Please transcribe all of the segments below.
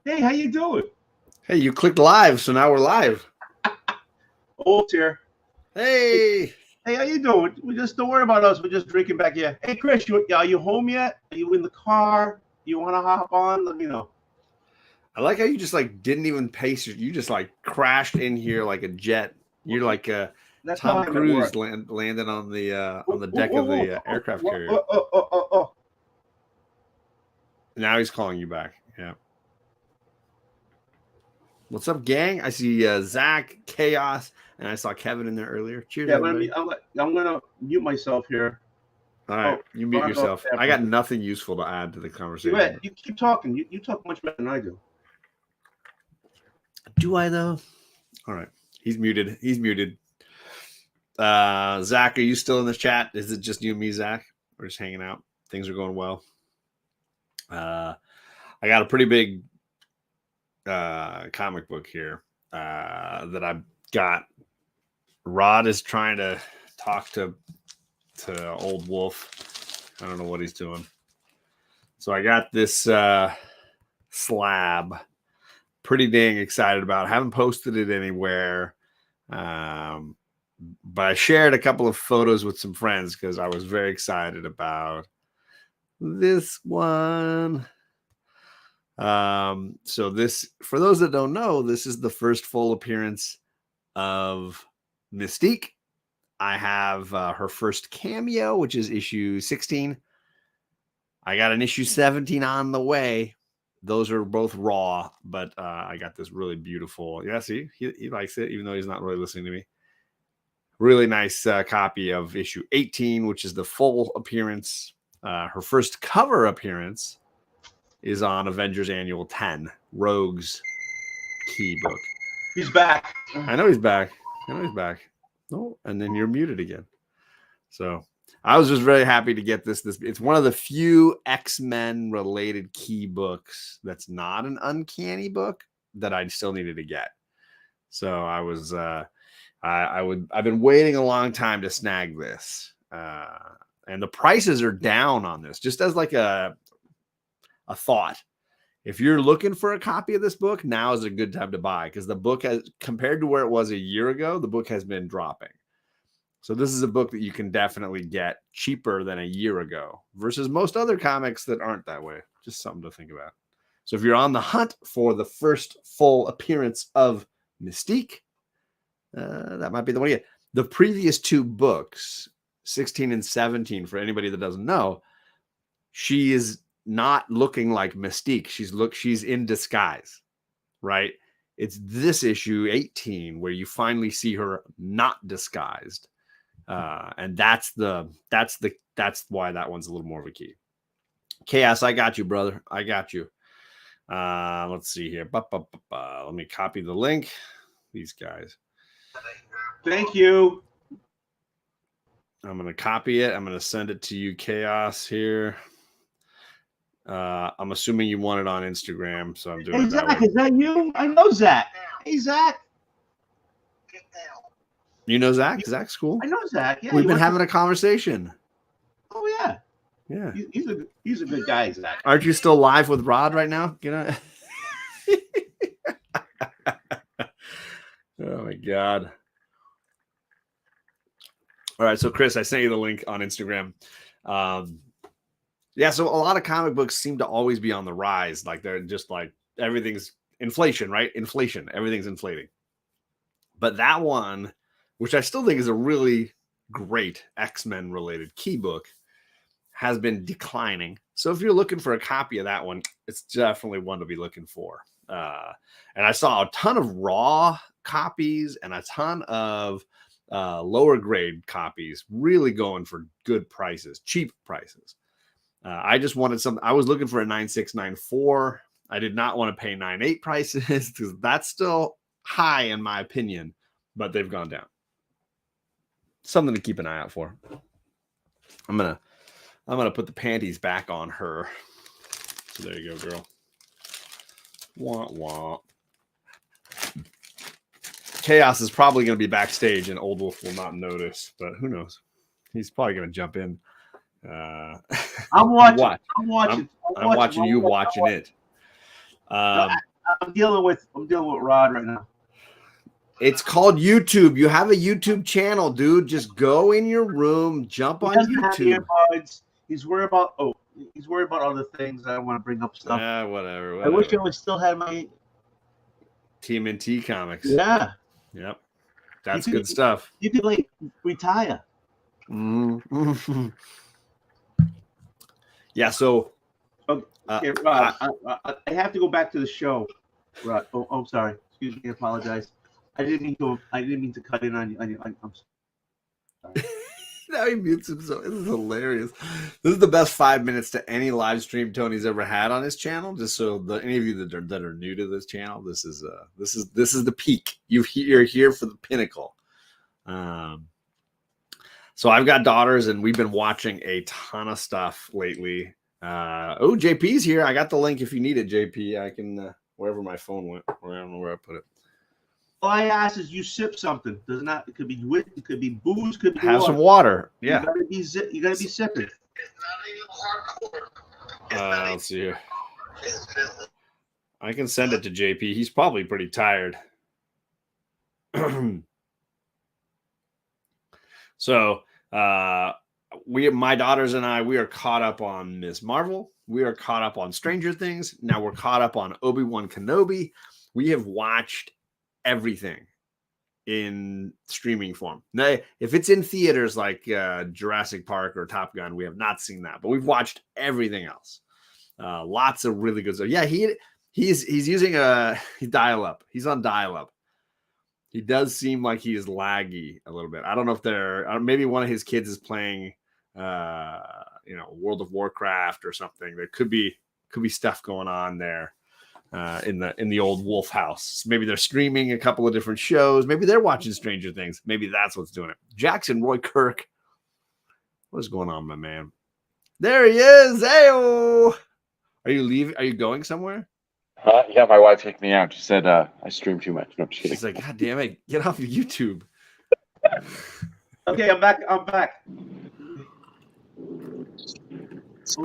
Hey, how you doing? Hey, you clicked live, so now we're live. Old here. Hey. Hey, how you doing? We just don't worry about us. We're just drinking back here. Hey, Chris, are you home yet? Are you in the car? You want to hop on? Let me know. I like how you just like didn't even pace. You just like crashed in here like a jet. You're like Tom Cruise landed on the deck of the aircraft carrier. Now he's calling you back. Yeah. What's up, gang? I see Zach, Chaos, and I saw Kevin in there earlier. Cheers, everybody. I'm gonna mute myself here. All right, you mute yourself. I got nothing useful to add to the conversation. You keep talking. You talk much better than I do. Do I though? All right, he's muted. He's muted. Zach, are you still in the chat? Is it just you and me, Zach? We're just hanging out. Things are going well. I got a pretty big comic book here that I've got. Rod is trying to talk to Old Wolf. I don't know what he's doing. So I got this slab. Pretty dang excited about it. Haven't posted it anywhere. But I shared a couple of photos with some friends because I was very excited about this one. So this, for those that don't know, this is the first full appearance of Mystique. I have her first cameo, which is issue 16. I got an issue 17 on the way. Those are both raw, but I got this really beautiful. Yeah, see, he likes it, even though he's not really listening to me. Really nice copy of issue 18, which is the full appearance. Her first cover appearance is on Avengers Annual 10, Rogue's key book. He's back. I know he's back. Oh, and then you're muted again. So I was just very happy to get this. It's one of the few X-Men related key books that's not an uncanny book that I still needed to get. So I was I've been waiting a long time to snag this. And the prices are down on this, just as like a thought. If you're looking for a copy of this book, now is a good time to buy because the book has, compared to where it was a year ago, the book has been dropping. So this is a book that you can definitely get cheaper than a year ago versus most other comics that aren't that way. Just something to think about. So if you're on the hunt for the first full appearance of Mystique, that might be the one to get. The previous two books, 16 and 17, for anybody that doesn't know, she is not looking like Mystique. She's in disguise, right? It's this issue 18 where you finally see her not disguised. And that's why that one's a little more of a key. Chaos, I got you, brother. I got you. Let's see here. Let me copy the link. These guys. Thank you. I'm going to copy it. I'm going to send it to you, Chaos, here. I'm assuming you want it on Instagram, so I'm doing it that way. Zach, is that you? I know Zach. Hey, Zach. You know Zach? Zach's cool. I know Zach. Yeah, we've been having a conversation. Oh yeah, yeah. He's a good guy, Zach. Aren't you still live with Rod right now? Oh my god! All right, so Chris, I sent you the link on Instagram. Yeah, so a lot of comic books seem to always be on the rise. Like they're just like everything's inflation, right? Inflation, everything's inflating. But that one, which I still think is a really great X-Men related key book, has been declining. So if you're looking for a copy of that one, it's definitely one to be looking for. And I saw a ton of raw copies and a ton of lower grade copies really going for good prices, cheap prices. I just wanted something. I was looking for a 9694. I did not want to pay 98 prices because that's still high in my opinion, but they've gone down. Something to keep an eye out for. I'm gonna put the panties back on her. So there you go, girl. Wah wah. Chaos is probably going to be backstage, and Old Wolf will not notice, but who knows? He's probably going to jump in. I'm watching. I'm watching you watching it. I I'm dealing with Rod right now. It's called YouTube. You have a YouTube channel, dude. Just go in your room, jump on YouTube. He's worried about other things. I don't want to bring up stuff. Yeah, whatever. I wish I still had my TMNT comics. Yeah. Yep. That's good stuff. You could like retire. Mm-hmm. Yeah. So. Okay, Rod, I have to go back to the show. Rod, I'm sorry. Excuse me. I apologize. I didn't mean to cut in on you. I'm sorry. Now he mutes himself. This is hilarious. This is the best 5 minutes to any live stream Tony's ever had on his channel. Just so any of you that are new to this channel, this is the peak. You're here for the pinnacle. So I've got daughters, and we've been watching a ton of stuff lately. JP's here. I got the link if you need it, JP. I can wherever my phone went. I don't know where I put it. All I ask is you sip something. Does not. It could be wit. It could be booze. Could be have some water. Yeah. You gotta be sipping. Let's see here. I can send it to JP. He's probably pretty tired. So, my daughters and I, we are caught up on Ms. Marvel. We are caught up on Stranger Things. Now we're caught up on Obi-Wan Kenobi. We have watched everything in streaming form. Now, if it's in theaters like Jurassic Park or Top Gun, we have not seen that, but we've watched everything else. Lots of really good stuff. Yeah, he's using he's dial-up. He's on dial-up. He does seem like he is laggy a little bit. I don't know if maybe one of his kids is playing World of Warcraft or something. There could be stuff going on there. In the old Wolf house. Maybe they're streaming a couple of different shows. Maybe they're watching Stranger Things. Maybe that's what's doing it. Jackson Roy Kirk. What is going on, my man? There he is. Hey-o. Are you leaving? Are you going somewhere? Yeah, my wife kicked me out. She said I stream too much. No, I'm just kidding. She's like, God damn it, get off of YouTube. Okay, I'm back.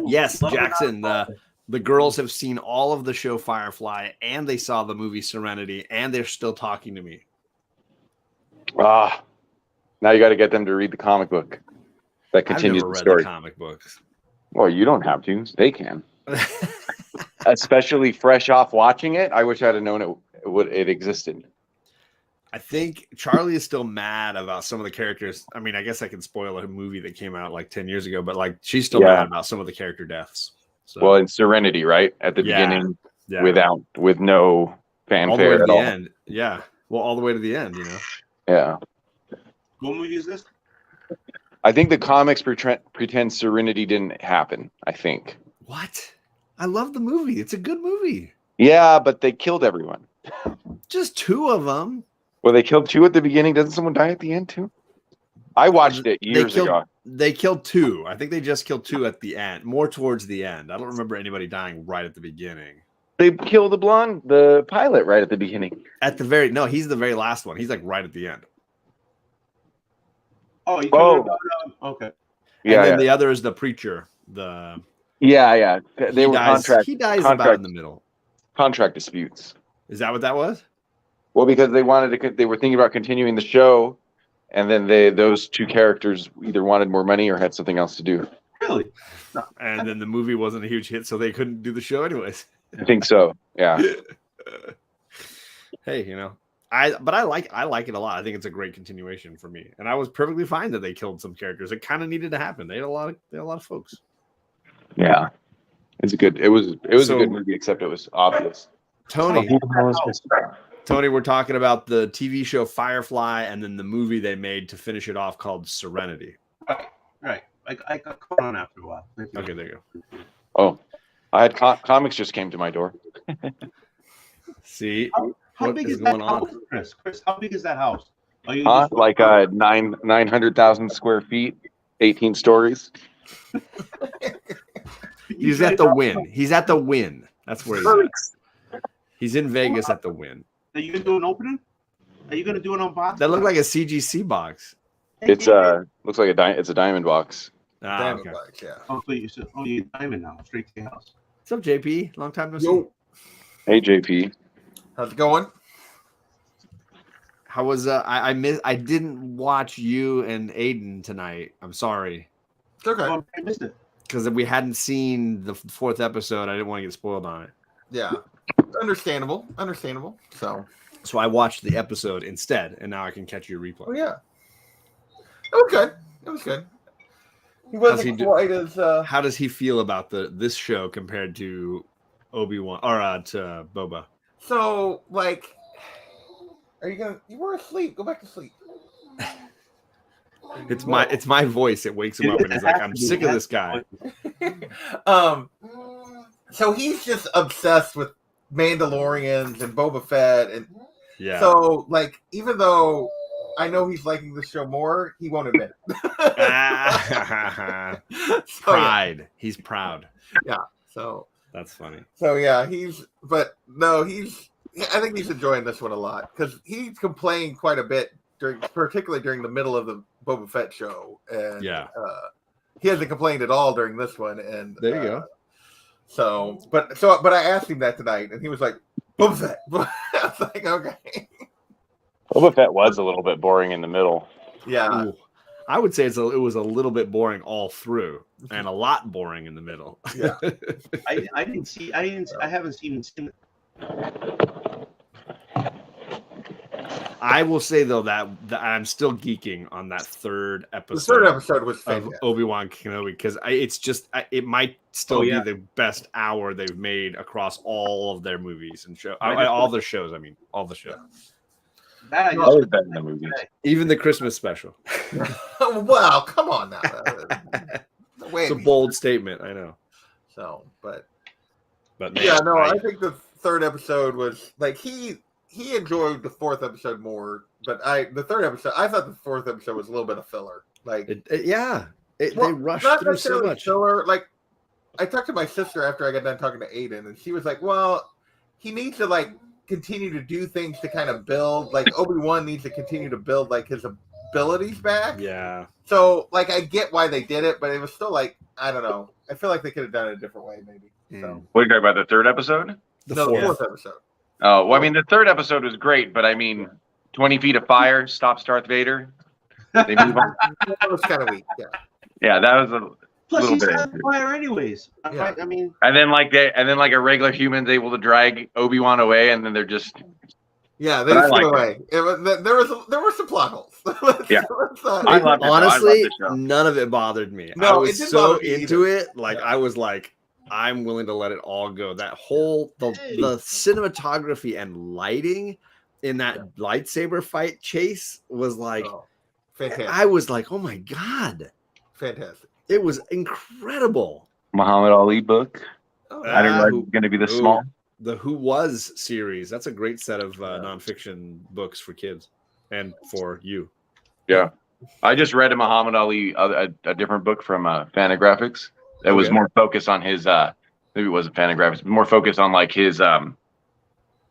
Yes, Jackson. The girls have seen all of the show Firefly, and they saw the movie Serenity, and they're still talking to me. Now you got to get them to read the comic book that continues I've never the read story. The comic books. Well, you don't have to. They can. Especially fresh off watching it. I wish I'd have known it existed. I think Charlie is still mad about some of the characters. I mean, I guess I can spoil a movie that came out like 10 years ago, but like she's still mad about some of the character deaths. So. Well, in Serenity, right? At the beginning, with no fanfare all the way to at the all. end. Yeah. Well, all the way to the end, Yeah. What movie is this? I think the comics pretend Serenity didn't happen, I think. What? I love the movie. It's a good movie. Yeah, but they killed everyone. Just 2 of them. Well, they killed 2 at the beginning. Doesn't someone die at the end too? I watched it years ago. They killed 2. I think they just killed 2 at the end, more towards the end. I don't remember anybody dying right at the beginning. They killed the pilot right at the beginning. No, he's the very last one. He's like right at the end. Oh, okay. Yeah. And then the other is the preacher. Yeah. They were contract. He dies about in the middle. Contract disputes. Is that what that was? Well, because they were thinking about continuing the show, and then those 2 characters either wanted more money or had something else to do. Really? No. And then the movie wasn't a huge hit, so they couldn't do the show anyways. I think so. Yeah. Hey, I like it a lot. I think it's a great continuation for me, and I was perfectly fine that they killed some characters. It kind of needed to happen. They had a lot of folks. Yeah, it was a good movie, except it was obvious. Tony, we're talking about the TV show Firefly, and then the movie they made to finish it off called Serenity. Right. I got caught on after a while. Okay, there you go. Oh, I had comics just came to my door. See, how big is that house, Chris? Chris, how big is that house? Like 900,000 square feet, 18 stories. He's at the Win. He's at the Win. That's where he's at. He's in Vegas at the Win. Are you gonna do an opening? Are you gonna do an unboxing? That looked like a CGC box. It's looks like it's a diamond box. Diamond box, yeah. Oh, so you said, you're diamond now, straight to the house. What's up, JP? Long time no see. Hey, JP. How's it going? How was I didn't watch you and Aiden tonight. I'm sorry. It's okay. Oh, I missed it. Because we hadn't seen the fourth episode. I didn't want to get spoiled on it. Yeah. Understandable. So I watched the episode instead, and now I can catch your replay. oh yeah. It was good. He wasn't quite as How does he feel about this show compared to Obi-Wan or to Boba? So like you were asleep. Go back to sleep. It's my voice. It wakes him up and he's like, I'm sick of this guy. So he's just obsessed with Mandalorians and Boba Fett, and yeah. so like even though I know he's liking the show more, he won't admit it. Pride. Yeah. He's proud. Yeah. So that's funny. So yeah, I think he's enjoying this one a lot because he's complained quite a bit particularly during the middle of the Boba Fett show, and he hasn't complained at all during this one. And there you go. But I asked him that tonight, and he was like, "Boba Fett." I was like, "Okay." Boba Fett was a little bit boring in the middle. Yeah, ooh. I would say it was a little bit boring all through, and a lot boring in the middle. Yeah, I haven't seen. I will say though that I'm still geeking on that third episode. The third episode was fantastic. Of Obi-Wan Kenobi because it might still be the best hour they've made across all of their movies and shows. All their shows. I mean, all the shows. That was better than the movies. Even the Christmas special. Wow, come on now. It's a bold statement, I know. So, but yeah, no, I think the third episode was like he enjoyed the fourth episode more, but the third episode, I thought the fourth episode was a little bit of filler. Like, they rushed through so much. Filler. Like, I talked to my sister after I got done talking to Aiden, and she was like, "Well, he needs to like continue to do things to kind of build. Like Obi-Wan needs to continue to build like his abilities back." Yeah. So, like, I get why they did it, but it was still like, I don't know. I feel like they could have done it a different way, maybe. So, what are you talking about? The third episode? The fourth episode. Oh, well, I mean, the third episode was great, but I mean, 20 feet of fire stops Darth Vader. They move on. That was kind of weak. Yeah. Yeah, that was a Plus, little he's bit. on fire anyways. Yeah. I mean, and then like a regular human's able to drag Obi-Wan away, and then they're just. Yeah, they just went away. There were some plot holes. Yeah, I love it. Honestly, none of it bothered me. No, I was so either. into it. Like I was like, I'm willing to let it all go. That whole the cinematography and lighting in that lightsaber fight chase was like, fantastic. I was like, oh my god, fantastic! It was incredible. Muhammad Ali book. I don't know. It's going to be this small. The Who Was series. That's a great set of nonfiction books for kids and for you. Yeah, I just read a Muhammad Ali a different book from Fantagraphics. That was more focused on his maybe it wasn't Fantagraphics, but more focused on like his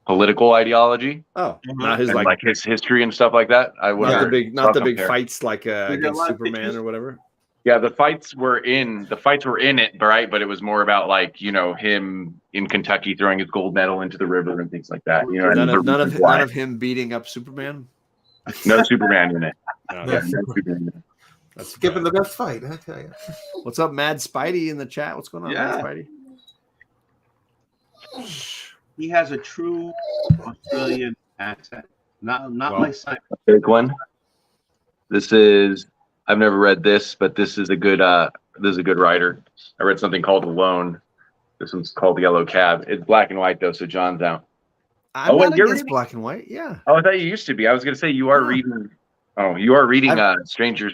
political ideology. Oh, not his like his history and stuff like that. Not the big fights like against Superman or whatever. Yeah, the fights were in it, right? But it was more about like, you know, him in Kentucky throwing his gold medal into the river and things like that. You know, none of him beating up Superman. No Superman in it. No Superman in it. That's skipping the best fight, I tell you. What's up, Mad Spidey in the chat? What's going on, Mad Spidey? He has a true Australian accent, not my son. Big one. I've never read this, but this is a good writer. I read something called Alone. This one's called Yellow Cab. It's black and white though, so John's out. I'm not against black and white. Yeah. Oh, I thought you used to be. I was going to say you are reading. Oh, you are reading Strangers.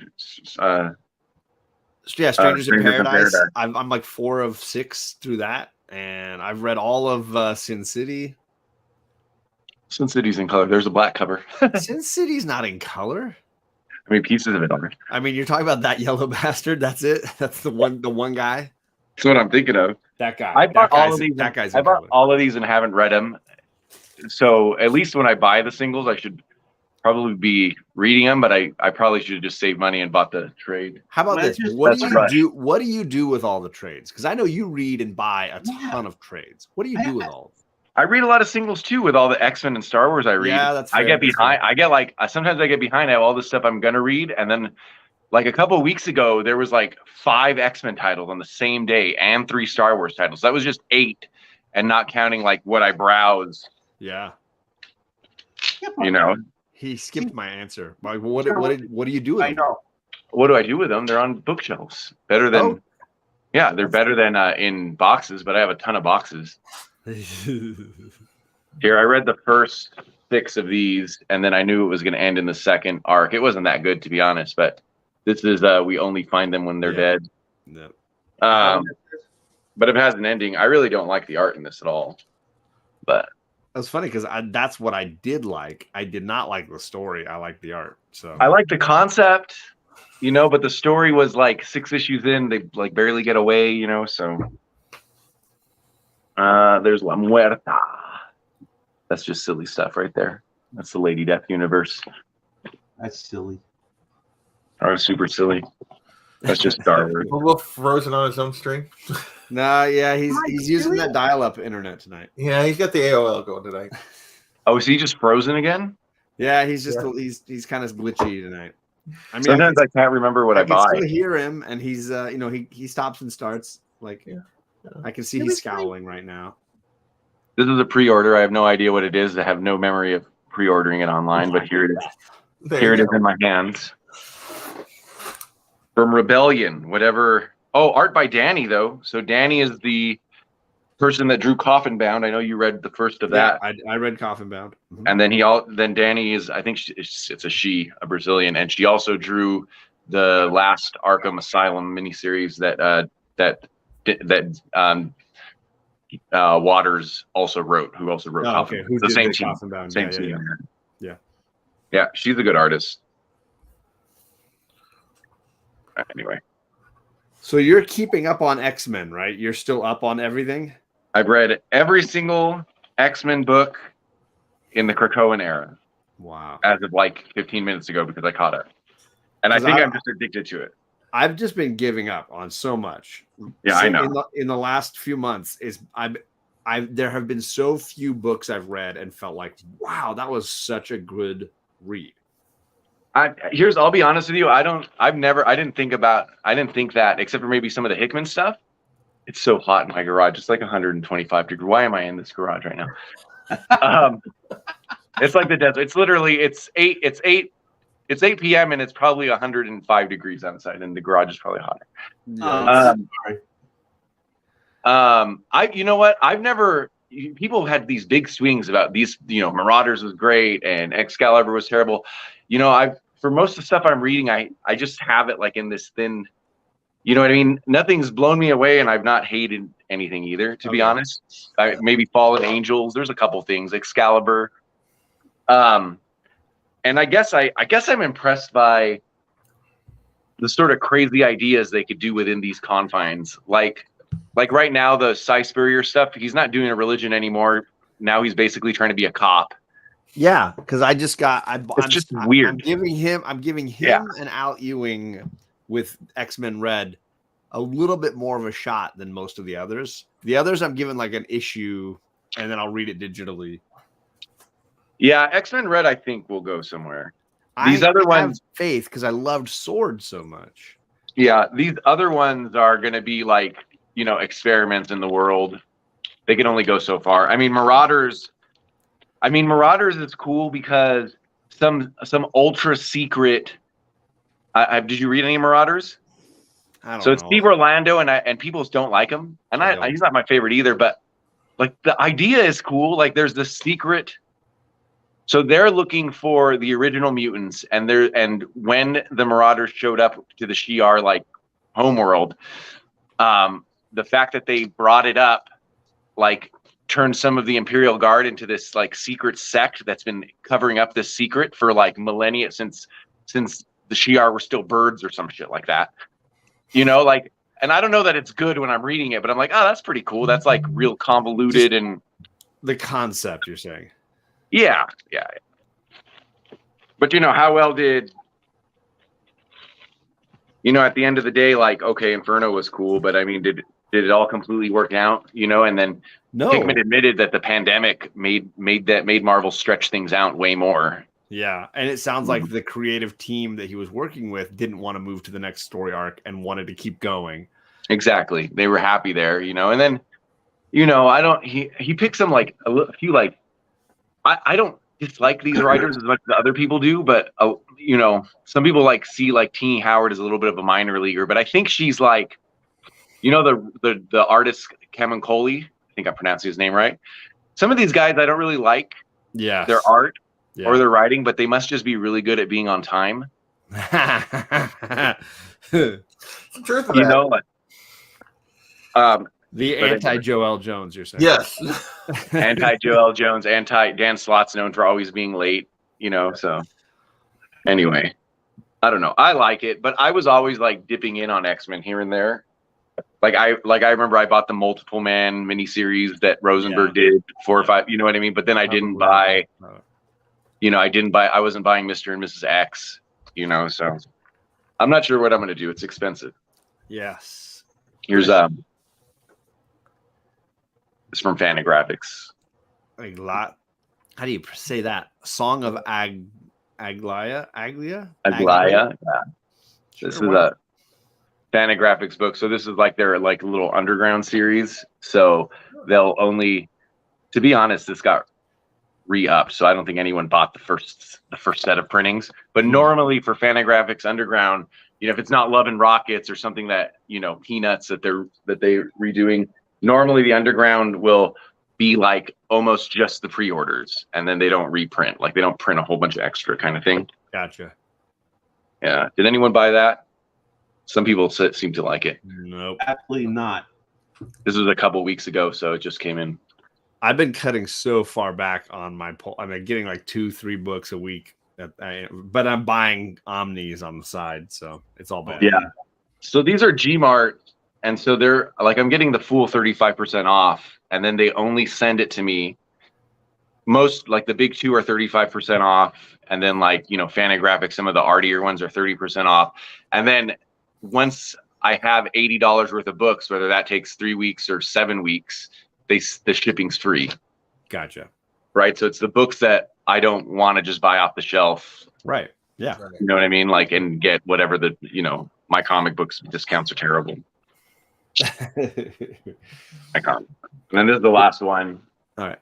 Strangers in Paradise. I'm like 4 of 6 through that, and I've read all of Sin City. Sin City's in color. There's a black cover. Sin City's not in color. I mean, pieces of it are. I mean, you're talking about that yellow bastard. That's it. That's the one guy. That's what I'm thinking of. That guy. I bought all of these and haven't read them. So at least when I buy the singles, I should probably be reading them. But I probably should have just saved money and bought the trade. How about this? What do you do with all the trades? Because I know you read and buy a ton of trades. What do you do with all of them? I read a lot of singles too with all the X-Men and Star Wars I read. Yeah, that's fair. I get behind. I get like sometimes I get behind. I have all this stuff I'm gonna read, and then like a couple of weeks ago, there was like 5 X-Men titles on the same day and 3 Star Wars titles. That was just 8, and not counting like what I browse. Yeah. You know. He skipped my answer. Like, what do you do with them? I know. What do I do with them? They're on bookshelves. Better than, yeah, they're better than in boxes. But I have a ton of boxes. Here, I read the first 6 of these, and then I knew it was going to end in the second arc. It wasn't that good, to be honest. But this is we only find them when they're dead. No. But it has an ending. I really don't like the art in this at all. But that's funny because that's what I did like. I did not like the story. I like the art. So I like the concept, you know, but the story was like 6 issues in. They like barely get away, you know. So there's La Muerta. That's just silly stuff right there. That's the Lady Death universe. That's silly. Or super silly. That's just Star Wars. Wolf frozen on his own stream. Nah, yeah, he's using that dial-up internet tonight. Yeah, he's got the AOL going tonight. Oh, is he just frozen again? Yeah, he's just he's kind of glitchy tonight. I mean, sometimes I can't remember what I buy. I can still hear him, and he's you know, he stops and starts. Like, I can see he's scowling right now. This is a pre-order. I have no idea what it is. I have no memory of pre-ordering it online, but here it is. Here it is in my hands. From Rebellion, whatever. Oh, art by Danny, though. So Danny is the person that drew Coffin Bound. I know you read the first of that. I read Coffin Bound. Mm-hmm. And then Danny is, I think it's a Brazilian, and she also drew the last Arkham Asylum miniseries that Waters also wrote, who also wrote Coffin. Okay. The same team. Coffin Bound. Same team. Yeah, she's a good artist. Anyway. So you're keeping up on X-Men, right? You're still up on everything? I've read every single X-Men book in the Krakoan era. Wow. As of like 15 minutes ago because I caught it. And I think I'm just addicted to it. I've just been giving up on so much. Yeah, I know. In the last few months, there have been so few books I've read and felt like, wow, that was such a good read. I'll be honest with you. I didn't think that, except for maybe some of the Hickman stuff. It's so hot in my garage. It's like 125 degrees. Why am I in this garage right now? It's like the desert. It's literally, it's 8 p.m. and it's probably 105 degrees outside, and the garage is probably hotter. You know what? People have had these big swings about these, you know, Marauders was great and Excalibur was terrible. You know, for most of the stuff I'm reading, I just have it like in this thin, you know what I mean? Nothing's blown me away, and I've not hated anything either, to be honest. Maybe Fallen Angels. There's a couple things. Excalibur. And I guess I'm impressed by the sort of crazy ideas they could do within these confines. Like right now, the Cy Spurrier stuff, he's not doing a religion anymore. Now he's basically trying to be a cop. Yeah, because I just got. It's just weird. I'm giving him and Al Ewing with X-Men Red a little bit more of a shot than most of the others. The others I'm given like an issue, and then I'll read it digitally. Yeah, X-Men Red I think will go somewhere. These other ones, faith, because I loved Sword so much. Yeah, these other ones are going to be like, you know, experiments in the world. They can only go so far. I mean, Marauders is cool because some ultra secret. Did you read any Marauders? I don't know. It's Steve Orlando, and people don't like him, and he's not my favorite either. But like the idea is cool. Like there's this secret. So they're looking for the original mutants, and when the Marauders showed up to the Shi'ar like homeworld, the fact that they brought it up, like, turned some of the Imperial Guard into this like secret sect that's been covering up this secret for like millennia since the Shi'ar were still birds or some shit like that. You know, like, and I don't know that it's good when I'm reading it, but I'm like, oh, that's pretty cool. That's like real convoluted and the concept you're saying. Yeah. But you know, how well did, you know, at the end of the day, like, okay, Inferno was cool, but I mean, Did it all completely work out? And then No. Hickman admitted that the pandemic made Marvel stretch things out way more. Yeah, and it sounds like the creative team that he was working with didn't want to move to the next story arc and wanted to keep going. Exactly. They were happy there, and then, he picks some like a few, like, I don't dislike these writers as much as other people do, but, some people see Teenie Howard as a little bit of a minor leaguer, but I think she's like, the artist Kevin Coley, I think I'm pronouncing his name right. Some of these guys I don't really like their art or their writing, but they must just be really good at being on time. Truth of that. The anti-Joel Jones, you're saying? Yes. Anti-Joel Jones, anti-Dan Slott's known for always being late, so anyway, I don't know. I like it, but I was always dipping in on X-Men here and there. I remember I bought the Multiple Man miniseries that Rosenberg did 4 or 5, you know what I mean? But then I didn't buy, I wasn't buying Mr. and Mrs. X, so I'm not sure what I'm going to do. It's expensive. Yes. Here's, it's from Fantagraphics. How do you say that? Song of Aglaia? Aglaia? Yeah. This is a Fantagraphics book. So this is their little underground series. So they'll only, to be honest, this got re-upped. So I don't think anyone bought the first set of printings. But normally for Fantagraphics Underground, if it's not Love and Rockets or something that, Peanuts that they're redoing, normally the Underground will be almost just the pre-orders, and then they don't reprint. They don't print a whole bunch of extra kind of thing. Gotcha. Yeah. Did anyone buy that? Some people seem to like it. Nope. Absolutely not. This was a couple weeks ago, so it just came in. I've been cutting so far back on my poll. I'm getting 2-3 books a week, but I'm buying Omnis on the side, so it's all bad. Yeah. So these are Gmart, and so they're I'm getting the full 35% off, and then they only send it to me. Most the big two are 35% off, and then Fantagraphics, some of the artier ones are 30% off, and then once I have $80 worth of books, whether that takes 3 weeks or 7 weeks, the shipping's free. Gotcha. Right. So it's the books that I don't want to just buy off the shelf. Right. Yeah. You know what I mean? And get whatever my comic books discounts are terrible. I can't. And then this is the last one. All right.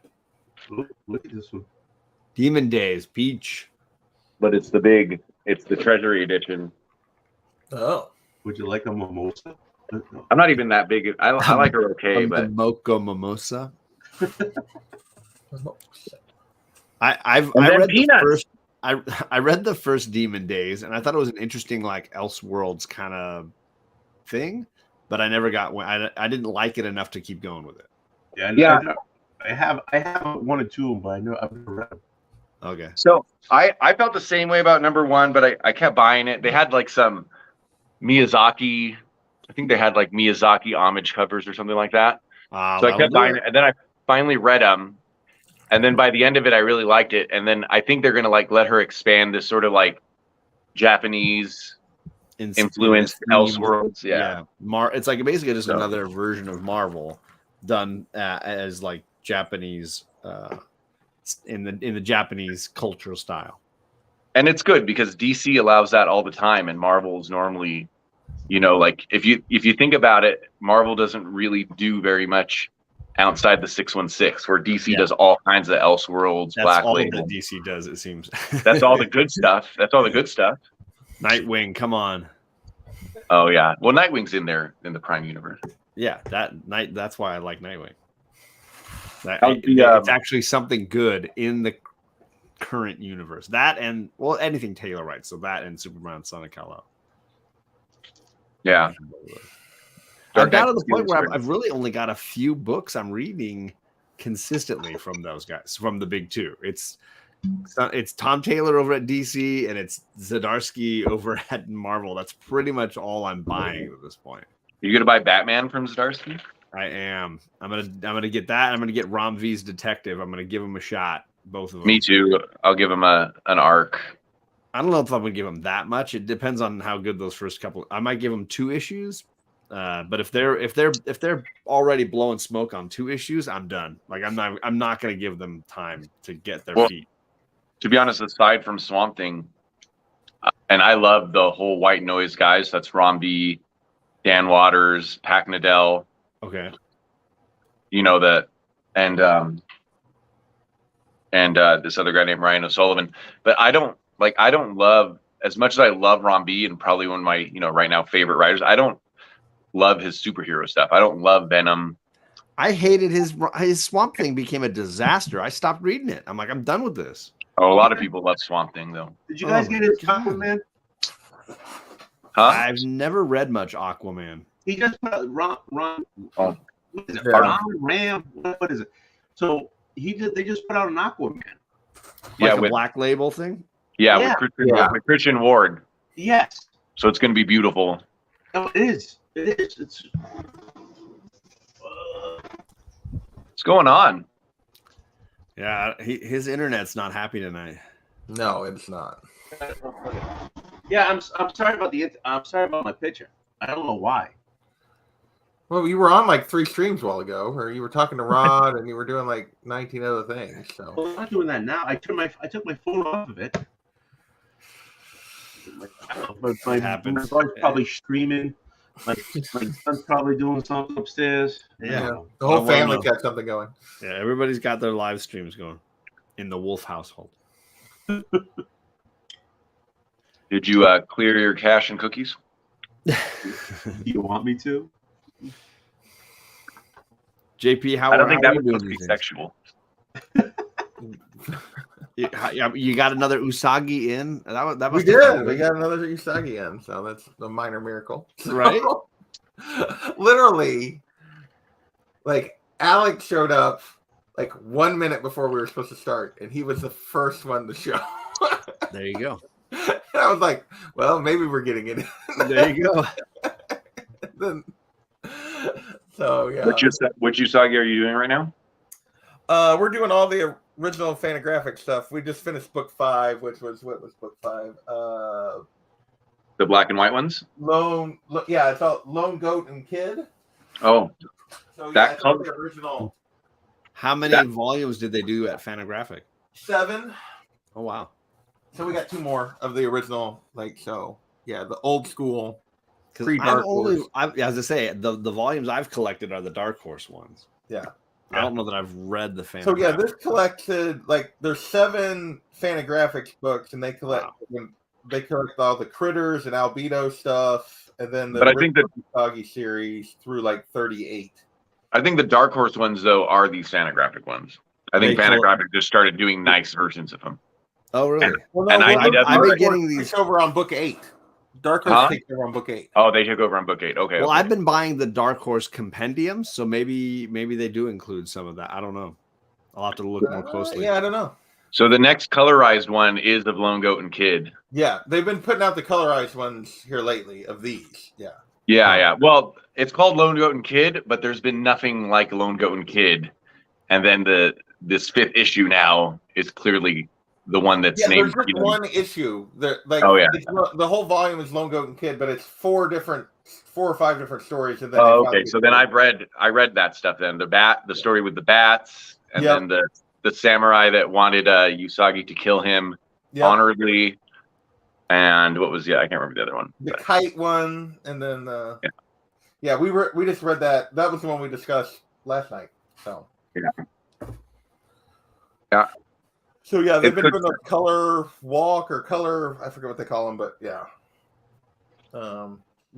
Look at this one. Demon Days, Peach. But it's the Treasury edition. Oh. Would you like a mimosa? I'm not even that big. I like her okay, but the Mocha Mimosa. I read the first Demon Days, and I thought it was an interesting Elseworlds kind of thing, but I never got one. I didn't like it enough to keep going with it. Yeah. I have 1 or 2 of them, but I've never read them. Okay. So I felt the same way about number 1, but I kept buying it. They had some Miyazaki. I think they had Miyazaki homage covers or something like that. So I kept buying it, and then I finally read them. And then by the end of it, I really liked it. And then I think they're gonna let her expand this sort of Japanese influenced Elseworlds. Yeah. It's basically just another version of Marvel done as Japanese in the Japanese cultural style. And it's good because DC allows that all the time, and Marvel is normally, if you think about it, Marvel doesn't really do very much outside the 616, where DC does all kinds of Elseworlds, That's Black all Label. that DC does, it seems. That's all the good stuff. Nightwing, come on. Oh yeah, well, Nightwing's in there in the Prime universe. Yeah, that's why I like Nightwing. It's actually something good in the current universe. That and anything Taylor writes. So that and Superman, Son of Kal-El. Yeah. I've got to the point where I've really only got a few books I'm reading consistently from those guys, from the big two. It's Tom Taylor over at DC and it's Zdarsky over at Marvel. That's pretty much all I'm buying at this point. You gonna buy Batman from Zdarsky? I am. I'm gonna get that. I'm gonna get Rom V's Detective. I'm gonna give him a shot. Both of them. Me too. I'll give him an arc. I don't know if I'm gonna give him that much. It depends on how good those first couple. I might give him 2 issues, But if they're already blowing smoke on 2 issues, I'm done. Like I'm not going to give them time to get their feet. To be honest, aside from Swamp Thing, and I love the whole White Noise guys. That's Ron B, Dan Waters, Pac Nadell. Okay. You know that, and this other guy named Ryan O'Sullivan. But I don't love, as much as I love Ron B and probably one of my right now favorite writers. I don't love his superhero stuff. I don't love Venom. I hated his Swamp Thing became a disaster. I stopped reading it. I'm like, I'm done with this. Oh, a lot of people love Swamp Thing though. Did you guys get his Aquaman? Huh? I've never read much Aquaman. He just put out Ron. Oh. What is it? Yeah. Ron Ram. What is it? So they just put out an Aquaman. Like Yeah, a with Black Label thing. yeah, with Christian Ward. Yes. So it's going to be beautiful. No, it is. It is. It's. What's going on? Yeah, his internet's not happy tonight. No, it's not. Yeah, I'm sorry about I'm sorry about my picture. I don't know why. Well, you were on like 3 streams a while ago, or you were talking to Rod, and you were doing like 19 other things. So Well, I'm not doing that now. I took my phone off of it. My happens. wife's probably streaming. My son's probably doing something upstairs. Yeah. the whole I wanna family's know. got something going. Yeah, everybody's got their live streams going in the Wolf household. Did you clear your cache and cookies? Do you want me to? JP, how I don't think how that are you would doing be these sexual. You got another Usagi in? That We must have felt did. We good. got another Usagi in, so that's a minor miracle. Right? Literally, like Alex showed up like 1 minute before we were supposed to start, and he was the first one to show. There you go. And I was like, well, maybe we're getting it. There you go. Then, so yeah. Which Usagi are you doing right now? We're doing all the original Fantagraphic stuff. We just finished book 5, which was what was book 5? The black and white ones? Yeah, it's all Lone Goat and Kid. Oh, So That yeah, it's all cover- the original How many volumes did they do at Fantagraphic? 7. Oh wow. So we got 2 more of the original, like so. Yeah, the old school. Because Pre-Dark as I say, the volumes I've collected are the Dark Horse ones. Yeah. I don't know that I've read the Fantagraphic. So yeah, this collected like there's 7 Fantagraphics books, and they collect all the critters and albedo stuff, and then the But I think that Usagi series through like 38. I think the Dark Horse ones though are these Fantagraphic ones. I think They call- Fantagraphic just started doing nice versions of them. Oh really? Well, And Dark I've been Horse getting these- takes over on book 8. Dark Horse Huh? takes over on book 8. Oh, they took over on book 8. Okay. Well, okay. I've been buying the Dark Horse compendiums, so maybe they do include some of that. I don't know. I'll have to look more closely. Yeah, I don't know. So the next colorized one is of Lone Goat and Kid. Yeah, they've been putting out the colorized ones here lately of these. Yeah. Yeah. Well, it's called Lone Goat and Kid, but there's been nothing like Lone Goat and Kid. And then this 5th issue now is clearly the one that's Yeah, named. there's just one issue. Oh, yeah. The whole volume is Lone Goat and Kid, but it's 4 or 5 different stories. And then Oh, okay. So then I read that stuff. Then the story with the bats, and Yep. then the samurai that wanted Usagi to kill him honorably, and what was I can't remember the other one. The kite one, and then we just read that. That was the one we discussed last night. So Yeah. So yeah, they've It's been good doing the color walk or color. I forget what they call them, but yeah,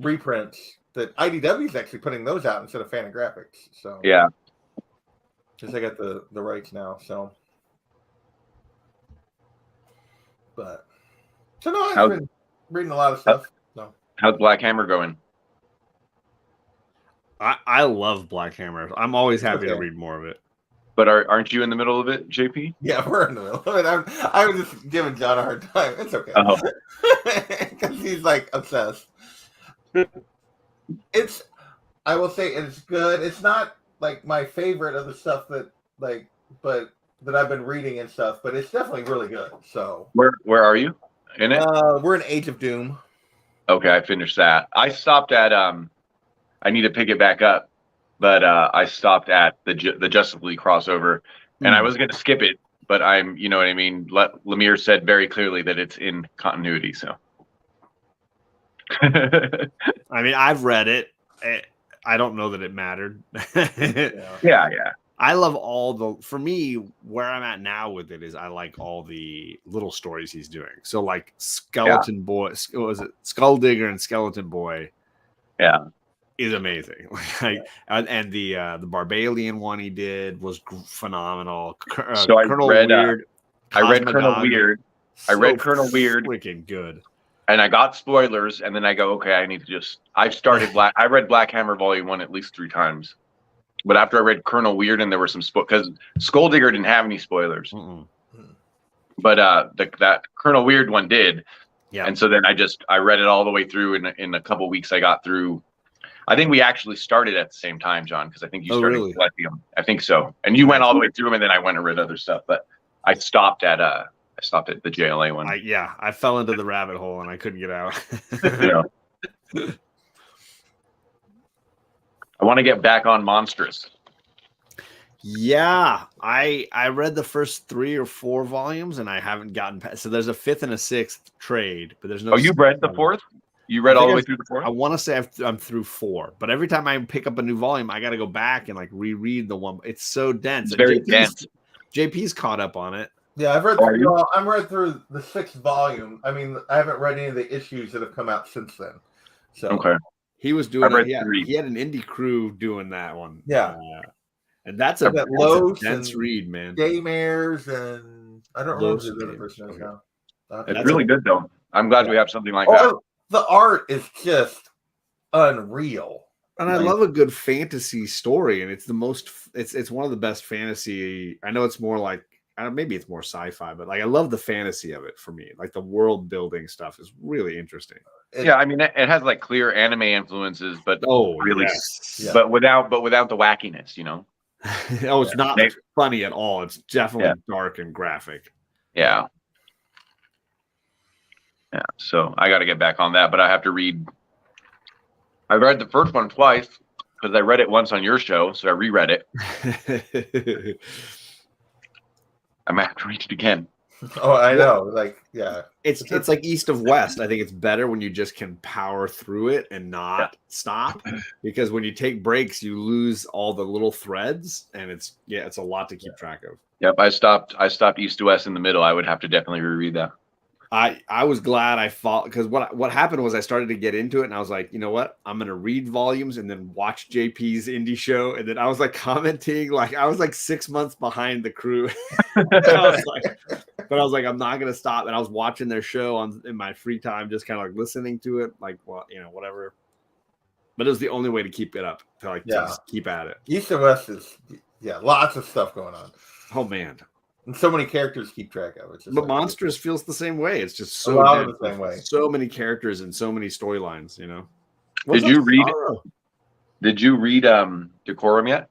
reprints that IDW is actually putting those out instead of Fantagraphics. So Yeah. because they got the rights now. So, but so no, I've been reading a lot of stuff. So How's Black Hammer going? I love Black Hammer. I'm always happy to Okay. read more of it. But aren't you in the middle of it, JP? yeah, we're in the middle of it. I was just giving John a hard time. It's okay Oh. because he's like obsessed. I will say it's good. It's not like my favorite of the stuff that that I've been reading and stuff, but it's definitely really good. So Where are you in it? we're in Age of Doom. Okay, I finished that. I stopped at I need to pick it back up, but I stopped at the Justice League crossover, and I was going to skip it, but you know what I mean. Lemire said very clearly that it's in continuity, so. I mean, I've read it. I don't know that it mattered. Yeah. I love for me, where I'm at now with it is I like all the little stories he's doing. So like Skeleton Boy, what was it? Skull Digger and Skeleton Boy. Yeah. Is amazing. And the Barbalian one he did was phenomenal. So I read Weird. I read Colonel Weird. I read Colonel Weird. Freaking good. And I got spoilers, and then I go, okay, I need to I read Black Hammer Volume 1 at least 3 times. But after I read Colonel Weird, and there were some because Skull Digger didn't have any spoilers. But that Colonel Weird one did. Yeah. And so then I read it all the way through in a couple weeks. I got through. I think we actually started at the same time, John, because I think you started collecting them. I think so. And you went all the way through them, and then I went and read other stuff. But I stopped at the JLA one. I fell into the rabbit hole and I couldn't get out. Yeah. I want to get back on Monstrous. Yeah, I read the first 3 or 4 volumes and I haven't gotten past. So there's a 5th and a 6th trade, but there's no. Oh, you read the 4th? You read all the way through the 4th? I want to say I'm through 4, but every time I pick up a new volume, I got to go back and like reread the one. It's so dense. It's very dense. JP's caught up on it. Yeah, I've read through the 6th volume. I mean, I haven't read any of the issues that have come out since then. So okay. He was doing it. He had an indie crew doing that one. Yeah. And that's a dense read, man. Daymares and I don't remember who the other person is now. It's really good, though. I'm glad we have something like that. The art is just unreal. And I love a good fantasy story. And it's it's one of the best fantasy. I know it's more like, maybe it's more sci-fi, but like I love the fantasy of it for me. Like the world building stuff is really interesting. Yeah, I mean, it has like clear anime influences, but but without the wackiness, you know. It's not funny at all. It's definitely dark and graphic. Yeah. So I got to get back on that, but I have to read. I read the first one twice because I read it once on your show, so I reread it. I might have to read it again. Oh, I know. Like, yeah. It's like east of west. I think it's better when you just can power through it and not stop, because when you take breaks, you lose all the little threads, and it's a lot to keep track of. Yep, I stopped east to west in the middle. I would have to definitely reread that. I was glad I fought, because what happened was I started to get into it and I was like, you know what? I'm gonna read volumes and then watch JP's indie show, and then I was like commenting, like I was like 6 months behind the crew. I was like, I'm not gonna stop. And I was watching their show in my free time, just kind of like listening to it, like, well, whatever. But it was the only way to keep it up, to just keep at it. East and West is lots of stuff going on. Oh man. And so many characters to keep track of. But Monsters feels the same way. It's just so the same way. So many characters and so many storylines, you know. Did you read Decorum yet?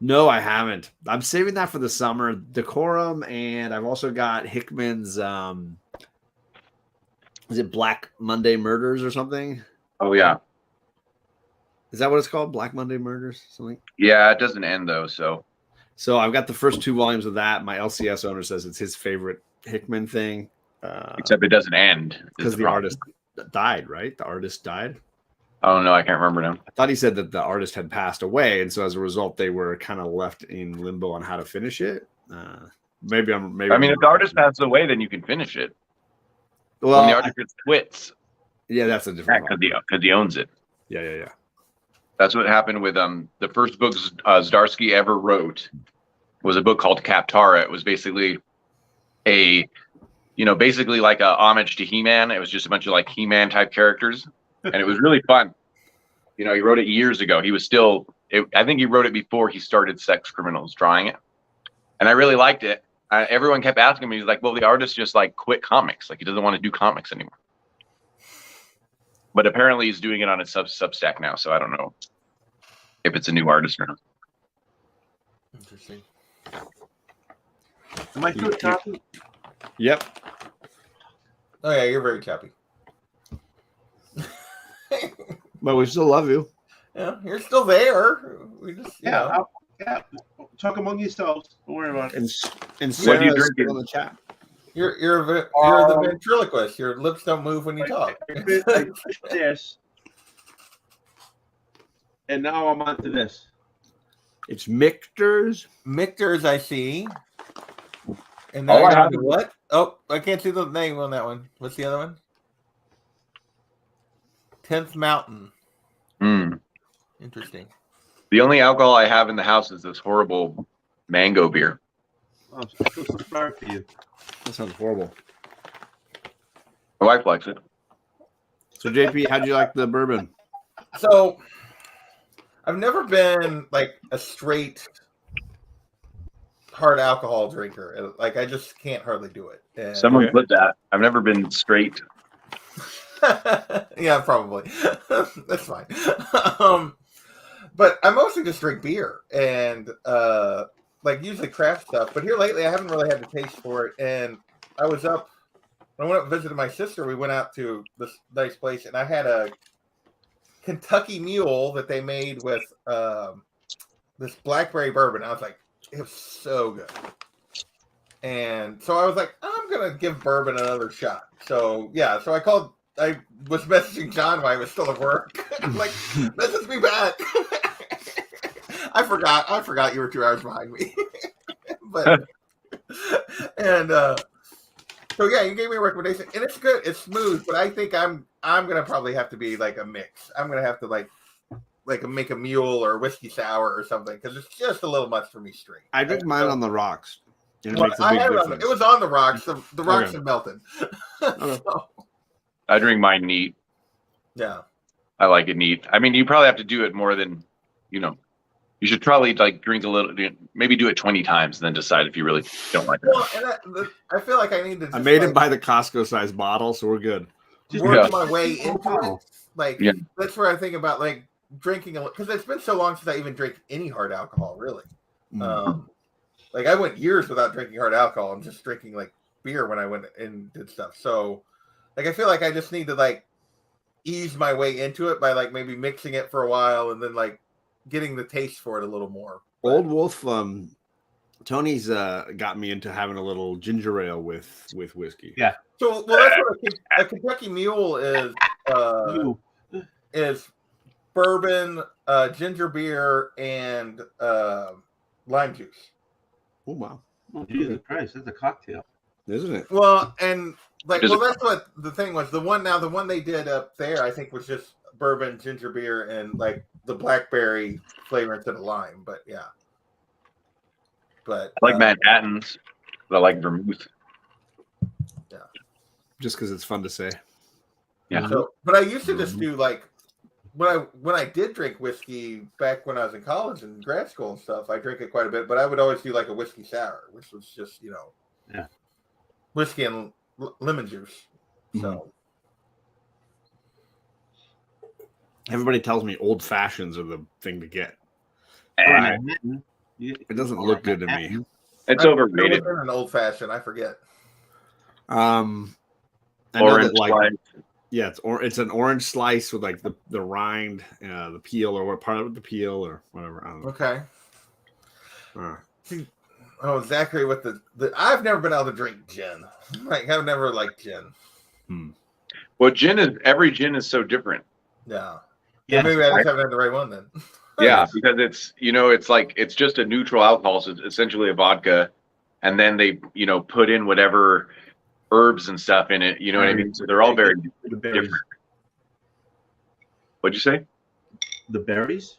No, I haven't. I'm saving that for the summer. Decorum, and I've also got Hickman's is it Black Monday Murders or something? Oh yeah. Is that what it's called? Black Monday Murders? Something? Yeah, it doesn't end though, So I've got the first 2 volumes of that. My LCS owner says it's his favorite Hickman thing. Except it doesn't end. Because the artist died, right? The artist died? Oh, no, I can't remember now. I thought he said that the artist had passed away, and so as a result, they were kind of left in limbo on how to finish it. Maybe if the artist passes away, then you can finish it. Well, when the artist quits. Yeah, that's a different because he owns it. Yeah. That's what happened with the first book Zdarsky ever wrote was a book called Kaptara. It was basically basically like a homage to He-Man. It was just a bunch of like He-Man type characters, and it was really fun. He wrote it years ago. He was I think he wrote it before he started Sex Criminals, drawing it, and I really liked it. Everyone kept asking me, he's like, well, the artist just like quit comics, like he doesn't want to do comics anymore. But apparently he's doing it on his Substack now, so I don't know if it's a new artist or not. Interesting. Am I too choppy? Yep. Oh yeah, you're very choppy. But we still love you. Yeah, you're still there. We just, you know. Yeah. Talk among yourselves. Don't worry about it. And What do you Sarah's drink still in? in the chat. You're the ventriloquist. Your lips don't move when you talk. I finished this, and now I'm on to this. It's Michter's. Michter's, I see. And All now I you're have on to what? Oh, I can't see the name on that one. What's the other one? 10th Mountain. Mm. Interesting. The only alcohol I have in the house is this horrible mango beer. Oh, I feel so sorry for you. That sounds horrible. My wife likes it. So JP, how'd you like the bourbon? So, I've never been like a straight hard alcohol drinker. Like, I just can't hardly do it. And Someone put that. I've never been straight. yeah, probably. That's fine. But I mostly just drink beer and like usually craft stuff. But here lately, I haven't really had the taste for it. And I was up when I went up and visited my sister. We went out to this nice place, and I had a Kentucky Mule that they made with this blackberry bourbon. I was like, it was so good. And so I was like, I'm gonna give bourbon another shot. So yeah, so I was messaging John while I was still at work. I'm like, message me back. I forgot you were 2 hours behind me. But and so yeah, you gave me a recommendation, and it's good. It's smooth, but I think I'm gonna probably have to be like a mix. I'm gonna have to like make a mule or a whiskey sour or something because it's just a little much for me straight. I drink mine on the rocks. It Well, makes a big difference. it was on the rocks. The rocks Okay. have melted. So, I drink mine neat. yeah. I like it neat. I mean, you probably have to do it more than, you should probably like drink a little, maybe do it 20 times and then decide if you really don't like it. Well, and I feel like I need to. Just I made it like, by the Costco size bottle, so we're good. work my way into Oh. it. Like Yeah. that's where I think about like drinking because it's been so long since I even drank any hard alcohol. Really, like I went years without drinking hard alcohol. I'm just drinking like beer when I went and did stuff. So, like I feel like I just need to like ease my way into it by like maybe mixing it for a while and then like getting the taste for it a little more. Old Wolf, Tony's got me into having a little ginger ale with whiskey. Yeah. So, well, that's what a Kentucky Mule is bourbon, ginger beer, and lime juice. Oh wow, Oh, Jesus Christ, that's a cocktail. isn't it? Well, and like, well, that's what the thing was. The one they did up there, I think, was just bourbon, ginger beer, and like the blackberry flavor instead of lime. But yeah, but I like Manhattans, but I like vermouth. Just because it's fun to say. Yeah. So, but I used to just do like when I did drink whiskey back when I was in college and grad school and stuff. I drank it quite a bit, but I would always do like a whiskey sour, which was just whiskey and lemon juice. So Everybody tells me old fashions are the thing to get. It doesn't look good to me. It's overrated. It was an old fashioned. I forget. I know Orange that, like, slice. yeah, it's an orange slice with like the rind, the peel, or what part of the peel, or whatever. I don't know. Okay. Oh, Zachary, with the I've never been able to drink gin. Like I've never liked gin. Well, every gin is so different. Yeah. Yeah, Maybe I just haven't had the right one then. Yeah, because it's just a neutral alcohol, so it's essentially a vodka, and then they put in whatever herbs and stuff in it. You know what I mean? So they're all very different. What'd you say? The berries.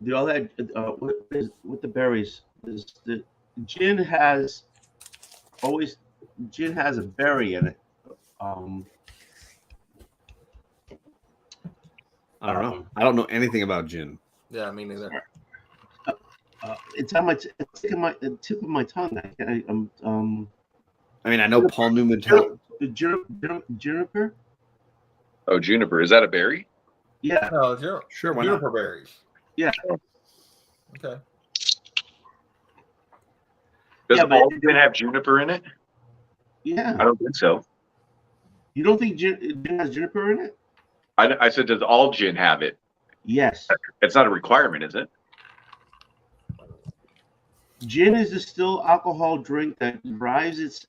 They all had with the berries. The gin has a berry in it. I don't know. I don't know anything about gin. Yeah, me neither. It's on the tip of my tongue. I mean, I know Paul Newman. The juniper. Oh, juniper. Is that a berry? Yeah. No, Sure, why juniper not? berries. Yeah. Okay. Does Yeah, but- all gin have juniper in it? Yeah. I don't think so. You don't think gin has juniper in it? I said, does all gin have it? Yes. It's not a requirement, is it? Gin is a still alcohol drink that derives its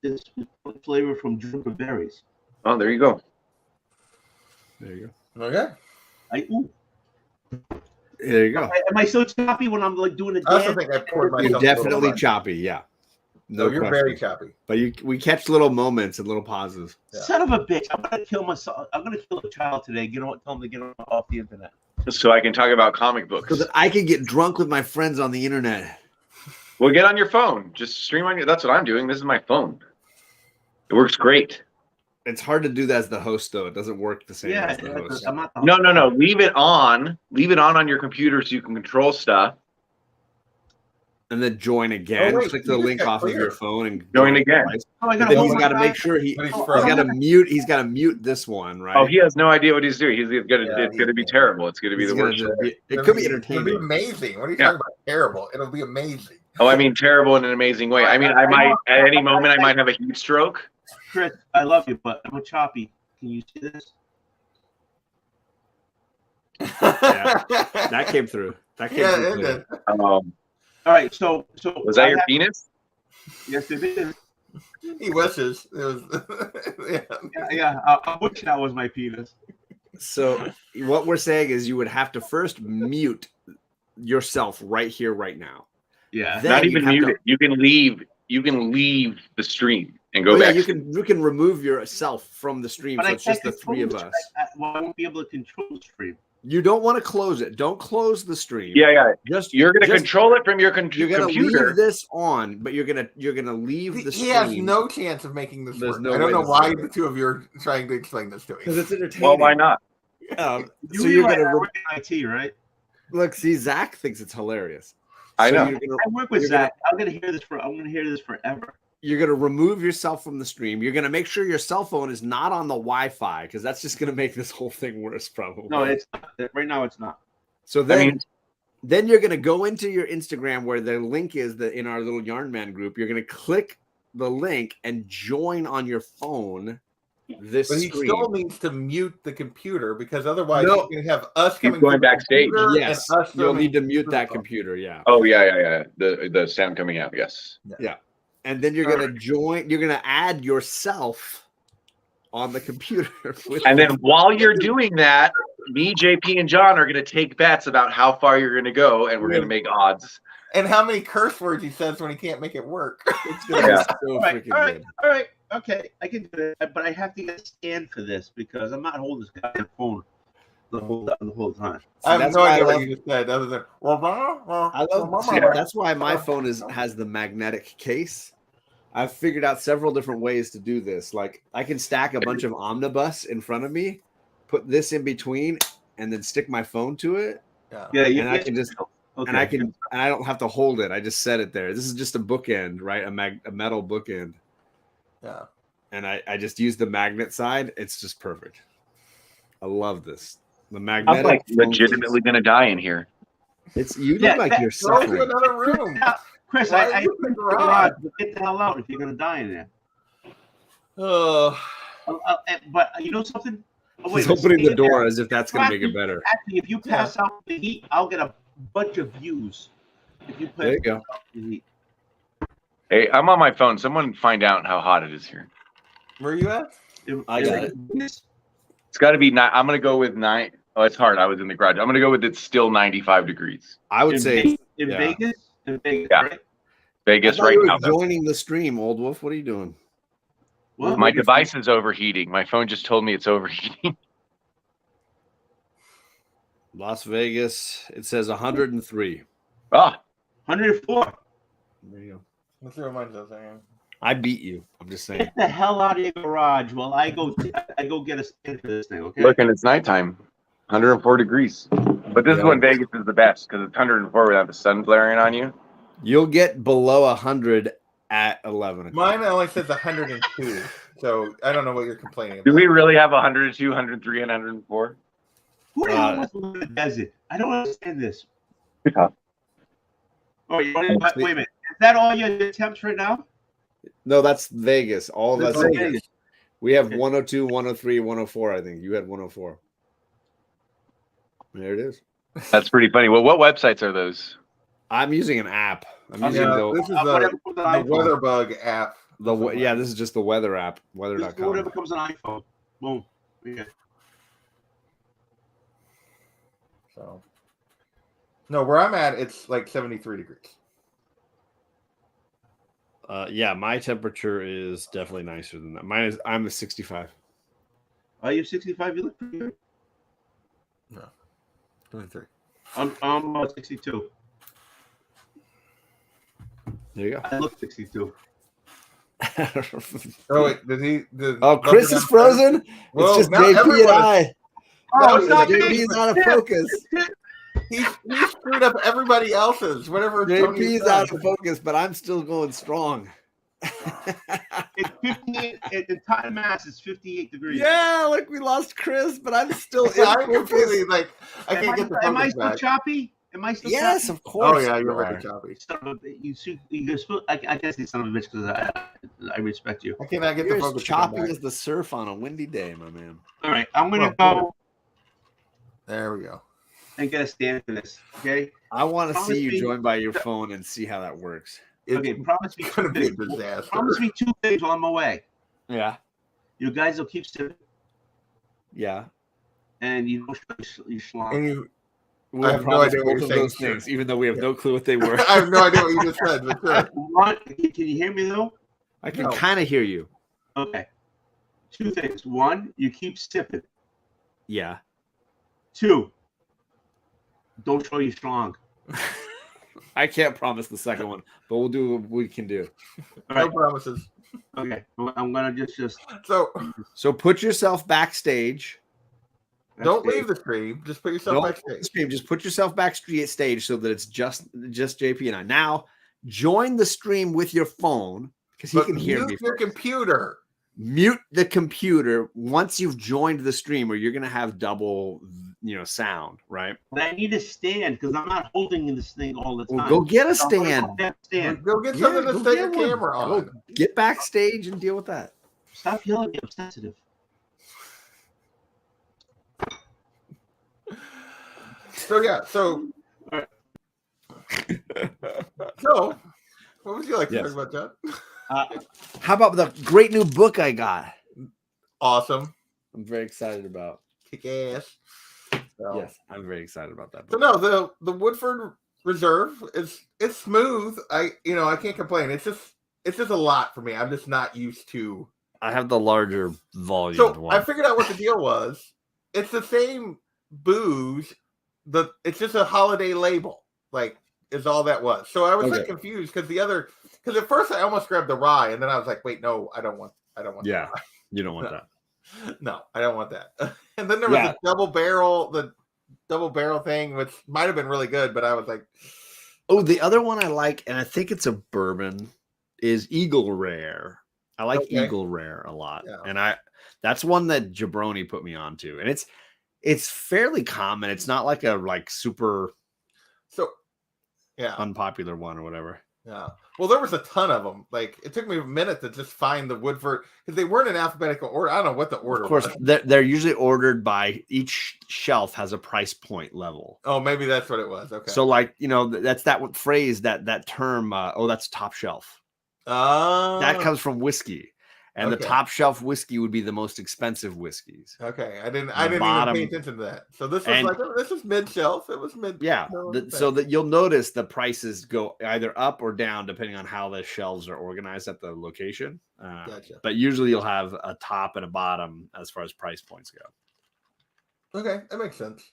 flavor from juniper berries. Oh, there you go. There you go. Okay. There you go. Am I so choppy when I'm like doing a I also dance? think I poured myself. You're a little definitely much. choppy. Yeah. No, you're question. very choppy. But we catch little moments and little pauses. Yeah. Son of a bitch! I'm gonna kill myself. I'm gonna kill a child today. Tell him to get off the internet. So I can talk about comic books. So that I can get drunk with my friends on the internet. Well, get on your phone. Just stream on your. That's what I'm doing. This is my phone. It works great. It's hard to do that as the host, though. It doesn't work the same as the host. I'm not the No. Leave it on. Leave it on your computer so you can control stuff. And then join again. Oh, wait, click you the just link got off of clear. your phone and Join again. twice. Oh, I But gotta then hold he's my got to guy. make sure But he's he's frozen. got to mute. He's got to mute this one, right? Oh, he has no idea what he's doing. He's gonna. Yeah, it's gonna be terrible. It's gonna be He's the gonna worst. just be- It'll it could be It'll entertaining. be amazing. What are you Yeah. talking about? Terrible. It'll be amazing. Oh, I mean, terrible in an amazing way. I mean, I might at any moment I might have a heat stroke. Chris, I love you, but I'm a choppy. Can you see this? That came through. That came Yeah, through. it clear. did. All right, so Was that I your have- penis? Yes, it is. He wishes. It was. Yeah. I wish that was my penis. So what we're saying is you would have to first mute yourself right here, right now. Yeah. Then Not you even have mute to- it. You can leave. You can leave the stream and go Oh, yeah, back. you can remove yourself from the stream, But so I it's just can't the three of control us. I won't be able to control the stream. You don't want to close it. Don't close the stream. Yeah. Just You're gonna just- control it from your You're gonna computer. leave this on, but you're gonna leave the He stream. has no chance of making this There's work. no I don't way know this why is the two of you are trying to explain this to because me. it's entertaining. Well, why not? So You you're realize gonna I work in IT, right? look. See, Zach thinks it's hilarious. I So know. I work with You're Zach. I'm gonna hear this forever. You're gonna remove yourself from the stream. You're gonna make sure your cell phone is not on the Wi-Fi because that's just gonna make this whole thing worse, probably. No, it's not. Right now it's not. So then, I mean, then you're gonna go into your Instagram where the link is in our little Yarn Man group. You're gonna click the link and join on your phone this But he screen. still needs to mute the computer because otherwise No. he's going to have us He's coming going from the backstage. computer Yes, and us you'll filming need to mute through that the phone. computer. Yeah. oh yeah. The sound coming out. Yes. And then you're gonna join. You're gonna add yourself on the computer. And then while you're doing that, me, JP, and John are gonna take bets about how far you're gonna go, and we're gonna make odds. And how many curse words he says when he can't make it work. It's gonna Yeah. be so All right, freaking all right, good. all right. Okay, I can do it, but I have to get a stand for this because I'm not holding this goddamn phone the whole time. I have that's no why idea I what love- you just said other than I love. See, that's why my phone has the magnetic case. I've figured out several different ways to do this. Like I can stack a bunch of omnibus in front of me, put this in between, and then stick my phone to it, Yeah, and I can just okay. and I don't have to hold it. I just set it there. This is just a bookend, right? A metal bookend, Yeah. and I just use the magnet side. It's just perfect. I love this. The I'm magnetic. like phone legitimately gonna die in here. case. It's you look Yeah, like that- you're Go to suffering. another room. Chris, Why I are you in the the garage? garage. But get the hell out if you're gonna die in there. But you know something? Oh, He's wait, opening stay the in door there. as if that's going to make it better. Actually, if you pass out the heat, I'll get a bunch of views. If you pass There you go. out the heat. Hey, I'm on my phone. Someone find out how hot it is here. Where are you at? I got it. It's got to be 9. I'm gonna go with 9. Oh, it's hard. I was in the garage. I'm gonna go with it's still 95 degrees. I would In say Vegas? In yeah. Vegas? In Vegas, Yeah. right? Vegas I thought right you were now. joining the stream, Oldwolf. What are you doing? Well, My device is overheating. My phone just told me it's overheating. Las Vegas. It says 103. Ah, 104. There you go. Let's see what mine says. Hang on. I beat you. I'm just saying. Get the hell out of your garage while I go get a stand for this thing, okay? look, and it's nighttime. 104 degrees. But this is when Vegas is the best because it's 104 without the sun blaring on you. You'll get below 100 at 11 o'clock. Mine only says 102. So I don't know what you're complaining Do about. we really have 102, 103, and 104? Who the hell wants to live in the desert? I don't understand this. Yeah. Oh, you want to, wait a minute. Is that all your attempts right now? No, that's Vegas. All of That's us. Vegas. We have 102, 103, 104. I think you had 104. There it is. That's pretty funny. Well, what websites are those? I'm using an app. I'm using This is the Weather Bug app. this is just the weather app, weather.com. Whatever comes on iPhone. Boom. Yeah. So, no, where I'm at, it's like 73 degrees. Yeah, my temperature is definitely nicer than that. I'm a 65. Are you 65? You look pretty good. No, 23. I'm 62. There you go. I look 62. Oh wait, Chris is frozen. Whoa, it's just now JP and I. Oh, it's not me. JP's out of focus. He screwed up everybody else's. Whatever. JP's out of focus, but I'm still going strong. It's 58. The time mass is 58 degrees. Yeah, like we lost Chris, but I'm still in I'm focus. completely like I can't get the focus Am I still back. choppy? Am I still Yes, choppy? of course. Oh yeah, you're you very are. choppy. I guess he's son of a bitch because I respect you. I cannot get You're the as focus to come choppy back. as the surf on a windy day, my man. All right, I'm gonna Well, go There we go. and get a stand for this. Okay. I want to Promise see you me- join by your phone and see how that works. Okay. Promise me It's two gonna be a things. disaster. Promise me two things while I'm away. Yeah. You guys will keep sipping, Yeah. and you don't show your schlong. And you, We I have no idea what both you're of saying, those sir. things, even though we have no clue what they were. I have no idea what you just said, but sure. One, can you hear me though? I can No. kind of hear you. Okay. Two things. One, you keep sipping. Yeah. Two, don't show you strong. I can't promise the second one, but we'll do what we can do. All No right. promises. Okay. I'm gonna just So Put yourself backstage. don't leave the stream. Just put yourself Don't backstage. stream. Just put yourself backstage so that it's just JP and I. Now, join the stream with your phone because he But can hear me. mute your first. computer. Mute the computer once you've joined the stream, or you're gonna have double, sound, right? But I need a stand because I'm not holding in this thing all the time. Well, go get a So I'm gonna stand. go get a stand. Go get Yeah, something to go stick get a one. camera on. Go get backstage and deal with that. Stop yelling at me. I'm sensitive. So yeah, so what would you like to Yes. talk about, John? How about the great new book I got? Awesome. I'm very excited about. Kick ass. So, Yes, I'm very excited about that So book. no, the Woodford Reserve it's smooth. I can't complain. It's just a lot for me. I'm just not used to. I have the larger volume. So I figured out what the deal was. It's the same booze. It's just a holiday label. Like is all that was. So I was like confused because at first I almost grabbed the rye and then I was like, wait, no, I don't want Yeah, the rye. you don't want that. No, I don't want that. And then there was the double barrel thing, which might have been really good, but I was like, Oh, the other one I like, and I think it's a bourbon, is Eagle Rare. I like Eagle Rare a lot, and that's one that Jabroni put me onto, and it's fairly common. It's not like a super unpopular one or whatever. Yeah. Well, there was a ton of them. Like it took me a minute to just find the Woodford because they weren't in alphabetical order. I don't know what the order. Of course, was. they're usually ordered by each shelf has a price point level. Oh, maybe that's what it was. Okay. So, that's that phrase that term. That's top shelf. That comes from whiskey, and the top shelf whiskey would be the most expensive whiskeys. Okay, I didn't even pay attention to that. So this was this was mid shelf. It was mid. Yeah, so that you'll notice the prices go either up or down depending on how the shelves are organized at the location. Gotcha. But usually you'll have a top and a bottom as far as price points go. Okay, that makes sense.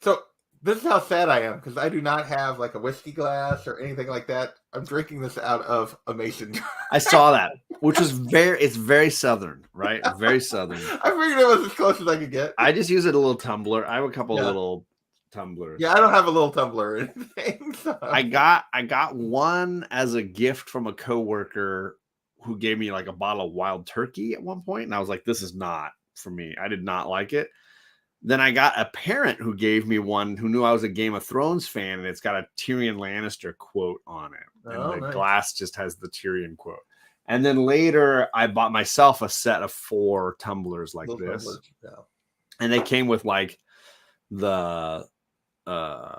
So this is how sad I am because I do not have like a whiskey glass or anything like that. I'm drinking this out of a mason jar. I saw that, which was it's very southern, right? Very southern. I figured it was as close as I could get. I just use it a little tumbler. I have a couple little tumblers. Yeah, I don't have a little tumbler or anything. So. I got one as a gift from a coworker who gave me like a bottle of wild turkey at one point, and I was like, this is not for me. I did not like it. Then I got a parent who gave me one who knew I was a Game of Thrones fan, and it's got a Tyrion Lannister quote on it. And the glass just has the Tyrion quote. And then later I bought myself a set of 4 tumblers like this. Yeah. And they came with like the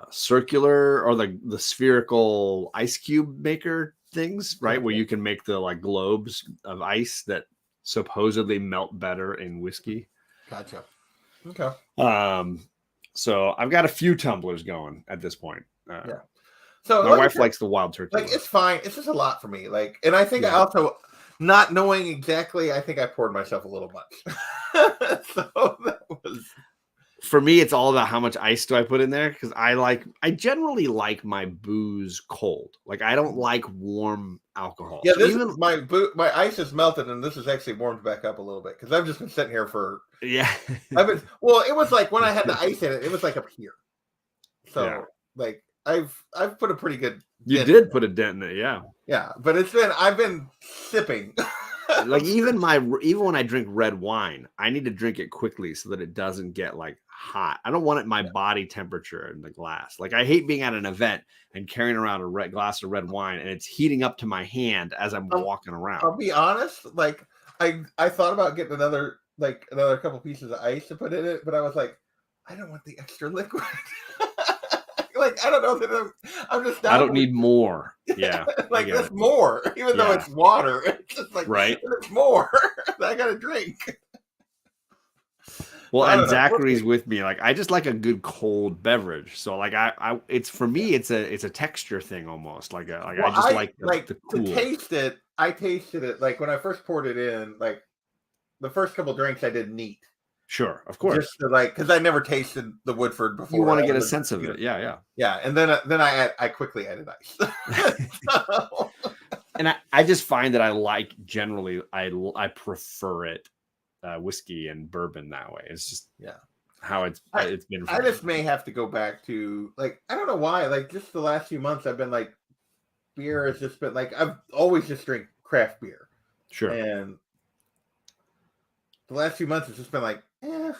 circular or the spherical ice cube maker things, right? Where you can make the like globes of ice that supposedly melt better in whiskey. Gotcha. Okay. So I've got a few tumblers going at this point. Yeah. So my wife likes the wild turkey. Like, it's fine. It's just a lot for me. Like, and I think Yeah. I also, not knowing exactly, I think I poured myself a little much. So that was. For me, it's all about how much ice do I put in there, because I generally like my booze cold. Like, I don't like warm alcohol. Yeah, so this even is my ice is melted, and this is actually warmed back up a little bit because I've just been sitting here for. yeah. It was like when I had the ice in it was like up here. So Yeah. like I've put a pretty good. You did put a dent in it, yeah. Yeah, but I've been sipping. Like even when I drink red wine, I need to drink it quickly so that it doesn't get like hot. I don't want it my body temperature in the glass. Like, I hate being at an event and carrying around a red glass of red wine and it's heating up to my hand as I'm walking around. I'll be honest, like I thought about getting another couple pieces of ice to put in it, but I was like, I don't want the extra liquid. Like, I don't know that I'm just. I don't need more. Yeah, like that's more, even though it's water. It's just like, right. It's more. I got to drink. Well, and Zachary's with me. Like, I just like a good cold beverage. So like it's for me, it's a texture thing almost. Like I just like the cool. To taste it. I tasted it like when I first poured it in. Like the first couple drinks, I did neat. Sure, of course. Just to, like, because I never tasted the Woodford before. You want to get a sense of it, yeah. And then I quickly added ice. So. And I just find that I like generally I prefer it whiskey and bourbon that way. It's just how it's been. I just may have to go back to, like, I don't know why. Like, just the last few months, I've been like, beer has just been like, I've always just drink craft beer. Sure. And the last few months, it's just been like, and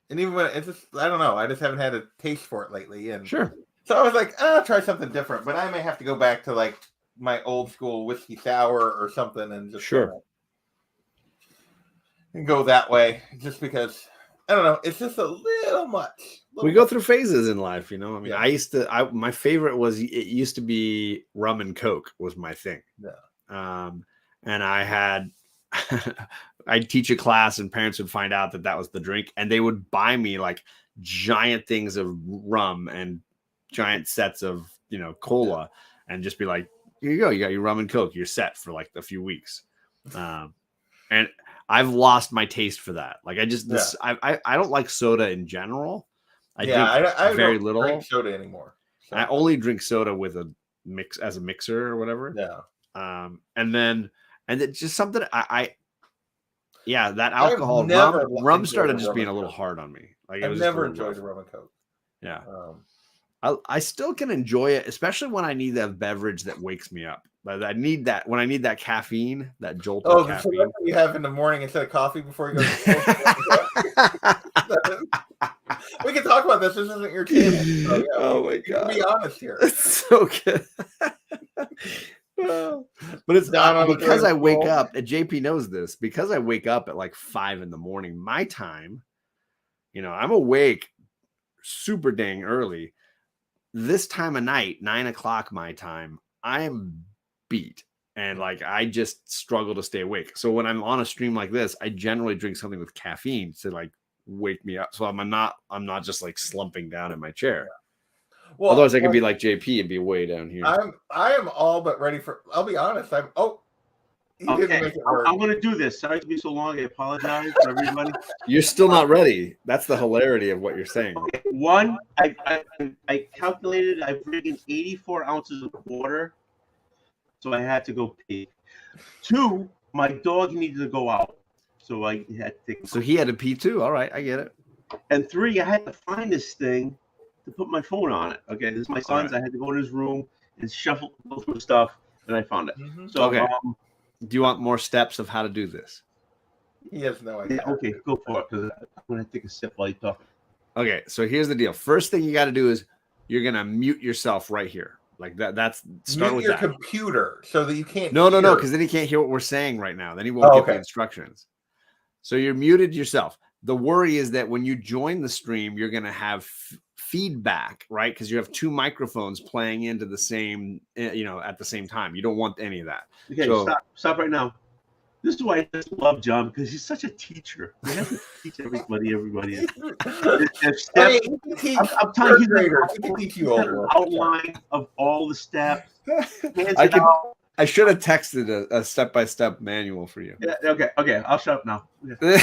even when it's just, I don't know, I just haven't had a taste for it lately. And sure. So I was like, I'll try something different, but I may have to go back to like my old school whiskey sour or something and just and go that way, just because I don't know, it's just a little much. We go through phases in life, you know. I mean, my favorite used to be rum and Coke was my thing. Yeah. And I had. I'd teach a class and parents would find out that was the drink and they would buy me like giant things of rum and giant sets of, cola and just be like, here you go. You got your rum and Coke. You're set for like a few weeks. And I've lost my taste for that. Like I don't like soda in general. I drink very little drink soda anymore. So. I only drink soda with a mixer or whatever. Yeah. And it's just something that alcohol rum started just being a little hard on me. Like I've never enjoyed the rum and Coke. Yeah. I still can enjoy it, especially when I need that beverage that wakes me up. But I need that when I need that caffeine, that jolt of caffeine. So that's what you have in the morning instead of coffee before you go to sleep. We can talk about this. This isn't your channel. So, yeah, oh my god! Be honest here. It's so good. But it's not because I wake up. JP knows this. Because I wake up at like 5 a.m. my time. I'm awake super dang early. This time of night, 9 o'clock my time, I am beat. And like I just struggle to stay awake. So when I'm on a stream like this, I generally drink something with caffeine to like wake me up. So I'm not just like slumping down in my chair. Well, otherwise I could be like JP and be way down here. I am all but ready for. I'll be honest. Okay. I'm going to do this. Sorry to be so long. I apologize for everybody. You're still not ready. That's the hilarity of what you're saying. Okay. One, I calculated I've drinking 84 ounces of water, so I had to go pee. 2, my dog needed to go out, so I had to take. So he had to pee too. All right, I get it. And 3, I had to find this thing to put my phone on it. Okay, this is my son's. Right. I had to go in his room and go through stuff, and I found it. Mm-hmm. So okay. Do you want more steps of how to do this? He has no idea. Yeah, okay, go for it, because I'm going to take a sip while you talk. Okay, so here's the deal. First thing you got to do is you're going to mute yourself right here. Like that's start mute with your that. computer so that you can't. No, because then he can't hear what we're saying right now. Then he won't get the instructions. So you're muted yourself. The worry is that when you join the stream, you're going to have feedback, right? Because you have two microphones playing into the same, at the same time. You don't want any of that. Okay, So- stop right now. This is why I just love John, because he's such a teacher. He has to teach everybody. There's steps. I mean, he can teach I'm telling you, third graders. He can teach you he's got an Oldwolf. outline of all the steps. I should have texted a step-by-step manual for you. Yeah, okay, I'll shut up now. Okay.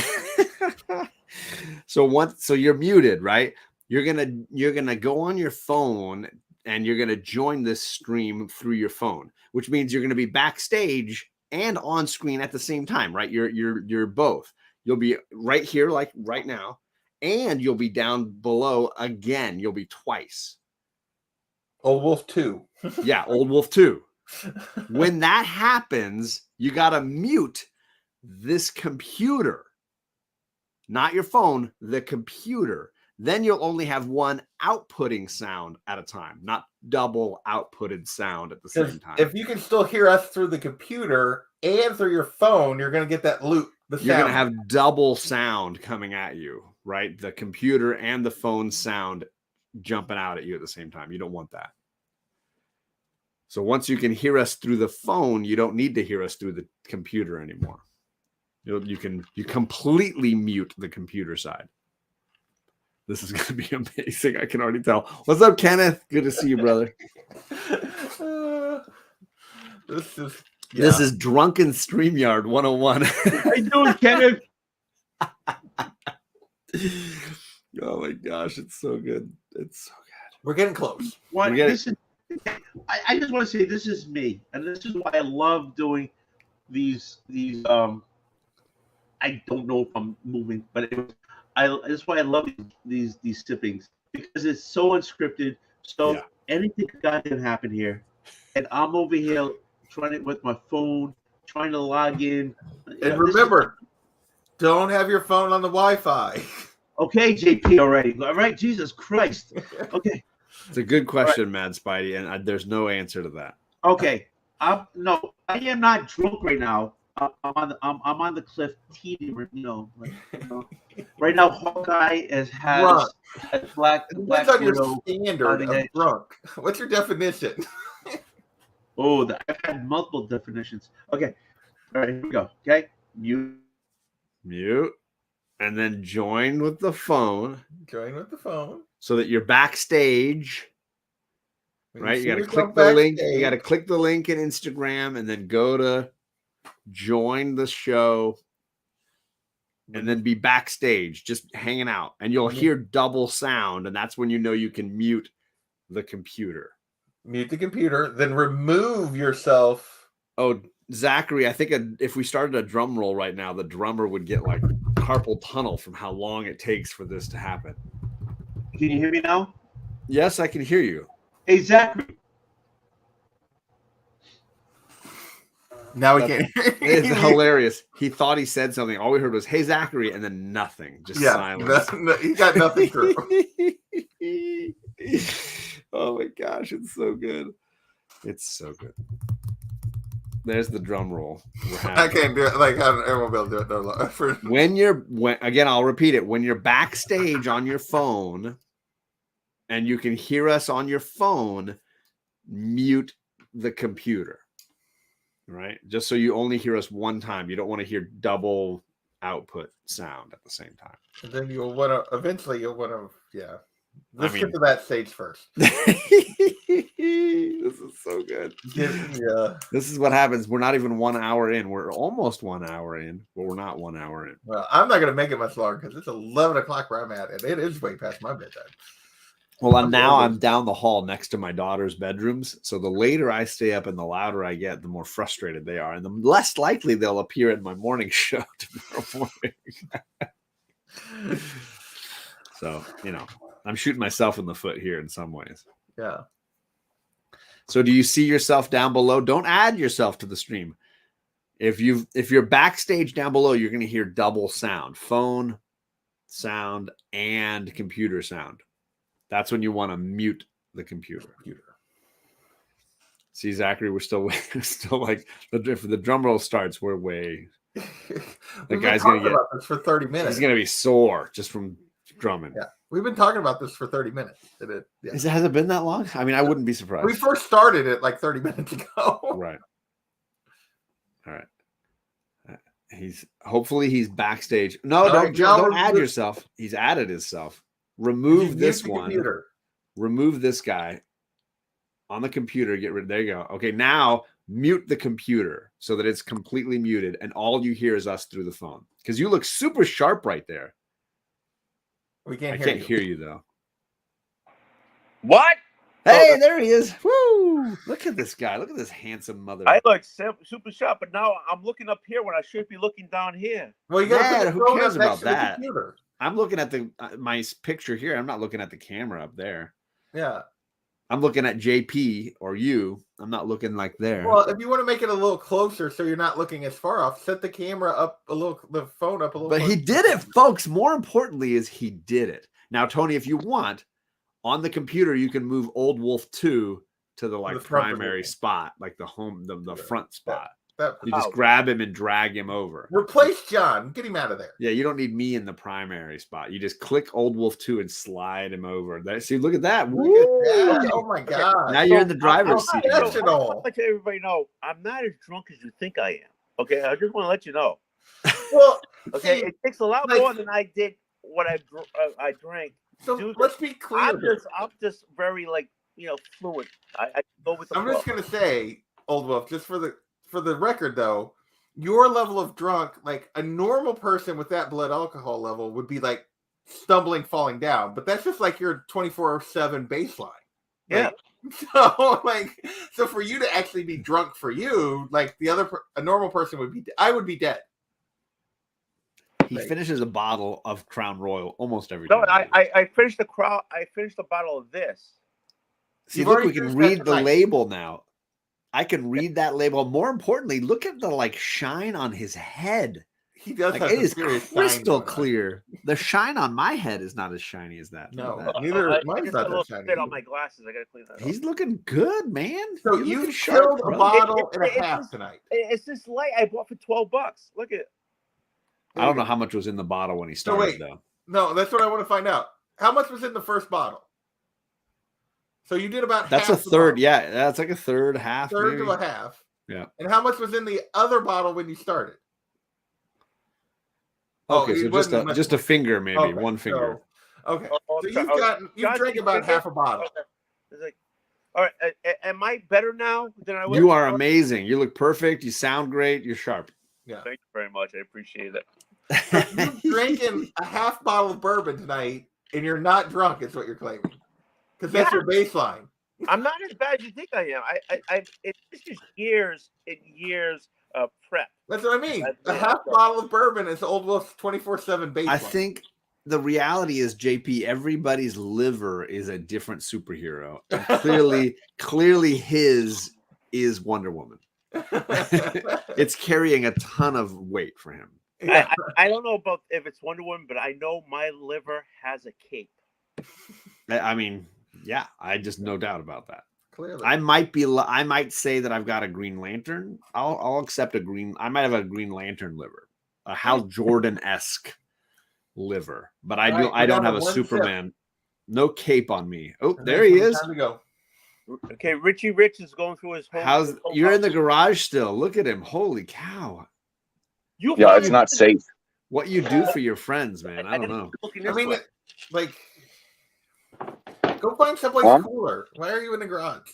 So you're muted, right? You're gonna go on your phone and you're gonna join this stream through your phone, which means you're gonna be backstage and on screen at the same time, right? You're both. You'll be right here, like right now, and you'll be down below again. You'll be twice. Old Wolf 2. Yeah, Old Wolf 2. When that happens, you gotta mute this computer, not your phone, the computer. Then you'll only have one outputting sound at a time, not double outputted sound at the same time. If you can still hear us through the computer and through your phone, you're going to get that loop. You're going to have double sound coming at you, right? The computer and the phone sound jumping out at you at the same time. You don't want that. So once you can hear us through the phone, you don't need to hear us through the computer anymore. You completely mute the computer side. This is going to be amazing. I can already tell. What's up, Kenneth? Good to see you, brother. This is Drunken StreamYard 101. How you doing, Kenneth? Oh my gosh, it's so good. It's so good. We're getting close. I just want to say this is me, and this is why I love doing these. I don't know if I'm moving, but that's why I love these sippings, because it's so unscripted. So anything can happen here, and I'm over here trying it with my phone, trying to log in. And remember, don't have your phone on the Wi-Fi. Okay, JP, already. All right, Jesus Christ. Okay. It's a good question, Mad Spidey, and there's no answer to that. Okay. I am not drunk right now. I'm on the cliff, teething. Right now, Hawkeye has black What's on your widow standard of drunk? What's your definition? I've had multiple definitions. Okay, all right, here we go. Okay, mute, and then join with the phone. Join with the phone, so that you're backstage. Right, you got to click the link. You got to click the link in Instagram, and then go to join the show, and then be backstage just hanging out, and you'll hear double sound, and that's when you know you can mute the computer. Then remove yourself. Oh, Zachary, I think if we started a drum roll right now, the drummer would get like carpal tunnel from how long it takes for this to happen. Can you hear me now? Yes, I can hear you. Hey, Zachary. Now we can't. It's hilarious. He thought he said something. All we heard was, "Hey, Zachary," and then nothing. Just silence. He got nothing through. Oh my gosh, it's so good. It's so good. There's the drum roll. I can't do it. Like I won't be able to do it. No, again, I'll repeat it. When you're backstage on your phone, and you can hear us on your phone, mute the computer. Right? Just so you only hear us one time. You don't want to hear double output sound at the same time. And then eventually you'll want to, Let's get to that stage first. This is so good. Yeah. This is what happens. We're not even 1 hour in. We're almost 1 hour in, but we're not 1 hour in. Well, I'm not going to make it much longer because it's 11 o'clock where I'm at, and it is way past my bedtime. Well, I'm down the hall next to my daughter's bedrooms. So the later I stay up and the louder I get, the more frustrated they are. And the less likely they'll appear at my morning show tomorrow morning. So, I'm shooting myself in the foot here in some ways. Yeah. So do you see yourself down below? Don't add yourself to the stream. If you're backstage down below, you're going to hear double sound, phone sound and computer sound. That's when you want to mute the computer. See, Zachary, we're still like, if the drum roll starts, we're way. The guy's going to get this for 30 minutes. He's going to be sore just from drumming. Yeah. We've been talking about this for 30 minutes. Yeah. Has it been that long? I mean, I wouldn't be surprised. We first started it like 30 minutes ago. Right. All right. Hopefully he's backstage. No, don't add yourself. He's added himself. Remove this one. Computer. Remove this guy on the computer. Get rid. There you go. Okay, now mute the computer so that it's completely muted, and all you hear is us through the phone. Because you look super sharp right there. We can't. I can't hear you though. What? Hey, there he is. Woo! Look at this guy. Look at this handsome mother. I look super sharp, but now I'm looking up here when I should be looking down here. Well, you gotta who cares about that? I'm looking at my picture here. I'm not looking at the camera up there. Yeah. I'm looking at JP or you. I'm not looking like there. Well, if you want to make it a little closer so you're not looking as far off, set the camera up a little, the phone up a little. But he did it, folks. More importantly is he did it. Now, Tony, if you want, on the computer, you can move Old Wolf 2 to the primary spot, like the front spot. You just grab him and drag him over. Replace John. Get him out of there. Yeah, you don't need me in the primary spot. You just click Old Wolf 2 and slide him over. See, look at that. Look at that. Oh my God. Now you're in the driver's seat. I want to let everybody know I'm not as drunk as you think I am. Okay, I just want to let you know. Well, okay, it takes a lot more than I did what I drank. So let's be clear. I'm just very fluid. I go with the flow. Just gonna say, Old Wolf, just for the record though, your level of drunk, like a normal person with that blood alcohol level would be like stumbling, falling down. But that's just like your 24/7 baseline. Yeah. So for you to actually be drunk for you, like a normal person would be, I would be dead. He finishes a bottle of Crown Royal almost every time. No, I finished the bottle of this. See, look, we can read the label now. I can read that label. More importantly, look at the shine on his head. He does. It is crystal clear. The shine on my head is not as shiny as that. No, neither. Mine's not that shiny. On my glasses, I gotta clean that. He's looking good, man. So you killed a bottle and a half tonight. It's this light I bought for $12. Look at it. I don't know how much was in the bottle when he started, though. No, that's what I want to find out. How much was in the first bottle? So you did about that's half. That's a third. Yeah, that's like a third, half. Third to a half. Yeah. And how much was in the other bottle when you started? Okay, so just a finger, maybe. Okay, one finger. Okay. So you've drank about half a bottle. It's like, all right, am I better now than I was? You are amazing. You look perfect. You sound great. You're sharp. Yeah. Thank you very much. I appreciate it. You're drinking a half bottle of bourbon tonight, and you're not drunk, is what you're claiming. Because that's your baseline. I'm not as bad as you think I am. It's just years and years of prep. That's what I mean. A half bottle of bourbon is Old Wolf's 24/7 baseline. I think the reality is, JP, everybody's liver is a different superhero. And clearly his is Wonder Woman. It's carrying a ton of weight for him. Yeah. I don't know about if it's Wonder Woman, but I know my liver has a cape. I mean, yeah, I just no doubt about that. Clearly, I might say that I've got a Green Lantern. I'll accept a green. I might have a Green Lantern liver, a Hal Jordan-esque liver, but I don't have a Superman. Sip. No cape on me. Oh, there he is. Time to go. Okay, Richie Rich is going through his home. You're in the garage still? Look at him! Holy cow! Yeah, it's not safe. What you do for your friends, man? I don't know. I mean, go find someplace cooler. Why are you in the garage?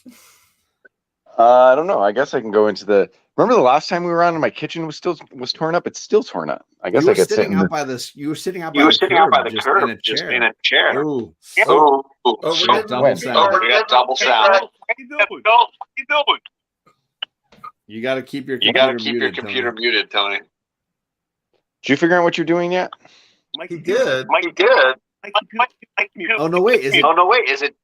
I don't know. I guess I can go into the. Remember the last time we were on and my kitchen was torn up? It's still torn up. I guess I could sit out by this. You were sitting out by the curb just in a chair. Ooh. Double sound. Double sound. How you doing? You got to keep your computer muted, Tony. Did you figure out what you're doing yet? He did. Oh no! Wait, is it?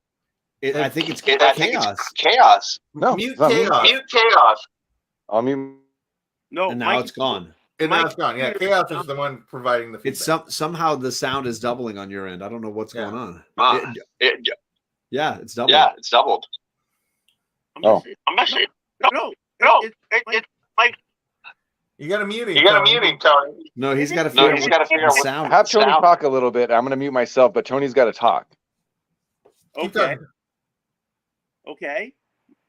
I think it's chaos. Chaos. No, mute chaos. Mute chaos. I'll mute. No, and now it's gone. And now it's gone. Yeah, chaos is the one providing the feedback. It's somehow the sound is doubling on your end. I don't know what's going on. Yeah, it's doubled. Yeah, it's doubled. I'm messing. No. It's like You got a muting. Tony. No, he's got to No, figure he's out got to what figure out what sound. Have Tony talk a little bit. I'm going to mute myself, but Tony's got to talk. Keep Okay. talking. Okay.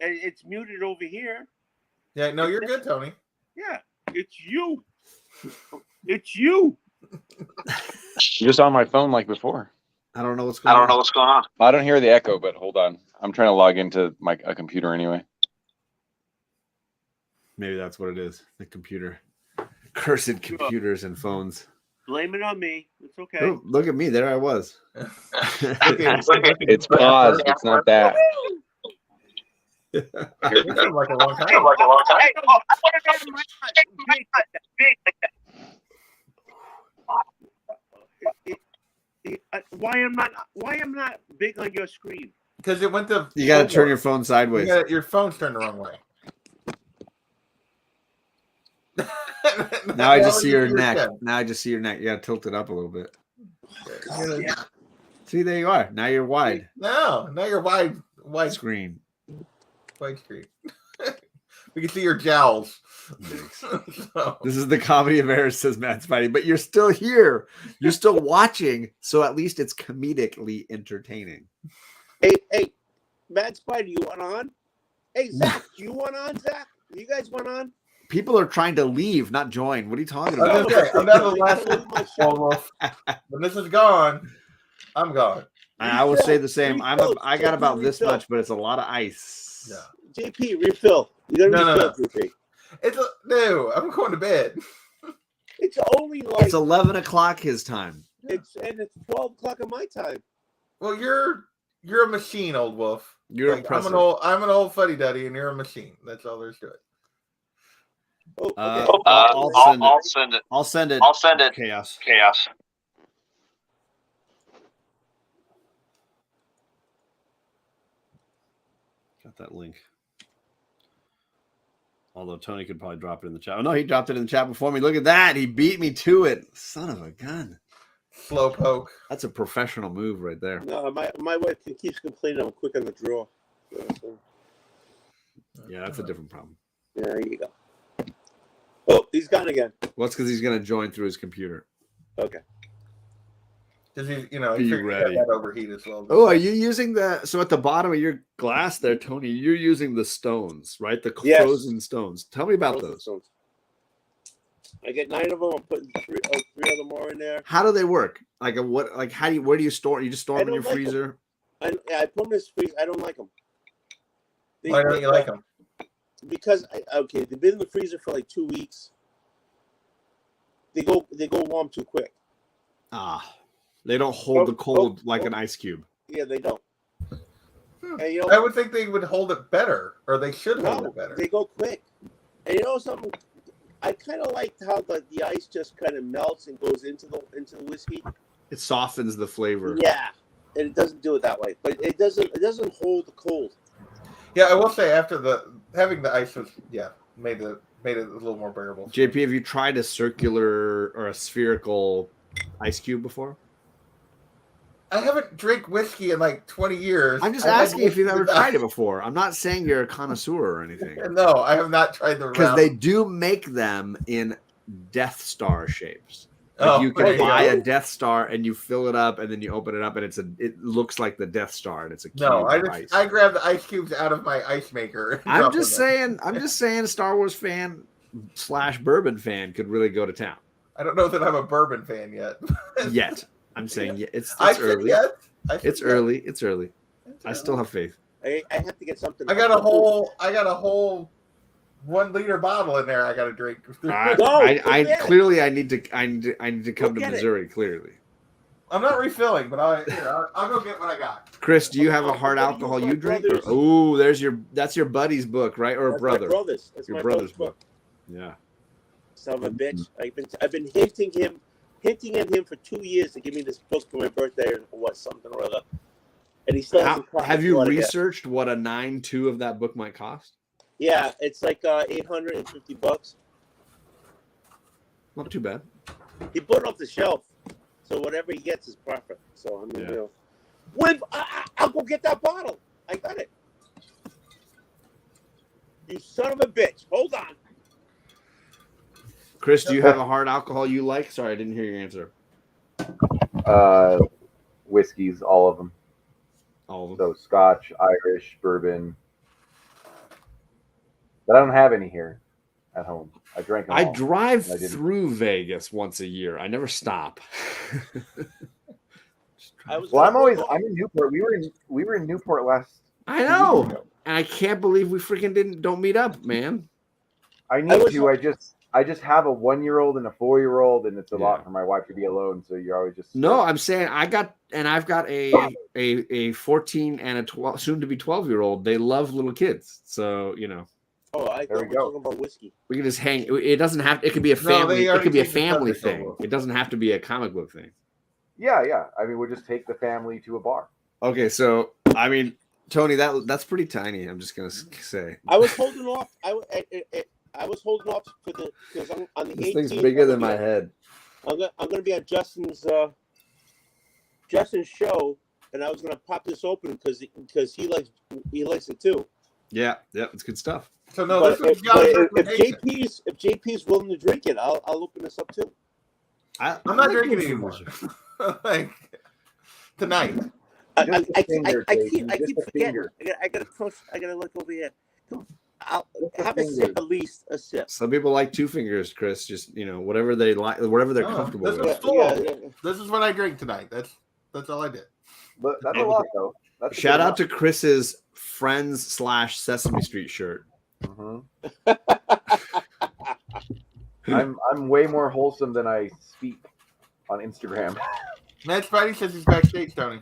It's muted over here. Yeah, no, you're good, Tony. Yeah. It's you. It's you. Just on my phone like before. I don't know what's going on. I don't hear the echo, but hold on. I'm trying to log into a computer anyway. Maybe that's what it is. The computer. Cursed computers and phones. Blame it on me. It's okay. Oh, look at me. There I was. It's paused. It's not that. It seemed like a long time. Why am not big on your screen? Because it went to. You got to turn your phone sideways. Your phone's turned the wrong way. Now I just see your neck. Now I just see your neck. You got to tilt it up a little bit. Yeah. See, there you are. Now you're wide. No, now you're wide Screen. Wide screen. We can see your jowls. So. This is the comedy of errors, says Matt Spidey. But you're still here. You're still watching. So at least it's comedically entertaining. Hey, Matt Spidey, you want on? Hey, Zach, you want on, Zach? You guys want on? People are trying to leave, not join. What are you talking I about? was gonna say, I'm down to the last one. When this is gone, I'm gone. I will say the same. I got about this much, but it's a lot of ice. Yeah. JP, refill. You gotta refill, JP. No, I'm going to bed. It's only like It's 11 o'clock his time. it's 12 o'clock at my time. Well, you're a machine, Old Wolf. You're like, I'm an old fuddy duddy, and you're a machine. That's all there's to it. Oh, okay. I'll send it. I'll send it. Chaos. Got that link. Although Tony could probably drop it in the chat. Oh, no, he dropped it in the chat before me. Look at that. He beat me to it. Son of a gun. Slow poke. That's a professional move right there. No, my wife keeps complaining I'm quick on the draw. Yeah, that's a different problem. Yeah, there you go. Oh, he's gone again. Well, it's because he's going to join through his computer. Okay. Because he Be ready. that overheat as well. Oh, are you using so at the bottom of your glass there, Tony, you're using the stones, right? The frozen stones. Tell me about those. Stones. I get 9 of them. I'm putting three of them more in there. How do they work? Where do you store? You just store them in your freezer? I put them in the freezer. I don't like them. Why don't you like them? Because they've been in the freezer for like 2 weeks. They go warm too quick. They don't hold the cold like an ice cube. Yeah, they don't. And, I would think they would hold it better, or they should hold it better. They go quick. And you know something? I kind of liked how the ice just kind of melts and goes into the whiskey. It softens the flavor. Yeah, and it doesn't do it that way, but it doesn't hold the cold. Yeah, I will say after having the ice was made it a little more bearable. JP, have you tried a circular or a spherical ice cube before? I haven't drank whiskey in like 20 years. I'm just asking if you've ever tried it before. I'm not saying you're a connoisseur or anything. No, I have not tried the because they do make them in Death Star shapes. Like you can buy a Death Star and you fill it up and then you open it up and it looks like the Death Star and it's a cube of ice. I grabbed the ice cubes out of my ice maker. I'm just saying Star Wars fan / bourbon fan could really go to town. I don't know that I'm a bourbon fan yet. I'm saying it's early. It's early. It's early. I still have faith. I have to get something. I got a whole 1 liter bottle in there. I got to drink. I need to come to Missouri. Clearly, I'm not refilling, but I'll go get what I got. Chris, do you have a hard alcohol you drink? Oh, that's your buddy's book, right? Or a brother? That's your brother's book. Yeah. Son of a bitch. I've been hinting at him for 2 years to give me this book for my birthday or something or other. And he still hasn't. Have you researched what a 9.2 of that book might cost? Yeah, it's like $850. Not too bad. He put it off the shelf, so whatever he gets is profit. So I mean, I'll go get that bottle. I got it. You son of a bitch! Hold on. Chris, do you have a hard alcohol you like? Sorry, I didn't hear your answer. Whiskeys, all of them. All of them. So Scotch, Irish, bourbon. But I don't have any here at home. I drank them I all. drive I didn't. through Vegas once a year. I never stop. I'm in Newport. We were in Newport last. I know, and I can't believe we freaking don't meet up, man. I need to. I just have a 1-year-old and a 4-year-old, and it's a lot for my wife to be alone. So you're always just no. I'm saying I've got a 14 and a 12, soon to be 12-year-old. They love little kids, so you know. Oh, I thought we were talking about whiskey. We can just hang. It doesn't have. It could be a family. No, it could be a family thing. It doesn't have to be a comic book thing. Yeah. I mean, we'll just take the family to a bar. Okay, so I mean, Tony, that's pretty tiny. I'm just gonna say. I was holding off. I was holding off because I'm on the 18th. This thing's bigger than my head. I'm gonna be on Justin's show, and I was gonna pop this open because he likes it too. Yeah, it's good stuff. So no, But this if JP's willing to drink it, I'll open this up too. I'm not drinking anymore. Like tonight. I keep forgetting. I gotta look over here. Come on. I'll have a sip, at least a sip. Some people like 2 fingers, Chris. Just whatever they like, whatever they're comfortable this with. This is what I drink tonight. That's all I did. But that's a lot, though. Shout out to Chris's Friends / Sesame Street shirt. Mm-hmm. I'm way more wholesome than I speak on Instagram. Mad Spidey says he's backstage, Tony.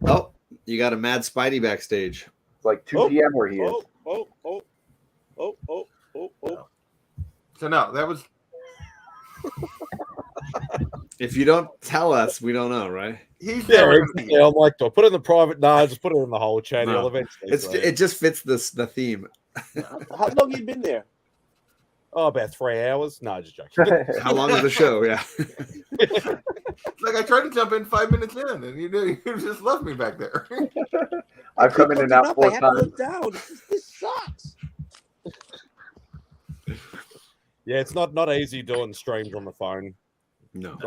Oh, you got a Mad Spidey backstage. It's like 2 p.m. where he is. So no, that was. If you don't tell us, we don't know, right? He's I'm like, do I put it in the private? No, just put it in the whole channel. No. Eventually, It just fits the theme. How long you been there? Oh, about 3 hours. No, just joking. How long is the show? Yeah. Like I tried to jump in 5 minutes in, and you just left me back there. I've come in and out 4 I have to times. look down. This sucks. Yeah, it's not easy doing streams on the phone. No.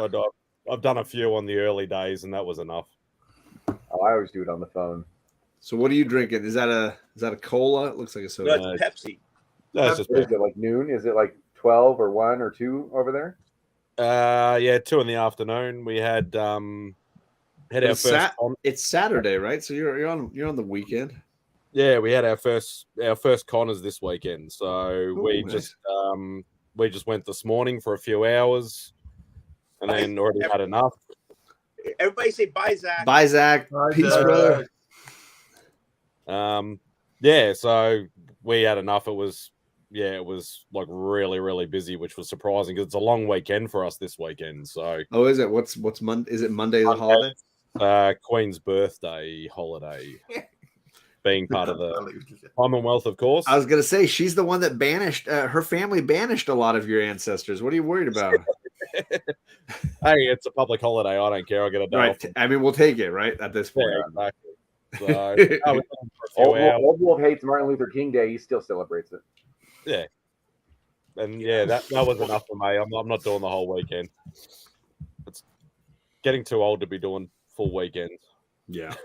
I've done a few on the early days, and that was enough. Oh, I always do it on the phone. So what are you drinking? Is that a cola? It looks like a soda. No, it's Pepsi. No, it's just, Is it like noon? Is it like 12 or 1 or 2 over there? yeah, 2 in the afternoon. We had our first. It's Saturday, right? So you're on the weekend. Yeah, we had our first Connors this weekend. So we nice. just went this morning for a few hours, and then already had enough. Everybody say bye, Zach. Bye, Zach. Peace, brother. Yeah, so we had enough. It was like really, really busy, which was surprising because it's a long weekend for us this weekend. So oh, is it? What's Monday? Is it Monday the holiday? Queen's birthday holiday. Being part of the Commonwealth, of course. I was gonna say she's the one that banished her family banished a lot of your ancestors. What are you worried about? Hey, it's a public holiday. I don't care. I get a day right. off. I mean, we'll take it, right? At this point. Yeah, exactly. So, Old Wolf hates Martin Luther King Day. He still celebrates it. Yeah. And yeah, that was enough for me. I'm not doing the whole weekend. It's getting too old to be doing full weekends. Yeah.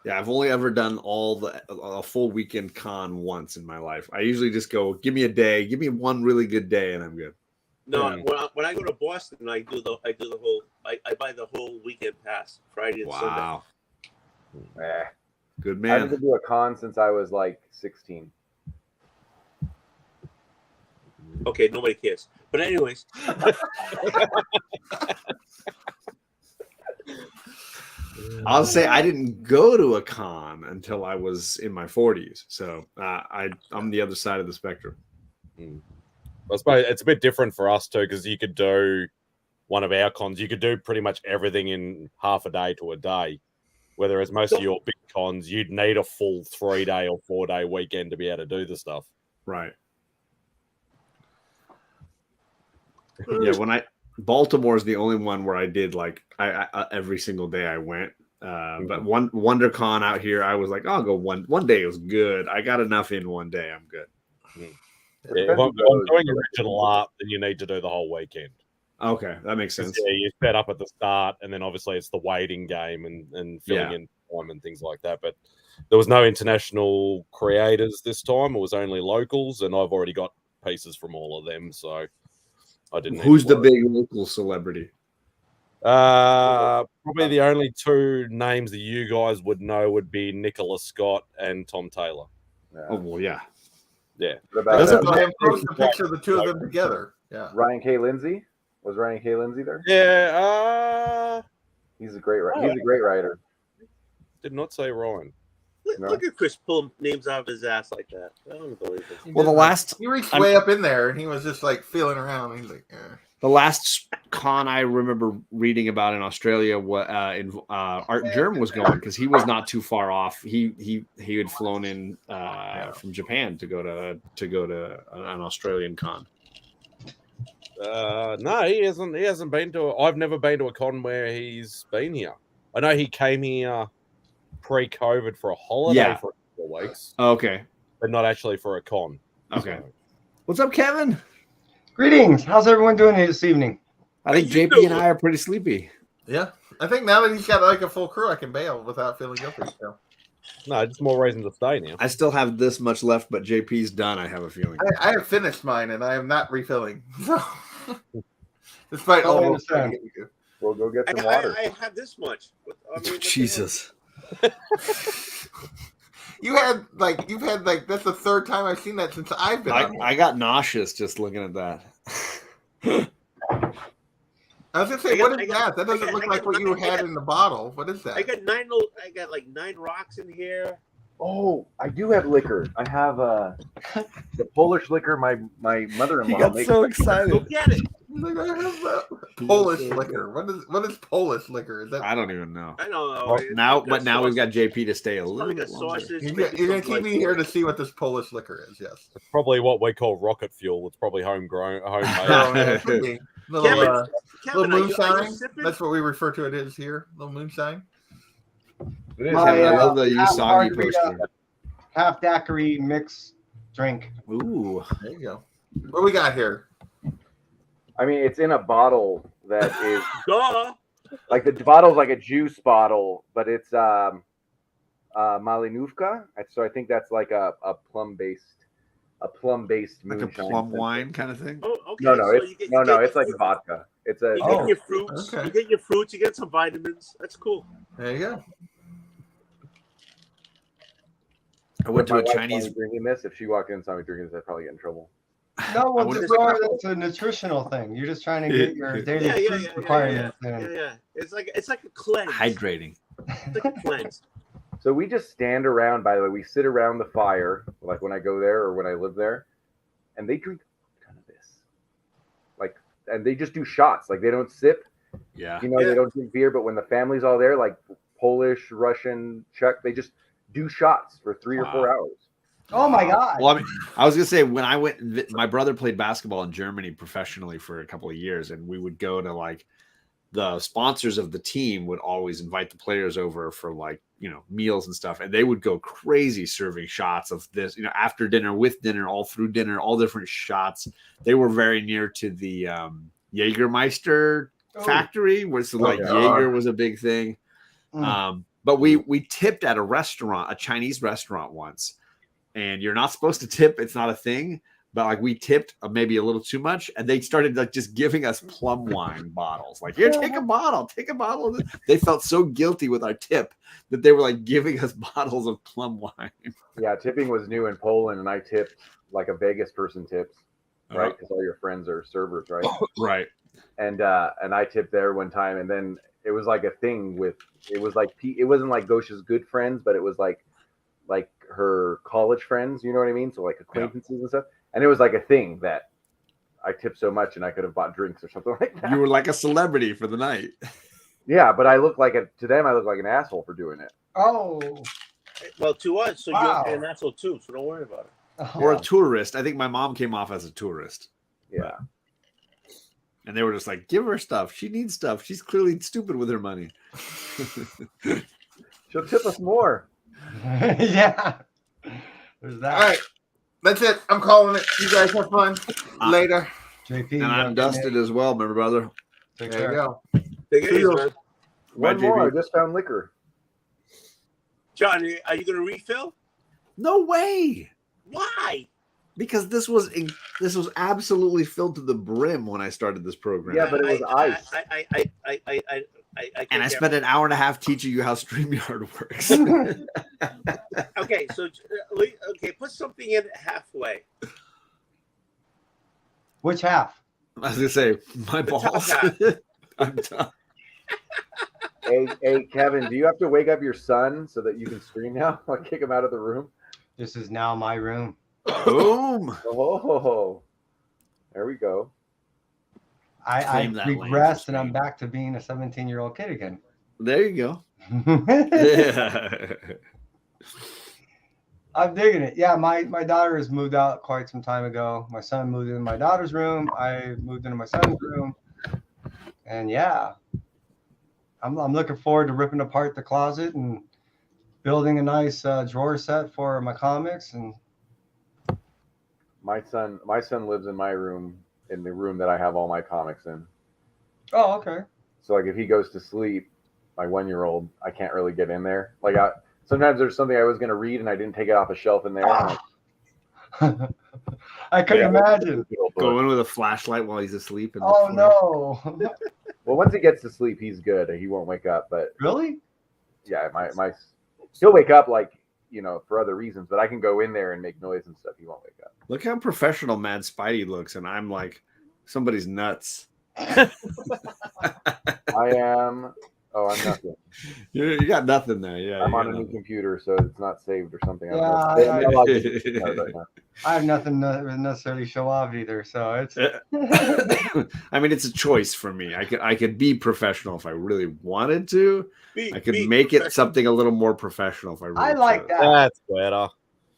Yeah, I've only ever done a full weekend con once in my life. I usually just go, give me a day, give me one really good day, and I'm good. No, when I go to Boston, I do the whole. I buy the whole weekend pass, Friday and Sunday. Wow. Good I man. haven't been to a con since I was like 16. Okay, nobody cares. But anyways. I'll say I didn't go to a con until I was in my 40s. So I'm the other side of the spectrum. I suppose it's a bit different for us too, because you could do one of our cons. You could do pretty much everything in half a day to a day. Whereas most of your big cons, you'd need a full 3-day or 4-day weekend to be able to do the stuff. Right. Yeah, Baltimore is the only one where I did like I every single day I went. But one WonderCon out here, I was like, I'll go one day. It was good. I got enough in one day. I'm good. Yeah, if I'm doing original art, then you need to do the whole weekend. Okay, that makes sense. Yeah, you set up at the start, and then obviously it's the waiting game and filling in time and things like that. But there was no international creators this time; it was only locals, and I've already got pieces from all of them, so I didn't. Who's the big local celebrity? Probably the only two names that you guys would know would be Nicholas Scott and Tom Taylor. Yeah. Oh well, yeah. Post a picture of the two of them together. Yeah. Ryan K. Lindsay. Was Ryan K. Lindsay there? Yeah. He's a great writer. He's a great writer. Did not say Ryan. Look at Chris pulling names out of his ass like that. I don't believe it. Well, he reached way up in there and he was just like feeling around. He's like, The last con I remember reading about in Australia, Art Germ was going because he was not too far off. He had flown in from Japan to go to an Australian con. No, he hasn't. He hasn't been to. I've never been to a con where he's been here. I know he came here pre-COVID for a holiday for a couple of weeks. Okay, but not actually for a con. Okay, what's up, Kevin? Greetings. How's everyone doing this evening? I think JP and I are pretty sleepy. Yeah, I think now that he's got like a full crew, I can bail without feeling guilty. So. No, just more reason to stay now. I still have this much left, but JP's done. I have a feeling. I have finished mine, and I am not refilling. Despite all of them, we'll go get some water. I have this much. Jesus. You've had like that's the third time I've seen that since I've been. I got nauseous just looking at that. I was gonna say, what is that? That doesn't look like what you had in the bottle. What is that? I got like 9 rocks in here. Oh, I do have liquor. I have the Polish liquor. My mother-in-law. He got makes. so excited. Go get it. Like, I have that. Polish liquor. What is Polish liquor? Is that? I don't even know. I don't know. Well, now we've got JP to stay a little bit longer. You're gonna keep me here to see what this Polish liquor is. Yes. It's probably what we call rocket fuel. It's probably homegrown. Little moonshine. That's what we refer to it as here. Little moonshine. It is. I love the Usagi poster. Half daiquiri mix drink. Ooh. There you go. What we got here? I mean, it's in a bottle that is Duh. like the bottle's like a juice bottle, but it's Malinuvka. So I think that's like a plum based moonshine. Like a plum wine kind of thing. Oh, okay. No, So it's like vodka. It's a. You get your fruits. Okay. You get your fruits. You get some vitamins. That's cool. There you go. I went to My a wife Chinese. saw me drinking this. If she walked in and saw me drinking this, I'd probably get in trouble. No, well, it's a nutritional thing. You're just trying to get your daily food requirements in. Yeah. It's like a cleanse. Hydrating. It's like a cleanse. So we just stand around. By the way, we sit around the fire, like when I go there or when I live there, and they drink a ton of this. Like, and they just do shots. Like they don't sip. Yeah. They don't drink beer. But when the family's all there, like Polish, Russian, Czech, they just do shots for 3 or 4 hours. Oh my God. Well, I was gonna say when I went, my brother played basketball in Germany professionally for a couple of years, and we would go to like the sponsors of the team would always invite the players over for like meals and stuff, and they would go crazy serving shots of this, after dinner, with dinner, all through dinner, all different shots. They were very near to the Jägermeister factory, which Jaeger was a big thing. But we tipped at a restaurant, a Chinese restaurant once. And you're not supposed to tip. It's not a thing. But like we tipped maybe a little too much. And they started like just giving us plum wine bottles. Like, here, take a bottle. Take a bottle of this. They felt so guilty with our tip that they were like giving us bottles of plum wine. Yeah, tipping was new in Poland. And I tipped like a Vegas person tips, right? Because all your friends are servers, right? Right. And I tipped there one time. And then it was like a thing it wasn't like Gosha's good friends, but it was like her college friends, you know what I mean? So like acquaintances and stuff. And it was like a thing that I tipped so much and I could have bought drinks or something like that. You were like a celebrity for the night. Yeah, but to them I look like an asshole for doing it. Oh. Well, to us, so you're an asshole too, so don't worry about it. Or a tourist. I think my mom came off as a tourist. Yeah. And they were just like, give her stuff. She needs stuff. She's clearly stupid with her money. She'll tip us more. Yeah. There's that. All right. That's it. I'm calling it. You guys have fun. Later. JP, And I'm dusted as well, my brother. Take There you care. go. Take it easy, man. One Bye, more. JP. I just found liquor. John, are you going to refill? No way. Why? Because this was absolutely filled to the brim when I started this program. Yeah, but it was ice. And I spent an hour and a half teaching you how StreamYard works. Okay, so put something in halfway. Which half? I was gonna say my The top balls. half. I'm done. Hey, Kevin, do you have to wake up your son so that you can stream now? I'll kick him out of the room. This is now my room. Boom. Oh, there we go. I Claim that lane regressed for and I'm stream. back to being a 17-year-old kid again. There you go. Yeah. I'm digging it. Yeah, my daughter has moved out quite some time ago. My son moved into my daughter's room. I moved into my son's room. And yeah, I'm looking forward to ripping apart the closet and building a nice drawer set for my comics. And My son lives in my room, in the room that I have all my comics in. oh, okay. So like if he goes to sleep, my 1-year-old, I can't really get in there. Like sometimes there's something I was going to read and I didn't take it off a shelf in there. I couldn't imagine. Go in with a flashlight while he's asleep. Oh no. Well, once he gets to sleep, he's good. He won't wake up. But Really? yeah, he'll wake up like, for other reasons. But I can go in there and make noise and stuff. He won't wake up. Look how professional Mad Spidey looks, and I'm like somebody's nuts. I am. Oh, I'm nothing. You got nothing there. Yeah, I'm you on got a new nothing. computer, so it's not saved or something. Yeah, I have nothing to necessarily show off either. So it's. I mean, it's a choice for me. I could be professional if I really wanted to. I could make it something a little more professional if I really I like chose. that. That's better.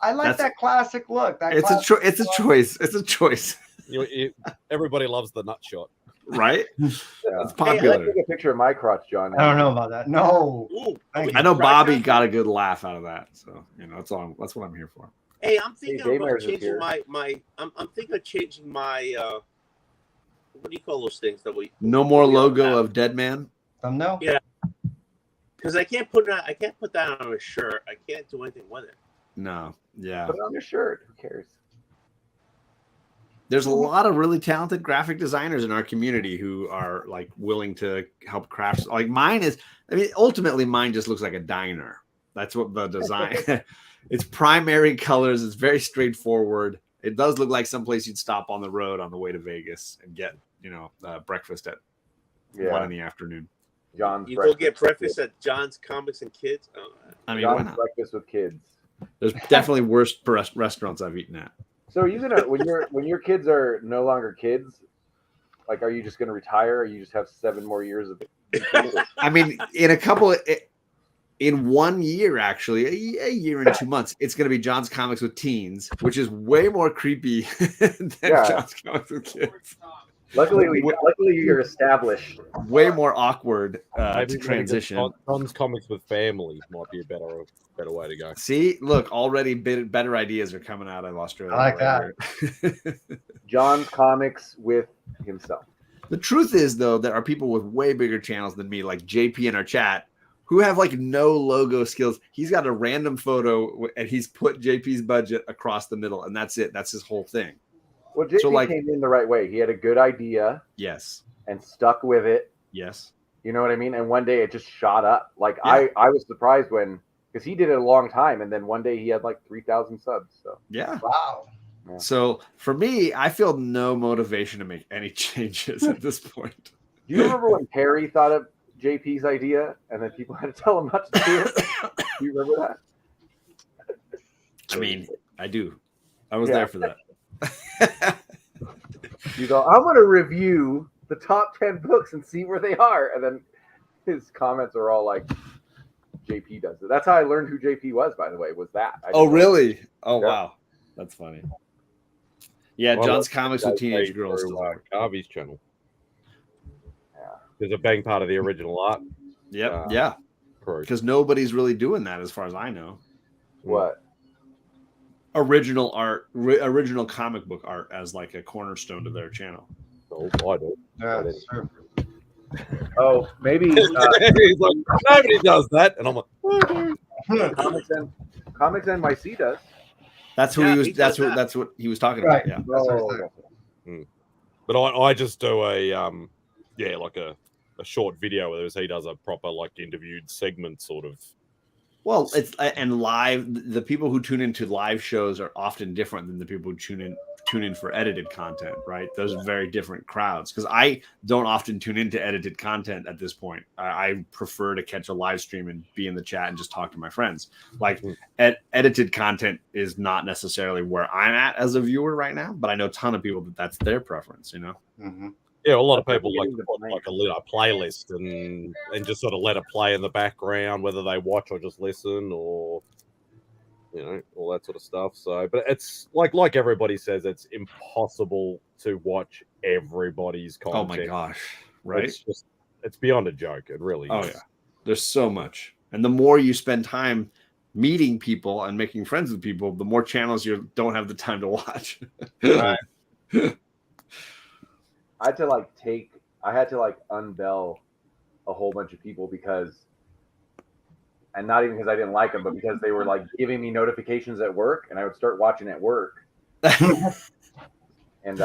I like that classic look. It's a choice. It's a choice. Everybody loves the nut shot. Right? Yeah. It's popular. Hey, take a picture of my crotch, John. I don't know about that. No. Ooh, I know Bobby got a good laugh out of that, so that's what I'm here for. Hey, I'm thinking about Daymers is changing here. I'm thinking of changing my what do you call those things that we? No more logo of Dead Man. Thumbnail? Yeah. Because I can't put that on a shirt. I can't do anything with it. No, yeah. Put it on your shirt. Who cares? There's a lot of really talented graphic designers in our community who are like willing to help craft. Like mine is, I mean, ultimately mine just looks like a diner. That's what the design. It's primary colors. It's very straightforward. It does look like someplace you'd stop on the road on the way to Vegas and get, breakfast at 1 in the afternoon. John's You go get breakfast at John's Comics and Kids. Oh, I mean, why John's not? breakfast with kids. There's definitely worse restaurants I've eaten at. So are you gonna when your kids are no longer kids, like are you just gonna retire or you just have 7 more years of I mean, in 1 year, actually, a year and 2 months, it's going to be John's Comics with Teens, which is way more creepy than John's Comics with Kids. Luckily you're established. Way more awkward Maybe to transition. John's Comics with Family might be a better way to go. See, look, already better ideas are coming out of Australia. I like that. John's Comics with himself. The truth is, though, there are people with way bigger channels than me, like JP in our chat, who have like no logo skills. He's got a random photo and he's put JP's budget across the middle, and that's it. That's his whole thing. Well, JP came in the right way. He had a good idea. Yes. And stuck with it. Yes. You know what I mean? And one day it just shot up. Like I was surprised because he did it a long time, and then one day he had like 3,000 subs. So yeah. Wow. Yeah. So for me, I feel no motivation to make any changes at this point. Do you remember when Perry thought of JP's idea and then people had to tell him not to do it? Do you remember that? I mean, I do. I was there for that. You go, I'm going to review the top 10 books and see where they are. And then his comments are all like, JP does it. That's how I learned who JP was, by the way, was that. Oh, really? Oh, Yeah. wow. That's funny. Yeah, Well, John's Comics with Teenage Girls. Garvey's channel. There's a big part of the original art. Yep. Yeah. Because nobody's really doing that as far as I know. What? original art, original comic book art as like a cornerstone to their channel. Oh, I do. Yeah, that's true. Oh, maybe He's like, nobody does that, and I'm like, I do. Comics NYC does. That's who Yeah, he was. he does that. That's what he was talking Right. about. Yeah. That's what I Oh, said. But I just do a like a short video where he does a proper like interviewed segment sort of. Well, it's and live. The people who tune into live shows are often different than the people who tune in for edited content, right? Those are very different crowds. Because I don't often tune into edited content at this point. I prefer to catch a live stream and be in the chat and just talk to my friends. Like edited content is not necessarily where I'm at as a viewer right now, but I know a ton of people that's their preference. You know. Mm-hmm. Yeah, a lot of people like to put like a playlist and just sort of let it play in the background, whether they watch or just listen, or all that sort of stuff. So, but it's like everybody says, it's impossible to watch everybody's content. Oh my gosh! Right? It's beyond a joke. It really is. Oh yeah, there's so much, and the more you spend time meeting people and making friends with people, the more channels you don't have the time to watch. Right. I had to unbell a whole bunch of people and not even because I didn't like them, but because they were like giving me notifications at work, and I would start watching at work. And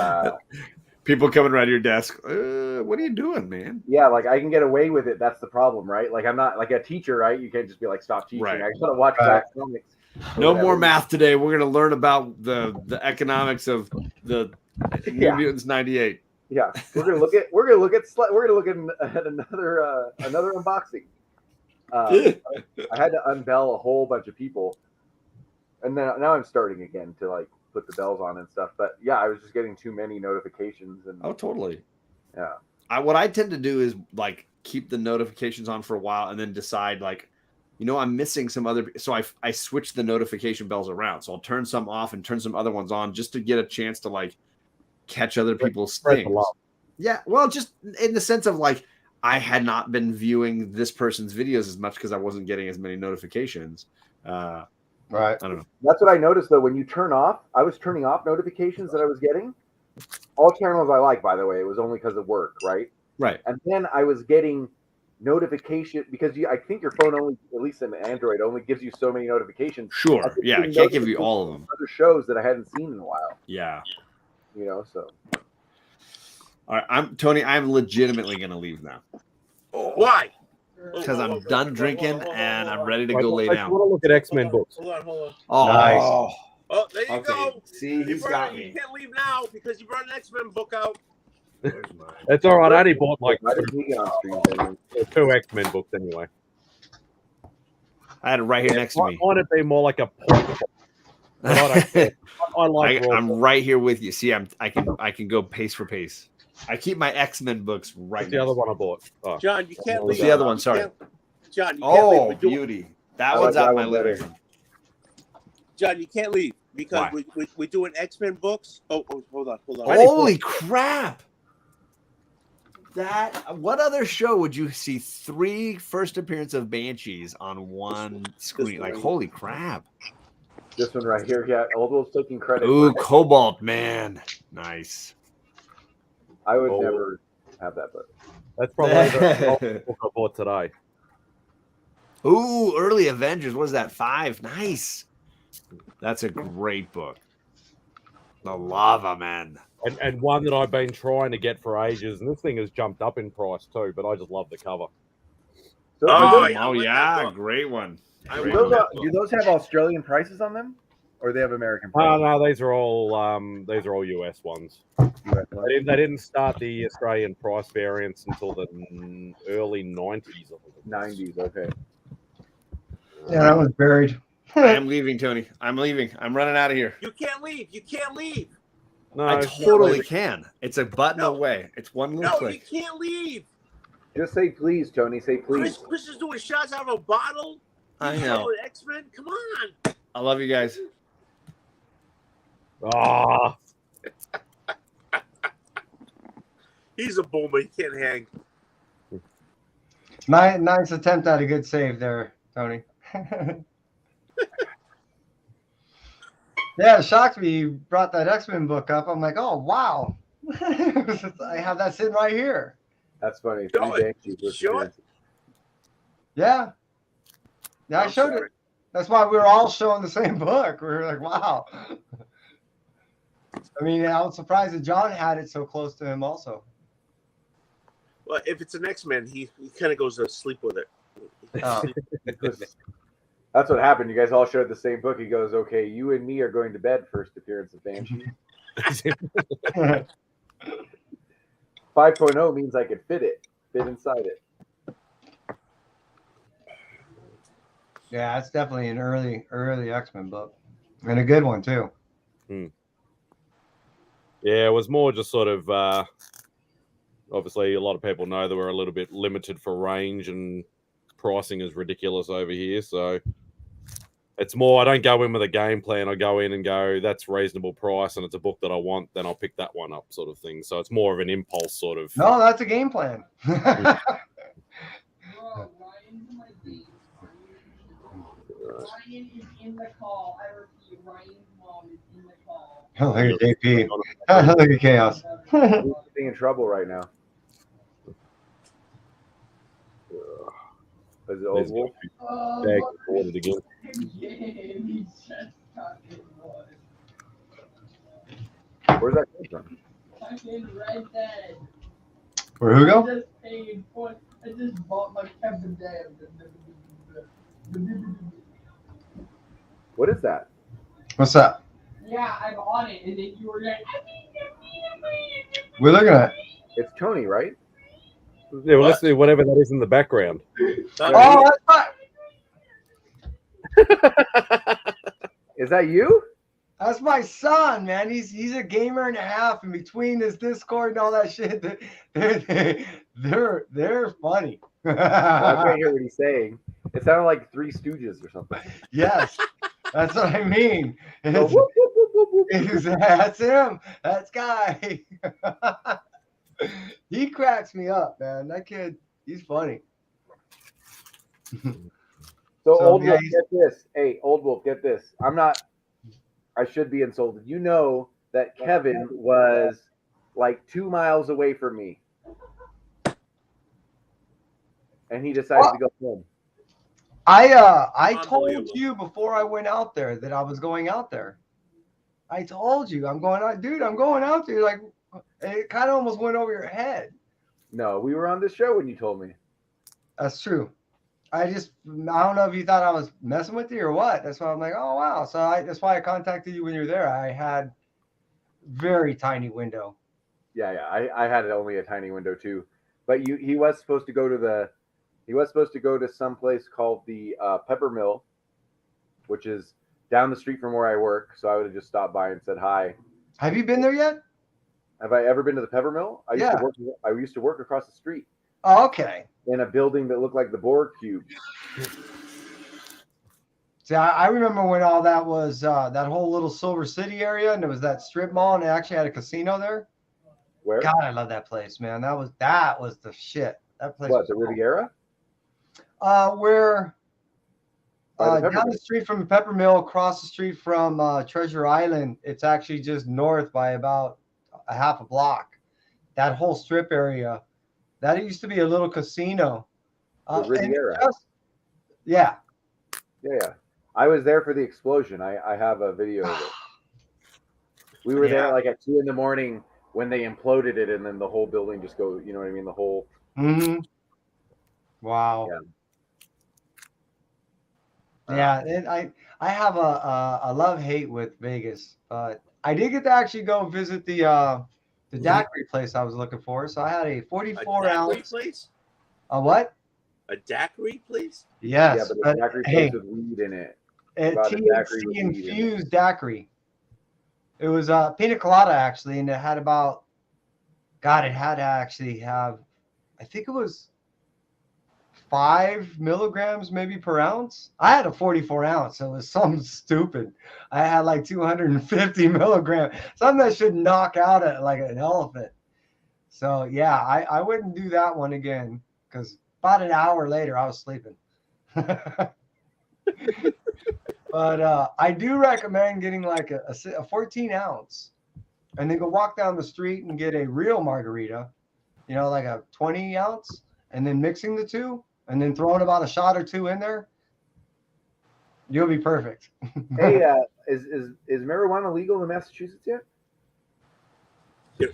people coming around your desk, what are you doing, man? Yeah, like I can get away with it. That's the problem, right? Like I'm not like a teacher, right? You can't just be like, stop teaching. Right. I just want to watch back comics. No more math today. We're going to learn about the economics of the New Mutants 98. Yeah, we're gonna look at another unboxing. I had to unbell a whole bunch of people, and then now I'm starting again to like put the bells on and stuff. But yeah, I was just getting too many notifications. And totally. Yeah. What I tend to do is like keep the notifications on for a while and then decide like, I'm missing some other. So I switch the notification bells around. So I'll turn some off and turn some other ones on just to get a chance to like catch other people's things. Yeah, well, just in the sense of like I had not been viewing this person's videos as much because I wasn't getting as many notifications. Right. I don't know. That's what I noticed though. When you I was turning off notifications that I was getting. All channels I like, by the way, it was only because of work, right? Right. And then I was getting notification because I think your phone only, at least in Android, only gives you so many notifications. Sure. Yeah, I can't give you all of them. Other shows that I hadn't seen in a while. Yeah. So. All right, Tony. I'm legitimately going to leave now. Why? Because I'm done drinking and I'm ready to go lay I down. want to look at X-Men books. Hold on. Oh, nice. Oh, there you go. See, he's got me. You can't leave now because you brought an X-Men book out. It's all right. I only bought like I didn't get on stream. two X-Men books anyway. I had it right here next to me. I want it to be more like a point. I like. I'm right here with you. See, I can go pace for pace. I keep my X-Men books right. What's the other one I bought? Oh. John, you can't leave. What's the other one? Sorry. John, you can't leave. Oh, beauty. That one's out my living room. John, you can't leave because we're doing X-Men books. Oh, hold on. Holy crap! What other show would you see 3 first appearance of Banshees on one screen? Like, holy crap! This one right here, yeah. Oldwolf's taking credit. Ooh, Cobalt, man, nice. I would never have that book. That's probably the book I bought today. Ooh, early Avengers. What is that? 5. Nice. That's a great book. The Lava Man. And one that I've been trying to get for ages, and this thing has jumped up in price too, but I just love the cover. So yeah, great one. Do those have Australian prices on them, or do they have American prices? No, these are all US ones. They didn't start the Australian price variance until the early 90s. 90s, okay. Yeah, that one's buried. I am leaving, Tony. I'm leaving. I'm running out of here. You can't leave. You can't leave. No, I totally can. It's a button away. It's one little click. You can't leave. Just say please, Tony. Say please. Chris is doing shots out of a bottle. I know. X-Men, come on. I love you guys. Ah. He's a boomer. He can't hang. Nice attempt at a good save there, Tony. Yeah, it shocked me. You brought that X-Men book up. I'm like, oh wow, I have that sitting right here. That's funny. Show 3 it. Banshees versus Show it. appearances. Yeah, yeah, I I'm showed sorry. it. That's why we were all showing the same book. We were like, wow. I mean, I was surprised that John had it so close to him also. Well, if it's an X-Men, he kind of goes to sleep with it. Oh. That's what happened. You guys all showed the same book. He goes, okay, you and me are going to bed. First appearance of Banshee. 5.0 means I could fit inside it. Yeah, it's definitely an early X-Men book, and a good one too. Yeah, it was more just sort of obviously a lot of people know that we're a little bit limited for range and pricing is ridiculous over here. So it's more, I don't go in with a game plan. I go in and go, that's reasonable price and it's a book that I want, then I'll pick that one up sort of thing. So it's more of an impulse sort of. No, that's a game plan. Ryan is in the call. I repeat, Ryan's mom is in the call. Look at JP. Look at chaos. Who's being in trouble right now? Is it Old Wolf? Again. Where's that come from? Fucking Red Dead. Where who I go? just paid for. I just bought my Kevin Dam. What is that? What's that? Yeah, I'm on it, and then you were like, We're looking at. It's Tony, right? Yeah, well, let's do whatever that is in the background. Oh, that's Is that you? That's my son, man. He's a gamer and a half. And between this Discord and all that shit, they're funny. Well, I can't hear what he's saying. It sounded like Three Stooges or something. Yes, that's what I mean. Oh, whoop, whoop, whoop, whoop, whoop. That's him. That's Guy. He cracks me up, man. That kid, he's funny. So, So, Old yeah, Wolf, he's- get this. Hey, Old Wolf, get this. I should be insulted. You know that Kevin was like 2 miles away from me. And he decided to go home. I told Unbelievable. you before I went out there that I was going out there. I told you I'm going out, dude. I'm going out there. Like, it kind of almost went over your head. No, we were on this show when you told me. That's true. I don't know if you thought I was messing with you or what. That's why I'm like, oh wow. So that's why I contacted you when you were there. I had very tiny window. Yeah. I had only a tiny window too. But he was supposed to go to some place called the Pepper Mill, which is down the street from where I work. So I would have just stopped by and said hi. Have you been there yet? Have I ever been to the Pepper Mill? I used to work across the street Oh, okay. in a building that looked like the Borg cube. See, I remember when all that was that whole little Silver City area, and there was that strip mall, and they actually had a casino there. Where? God, I love that place, man. That was the shit. That place. What, was the cool. Riviera? Where By the Pepper down Mill. the street from the Pepper Mill, across the street from Treasure Island. It's actually just north by about a half a block. That whole strip area, that used to be a little casino. The Riviera. Yeah. Yeah. I was there for the explosion. I have a video of it. We were there like at 2 a.m. when they imploded it, and then the whole building just goes. You know what I mean? The whole. Mm-hmm. Wow. Yeah. And I have a love-hate with Vegas, but I did get to actually go visit the daiquiri place I was looking for. So I had a 44 ounce. Place? A what? A daiquiri place? Yes. Yeah, but the daiquiri place with weed in it. About a daiquiri with THC weed in it. infused daiquiri. It was pina colada actually, and it had about. God, it had to actually have. I think it was 5 milligrams maybe per ounce. I had a 44 ounce, so it was something stupid. I had like 250 milligrams, something that should knock out like an elephant. So yeah, I wouldn't do that one again because about an hour later I was sleeping. But I do recommend getting like a 14 ounce, and then go walk down the street and get a real margarita, you know, like a 20 ounce, and then mixing the two, and then throwing about a shot or two in there. You'll be perfect. Hey, is marijuana legal in Massachusetts yet?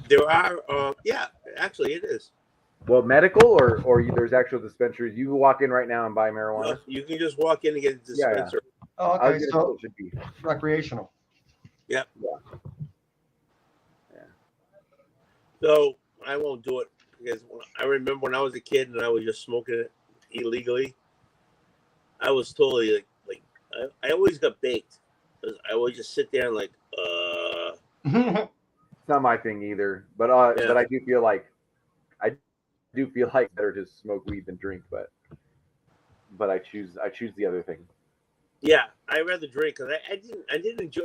There are, yeah, actually it is. Well, medical or there's actual dispensaries. You can walk in right now and buy marijuana. No, you can just walk in and get a dispenser. Oh, I was okay. gonna So say it should be. recreational. Yeah. So I won't do it because I remember when I was a kid and I was just smoking it illegally. I was totally like I always got baked. I would just sit there and like, It's not my thing either, but Yeah. but I do feel like better to smoke weed than drink, but I choose the other thing. Yeah, I rather drink because I didn't enjoy.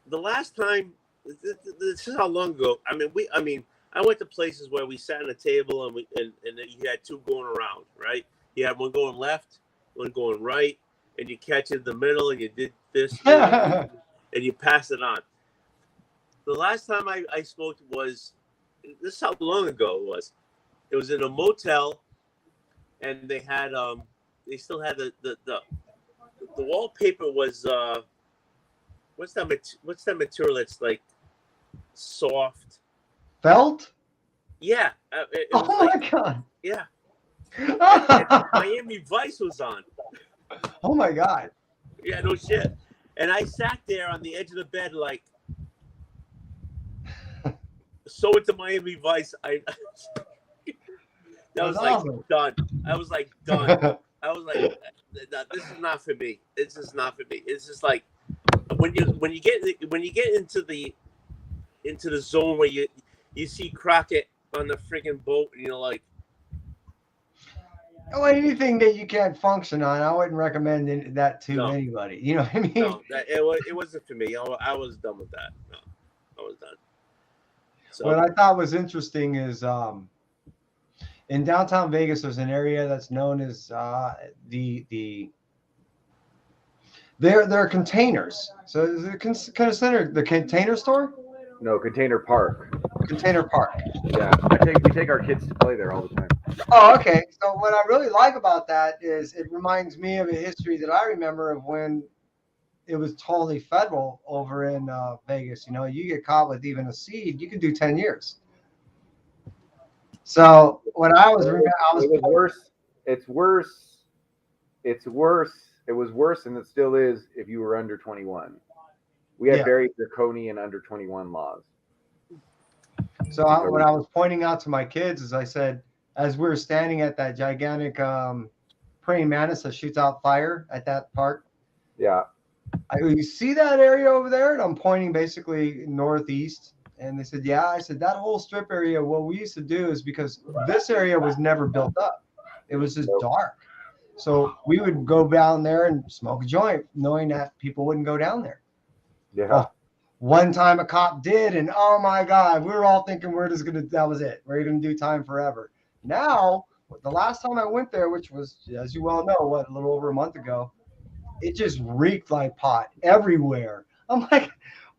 The last time, this is how long ago. I mean, I went to places where we sat at a table and and you had two going around, right? You had one going left, one going right, and you catch it in the middle, and you did this, and you pass it on. The last time I smoked was, this is how long ago it was. It was in a motel, and they had they still had the wallpaper was what's that material that's like soft? Felt? Yeah. It was Oh like, my god. yeah. And Miami Vice was on. Oh my god. Yeah, no shit. And I sat there on the edge of the bed like so into Miami Vice. I was like awesome. done. I was like done. I was like, no, this is not for me. This is not for me. It's just like when you get into the zone where you see Crockett on the freaking boat and you're like, Well, anything that you can't function on, I wouldn't recommend that to No. anybody. You know what I mean? no, it wasn't for me. I was done with that. No, I was done. So What I thought was interesting is in downtown Vegas, there's an area that's known as they're containers. So is it considered the container store? No, Container Park. Container park. Yeah, we take our kids to play there all the time. Oh, okay. So what I really like about that is it reminds me of a history that I remember of when it was totally federal over in Vegas. You know, you get caught with even a seed, you can do 10 years. So what I was, It was worse. It's worse. It's worse. It was worse, and it still is if you were under 21. We had very draconian under 21 laws. So what I was pointing out to my kids is I said, as we were standing at that gigantic praying mantis that shoots out fire at that park. Yeah. You see that area over there? And I'm pointing basically northeast. And they said, yeah. I said, that whole strip area, what we used to do is because this area was never built up. It was just dark. So we would go down there and smoke a joint, knowing that people wouldn't go down there. Yeah. Well, one time a cop did, and oh my God, we were all thinking that was it. We're going to do time forever. Now, the last time I went there, which was, as you well know, a little over a month ago, it just reeked like pot everywhere. I'm like,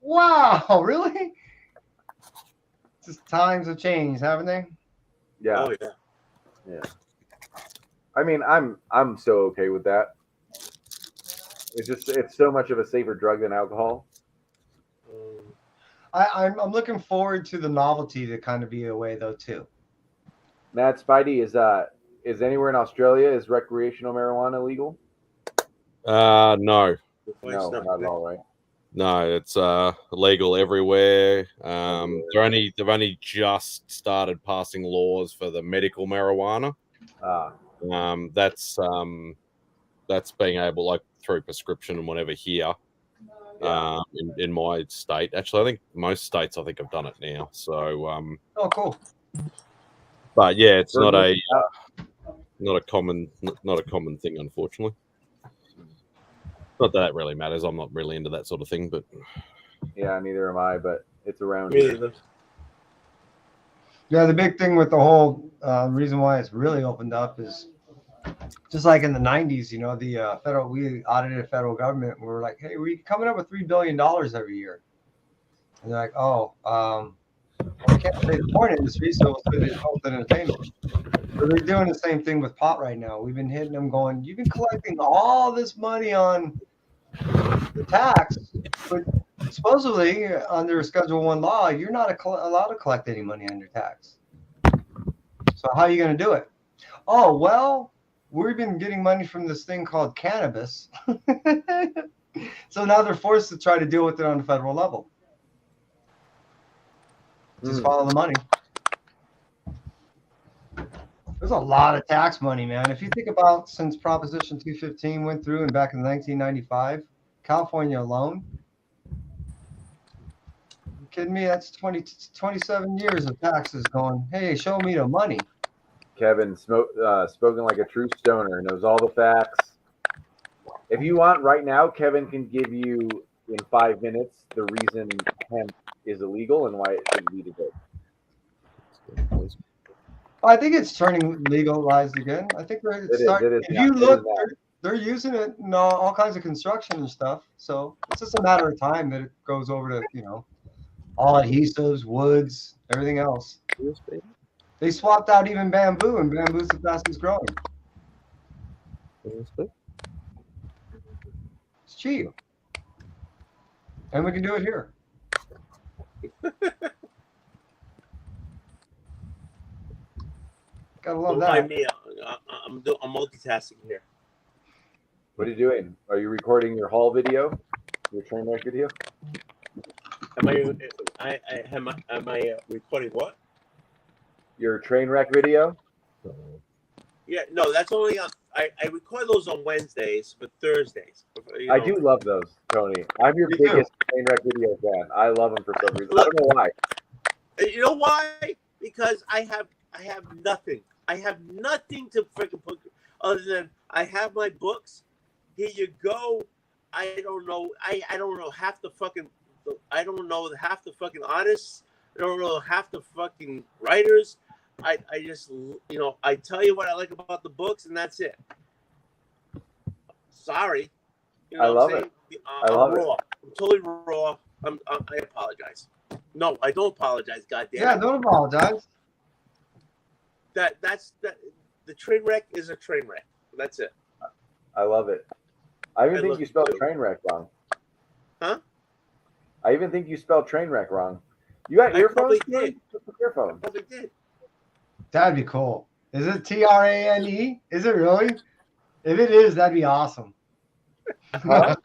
wow, really? Just times have changed, haven't they? Yeah. oh yeah. Yeah. I mean, I'm so okay with that. It's so much of a safer drug than alcohol. I'm looking forward to the novelty to kind of be away though too. Matt Spidey, is anywhere in Australia is recreational marijuana legal? No, No, not at all, right? no, it's legal everywhere. They've only just started passing laws for the medical marijuana. That's being able, like through prescription and whatever here. In my state, actually, I think most states have done it now. So, Oh, cool. but yeah, it's not a common thing, unfortunately. Not that it really matters. I'm not really into that sort of thing, but Yeah, neither am I, but it's around Me here. either. Yeah, the big thing with the whole reason why it's really opened up is Just like in the 90s, you know, the we audited federal government. We were like, hey, we're coming up with $3 billion every year. And they're like, oh, we can't pay the porn industry, so we'll pay the adult entertainment. So they're doing the same thing with pot right now. We've been hitting them going, you've been collecting all this money on the tax, but supposedly under Schedule 1 law, you're not allowed to collect any money on your tax. So how are you going to do it? Oh, well, we've been getting money from this thing called cannabis. So now they're forced to try to deal with it on the federal level. Just follow the money. There's a lot of tax money, man. If you think about since Proposition 215 went through and back in 1995, California alone, you kidding me? That's 27 years of taxes going, hey, show me the money. Kevin, spoken like a true stoner, knows all the facts. If you want right now, Kevin can give you in 5 minutes the reason hemp is illegal and why it should be legal. I think it's turning legalized again. I think if you look, they're using it in all kinds of construction and stuff. So it's just a matter of time that it goes over to, you know, all adhesives, woods, everything else. They swapped out even bamboo, and bamboo's the fastest growing. It's cheap. And we can do it here. Gotta love that. I'm multitasking here. What are you doing? Are you recording your haul video? Your train wreck video? Am I recording what? Your train wreck video? Yeah, no, that's only on. I record those on Wednesdays, but Thursdays. You know. I do love those, Tony. I'm your biggest train wreck video fan. I love them for some reason. I don't know why. You know why? Because I have nothing. I have nothing to freaking put other than I have my books. Here you go. I don't know. I don't know half the fucking. I don't know half the fucking artists. I don't know half the fucking writers. I just, you know, I tell you what I like about the books, and that's it. Sorry. You know I love it. I'm raw. I'm totally raw. I apologize. No, I don't apologize. Goddamn. Yeah, don't apologize. That's the train wreck is a train wreck. That's it. I love it. I even think you spelled train wreck wrong. Huh? I even think you spelled train wreck wrong. You got earphones? Earphones. I probably did. That'd be cool. Is it TRANE? Is it really? If it is, that'd be awesome. Huh?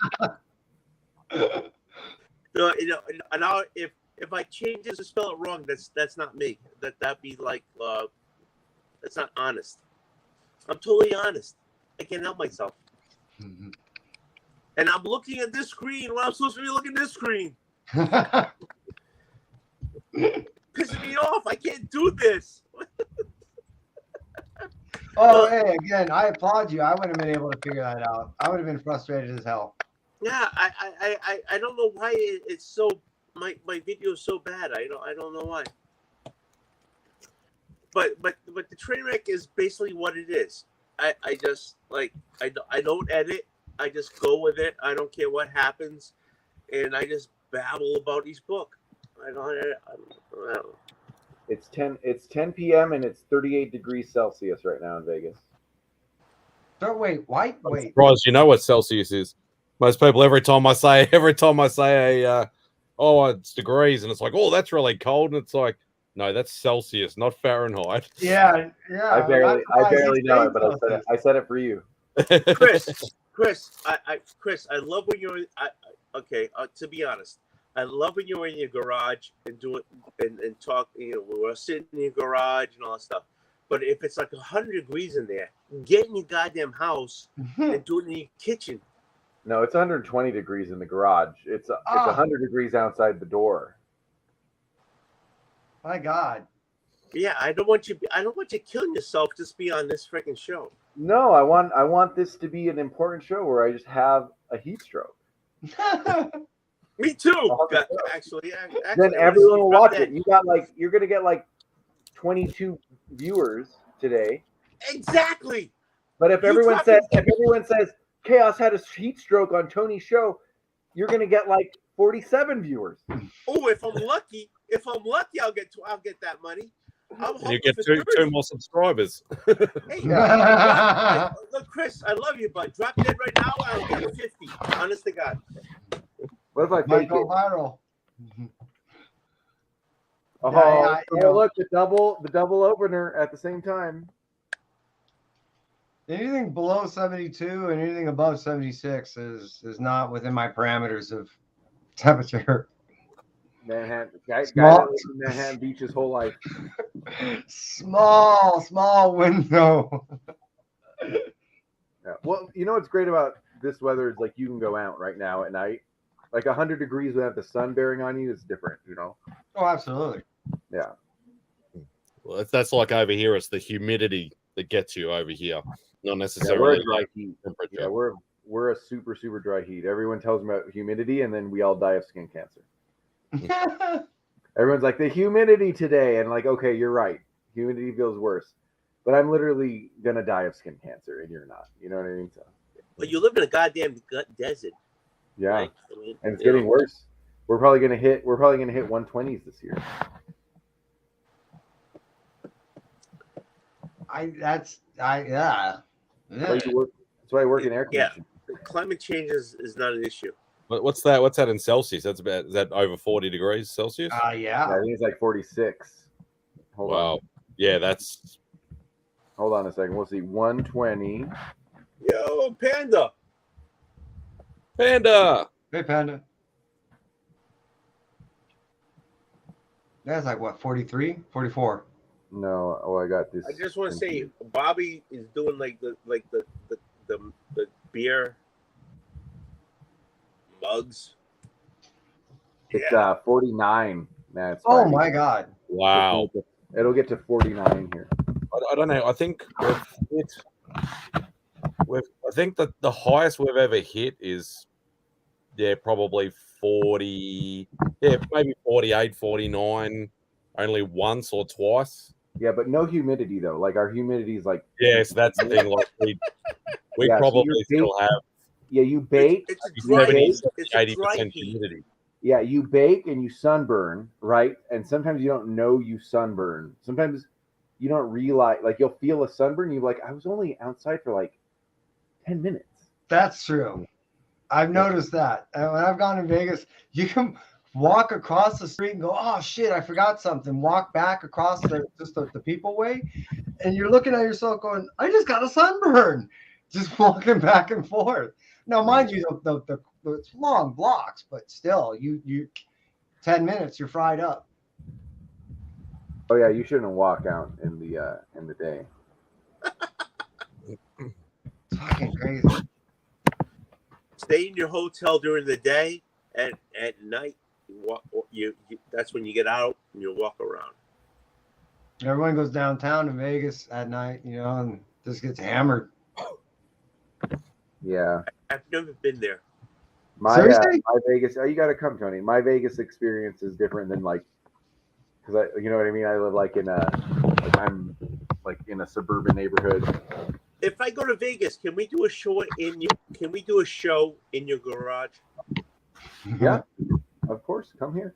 No, you know, and now if I change this to spell it wrong, that's not me. That'd be like that's not honest. I'm totally honest. I can't help myself. Mm-hmm. And I'm looking at this screen when I'm supposed to be looking at this screen. Pissing me off. I can't do this. Oh, hey, again, I applaud you. I wouldn't have been able to figure that out. I would have been frustrated as hell. Yeah, I don't know why it's so my video is so bad. I don't know why. But the train wreck is basically what it is. I just like I don't edit. I just go with it. I don't care what happens, and I just babble about each book. I don't know. It's 10 p.m. and it's 38 degrees Celsius right now in Vegas. Don't wait. Wait. I'm surprised you know what Celsius is. Most people, every time I say oh, it's degrees, and it's like, oh, that's really cold, and it's like, no, that's Celsius, not Fahrenheit. Yeah. I barely know it, but I said it for you. Chris, I love when you're. To be honest, I love when you're in your garage and do it and talk. You know, we're sitting in your garage and all that stuff. But if it's like 100 degrees in there, get in your goddamn house and do it in your kitchen. No, it's 120 degrees in the garage. It's 100 degrees outside the door. My God. Yeah, I don't want you killing yourself just be on this freaking show. No, I want this to be an important show where I just have a heat stroke. Me too. Actually, then everyone will watch it. You're gonna get like 22 viewers today. Exactly. But if You everyone dropping- says Chaos had a heat stroke on Tony's show, you're gonna get like 47 viewers. Oh, if I'm lucky, I'll get that money. I'm And you hoping get for two 30. more subscribers. Hey, look, Chris, I love you, but drop dead right now. I'll get 50. Honest to God. What if I Might fake go it? viral. Oh, Yeah, you know. look, the double opener at the same time. Anything below 72 and anything above 76 is not within my parameters of temperature. Manhattan guy Small- that lives in Manhattan Beach his whole life. Small window. Yeah. Well, you know what's great about this weather is like you can go out right now at night. Like 100 degrees without the sun bearing on you is different, you know? Oh, absolutely. Yeah. Well, that's like over here. It's the humidity that gets you over here, not Yeah, we're necessarily a dry heat. temperature. Yeah, we're a super, super dry heat. Everyone tells me about humidity and then we all die of skin cancer. Everyone's like, the humidity today, and like, okay, you're right. Humidity feels worse. But I'm literally gonna die of skin cancer and you're not. You know what I mean? So But you live in a goddamn desert. yeah. Right? I mean, And it's you know. getting worse. We're probably gonna hit 120s this year. Yeah. That's why I work in air Yeah. conditioning. Climate change is not an issue. What's that? What's that in Celsius? Is that over 40 degrees Celsius? Yeah. Yeah, I think it's like 46. Hold Wow. on. Yeah, that's Hold on a second. We'll see. 120. Yo, Panda. Panda. Hey, Panda. That's like what, 43, 44. No, oh, I got this. I just want to say, Bobby is doing like the beer mugs. It's Yeah. 49. That's Oh fine. my God. Wow. It'll get to 49 here. I don't know. I think I think that the highest we've ever hit is probably 40. Yeah, maybe 48, 49. Only once or twice. Yeah, but no humidity though. Like our humidity is like Yes, that's the thing. Like we Yeah, so probably you're still have you bake. It's a You dry bake. heat. It's a 80% dry heat. humidity. Yeah, you bake and you sunburn, right? And sometimes you don't know you sunburn. Sometimes you don't realize, like you'll feel a sunburn. You're like, I was only outside for like 10 minutes. That's true. I've noticed that. And when I've gone to Vegas, you can walk across the street and go, oh shit, I forgot something. Walk back across the people way. And you're looking at yourself going, I just got a sunburn. Just walking back and forth. Now, mind you, it's long blocks, but still, you 10 minutes, you're fried up. Oh yeah, you shouldn't walk out in the day. It's fucking crazy. Stay in your hotel during the day, and at night, you that's when you get out and you walk around. Everyone goes downtown to Vegas at night, and just gets hammered. Yeah. I've never been there. My Seriously? my Vegas. Oh, you got to come, Tony. My Vegas experience is different than like, because you know what I mean. I live like I'm like in a suburban neighborhood. If I go to Vegas, can we do a show in your garage? Yeah, of course. Come here.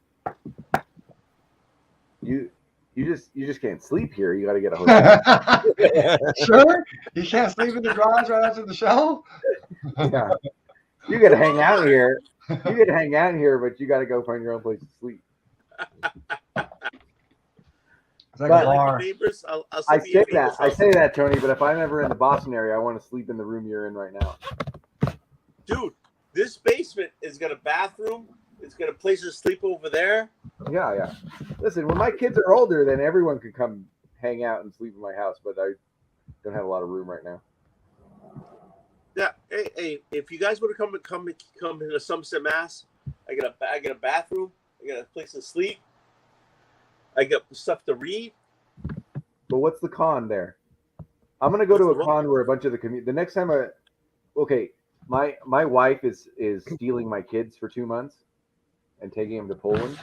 You just can't sleep here. You got to get a hotel. Sure? You can't sleep in the garage right after the show? Yeah. You got to hang out here. You got to hang out here, but you got to go find your own place to sleep. It's like But- a bar. Neighbors, I'll I sleep in your say that. neighbor's I house. say that, Tony. But if I'm ever in the Boston area, I want to sleep in the room you're in right now. Dude, this basement has got a bathroom. It's got a place to sleep over there. Yeah, yeah. Listen, when my kids are older, then everyone could come hang out and sleep in my house. But I don't have a lot of room right now. Yeah, hey, if you guys want to come into Somerset, Mass, I got a bathroom. I got a place to sleep. I got stuff to read. But what's the con there? I'm gonna go to What's a the con where a bunch of the next time my wife is stealing my kids for 2 months and taking them to Poland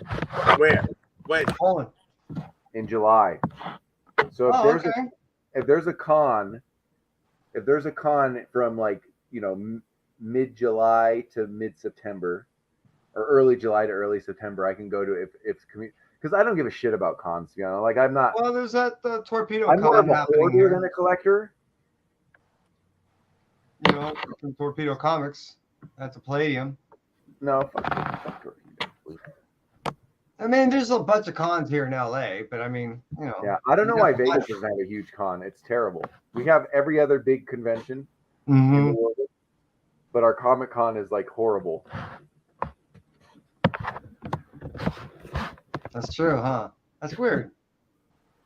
Where? When? Poland. in July. So Oh, okay. if there's a con if there's a con from like mid July to mid September, or early July to early September, I can go to if because I don't give a shit about cons. Like I'm not. Well, there's that torpedo I'm more con of a happening hoarder here. than a collector. From Torpedo Comics at the Palladium. No, fuck Torpedo. I mean, there's a bunch of cons here in LA, but I mean, Yeah, I don't know why Vegas doesn't have a huge con. It's terrible. We have every other big convention in the world, but our Comic Con is like horrible. That's true, huh? That's weird.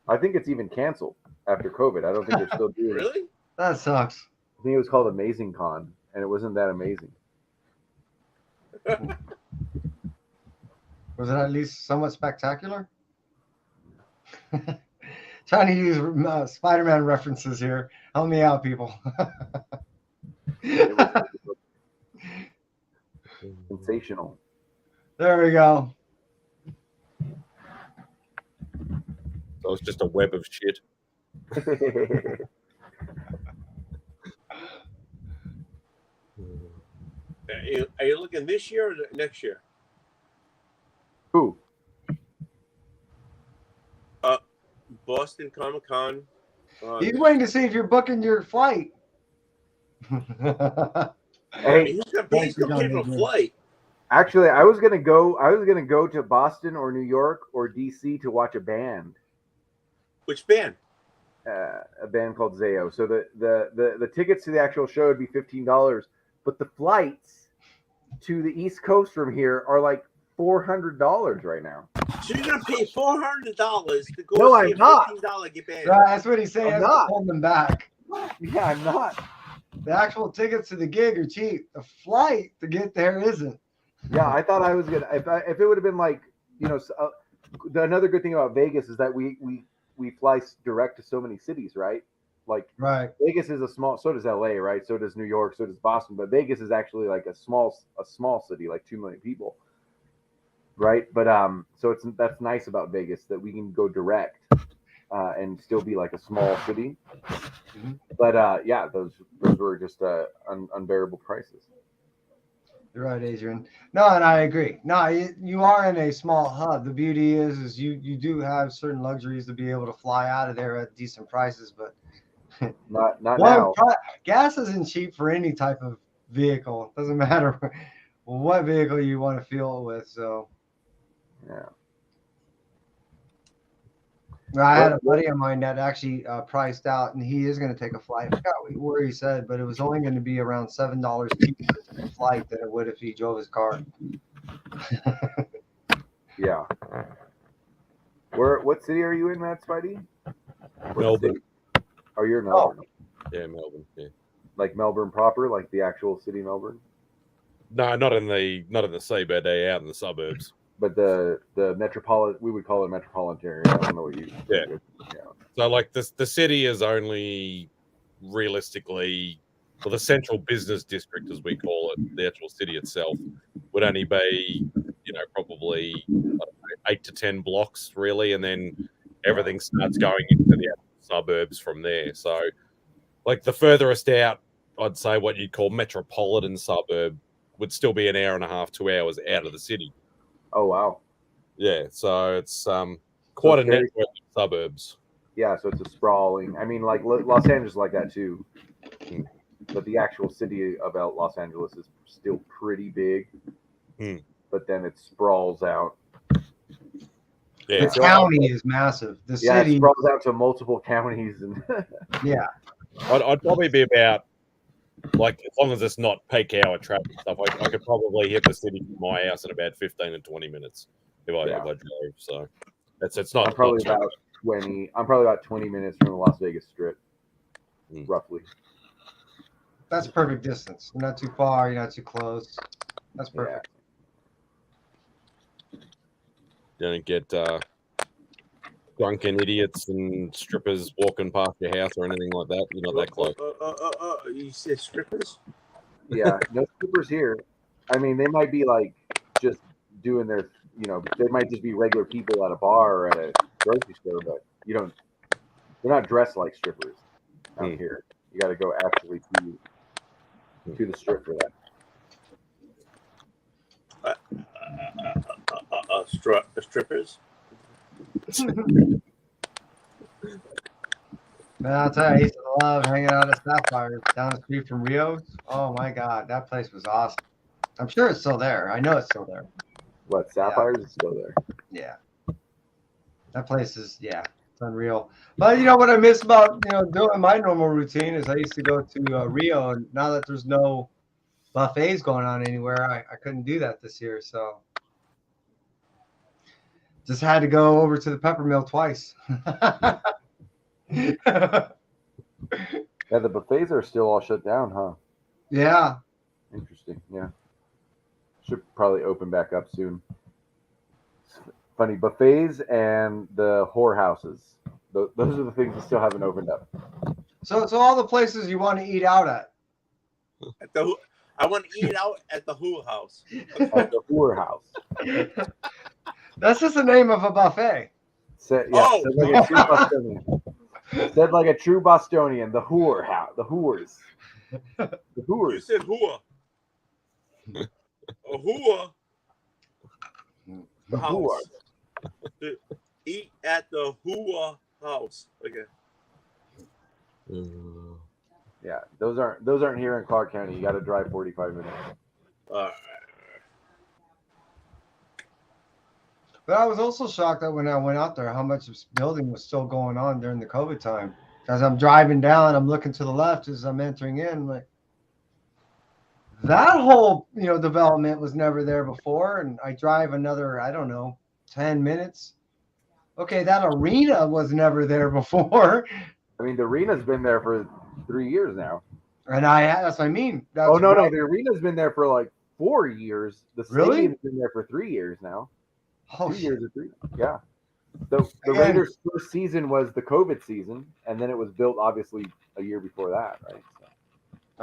I think it's even canceled after COVID. I don't think they're still doing it. Really? That sucks. I think it was called Amazing Con, and it wasn't that amazing. Was it at least somewhat spectacular? Trying to use Spider-Man references here. Help me out, people. Sensational. There we go. So it's just a web of shit. Are you looking this year or next year? Who? Boston Comic Con. He's waiting to see if you're booking your flight. Hey, he's gonna pay for a flight. Actually, I was gonna go to Boston or New York or DC to watch a band. Which band? A band called Zayo. So the tickets to the actual show would be $15, but the flights to the East Coast from here are like $400 right now. So you're gonna pay $400 to go No, see I'm a not. $15 band? That's what he's saying. I'm That's not. holding them back. Yeah, I'm not. The actual tickets to the gig are cheap. The flight to get there isn't. Yeah, I thought I was gonna. If it would have been like another good thing about Vegas is that we fly direct to so many cities, right? Like Right. Vegas is a small. So does LA, right? So does New York. So does Boston. But Vegas is actually like a small city, like 2 million people, right? But so that's nice about Vegas that we can go direct and still be like a small city. Mm-hmm. But yeah, those were just unbearable prices. You're right, Adrian. No, and I agree. No, you are in a small hub. The beauty is you do have certain luxuries to be able to fly out of there at decent prices, but not now. Gas isn't cheap for any type of vehicle. It doesn't matter what vehicle you want to fuel it with. So yeah. I had a buddy of mine that actually priced out, and he is going to take a flight. I forgot where he said, but it was only going to be around $7 cheaper a flight than it would if he drove his car. Yeah. What city are you in, Matt Spidey? Melbourne. Oh, you're in Melbourne. Yeah, Melbourne. Yeah. Like Melbourne proper, like the actual city Melbourne? No, not in the seabed. They're out in the suburbs. But the metropolitan, we would call it metropolitan area. I don't know what you. Yeah. So like the city is only realistically, well, the central business district, as we call it, the actual city itself, would only be, probably 8 to 10 blocks really, and then everything starts going into the suburbs from there. So, like the furthest out, I'd say what you'd call metropolitan suburb would still be an hour and a half, 2 hours out of the city. Oh wow. Yeah, so it's quite a network of suburbs. Yeah, so it's a sprawling. I mean, like Los Angeles is like that too, but the actual city of Los Angeles is still pretty big. But then it sprawls out. Yeah, the county is massive. The city it sprawls out to multiple counties, and yeah. I'd probably be about, like, as long as it's not peak hour traffic stuff, I could probably hit the city from my house in about 15 and 20 minutes if I drove. So it's not. I'm probably about 20. I'm probably about 20 minutes from the Las Vegas Strip, roughly. That's perfect distance. You're not too far. You're not too close. That's perfect. You don't get drunken idiots and strippers walking past your house or anything like that. You're not that close. You said strippers? Yeah, no strippers here. I mean, they might be like just doing their, they might just be regular people at a bar or at a grocery store, but they're not dressed like strippers out here. You got to go actually to the strip for that. Strippers. Man, I'll tell you, I used to love hanging out at Sapphire down the street from Rio's. Oh my God, that place was awesome. I'm sure it's still there. I know it's still there. What, Sapphires is still there? Yeah. That place is, yeah, it's unreal. But you know what I miss about, doing my normal routine is I used to go to Rio, and now that there's no buffets going on anywhere, I couldn't do that this year. So just had to go over to the Pepper Mill twice. Yeah, the buffets are still all shut down, huh? Yeah. Interesting. Yeah. Should probably open back up soon. Funny, buffets and the whorehouses. Those are the things that still haven't opened up. So all the places you want to eat out at. I want to eat out at the Who House. At the whorehouse. That's just the name of a buffet. Said like a true Bostonian. Said like a true Bostonian. The whorehouse. The whores. The You whores. said whoa. A whoa. The whores. Eat at the Hua House. Okay. Yeah, those aren't here in Clark County. You got to drive 45 minutes. All right. But I was also shocked that when I went out there, how much building was still going on during the COVID time. As I'm driving down, I'm looking to the left as I'm entering in, like that whole development was never there before. And I drive another, I don't know, 10 minutes. Okay, that arena was never there before. I mean, the arena's been there for 3 years now. And that's what I mean. That's no, the arena's been there for like 4 years. The Really? stadium's been there for 3 years now. Oh, 2 years or 3. Yeah. The Raiders' first season was the COVID season, and then it was built obviously a year before that, right? So.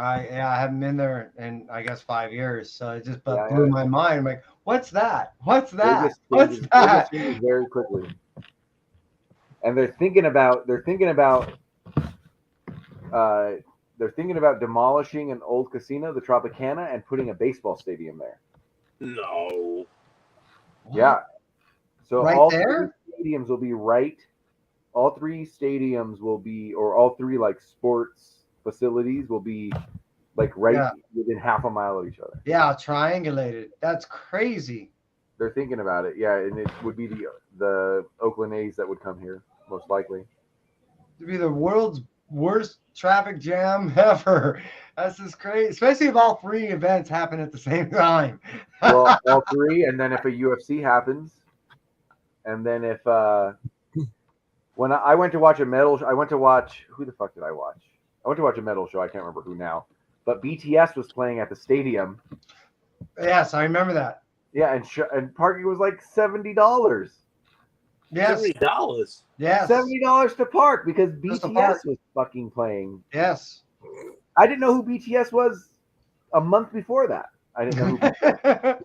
I haven't been there in I guess 5 years, so it just Yeah, blew my mind. I'm like, what's that? What's that? What's Vegas that? changes very quickly, and they're thinking about demolishing an old casino, the Tropicana, and putting a baseball stadium there. No. Yeah. So Right all there? 3 stadiums will be right. All 3 stadiums will be, or all 3 like sports facilities will be like right within half a mile of each other. Yeah, triangulated. That's crazy. They're thinking about it. Yeah, and it would be the Oakland A's that would come here most likely. To be the world's worst traffic jam ever. That's just crazy, especially if all 3 events happen at the same time. Well, all 3, and then if a UFC happens, and then if when I went to watch a metal, I went to watch who the fuck did I watch? I went to watch a metal show. I can't remember who now, but BTS was playing at the stadium. Yes, I remember that. Yeah, and parking was like $70. Yes. $70. Yes. $70 to park because Just to BTS park. was fucking playing. Yes. I didn't know who BTS was a month before that. I didn't know who BTS.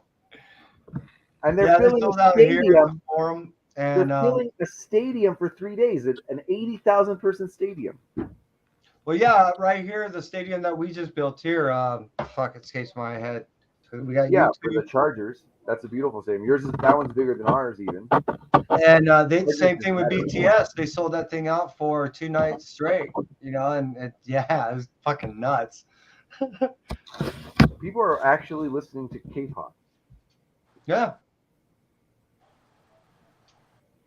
And they're filling a stadium for them, they're and filling a stadium for 3 days, an 80,000 person stadium. well, yeah, right here, the stadium that we just built here. Fuck, it escapes my head. We got for the Chargers. That's a beautiful stadium. That one's bigger than ours even. And the same thing with BTS. They sold that thing out for 2 nights straight, and it was fucking nuts. People are actually listening to K-pop. Yeah.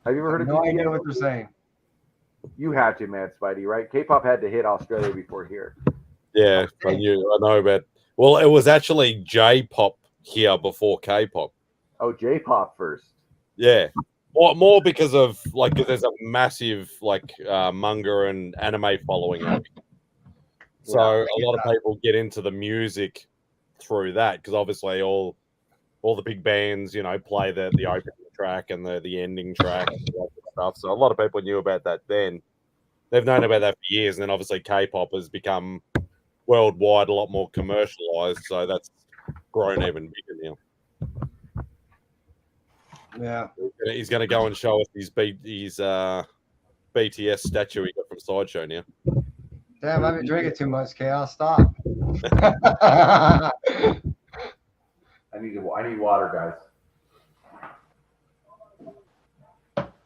Have you ever heard of No BTS? idea what they're saying. You had to, man, Spidey, right? K-pop had to hit Australia before here. Yeah, I know, but well, it was actually J-pop here before K-pop. Oh, J-pop first. Yeah, more because of because there's a massive manga and anime following up. So a lot of people get into the music through that because obviously all the big bands, play the opening track and the ending track and all that stuff. So a lot of people knew about that then. They've known about that for years, and then obviously K-pop has become worldwide, a lot more commercialized. So that's grown even bigger now. Yeah. He's going to go and show us his BTS statue he got from Sideshow now. Damn, I've been drinking too much, Kay. I'll stop. I need water, guys.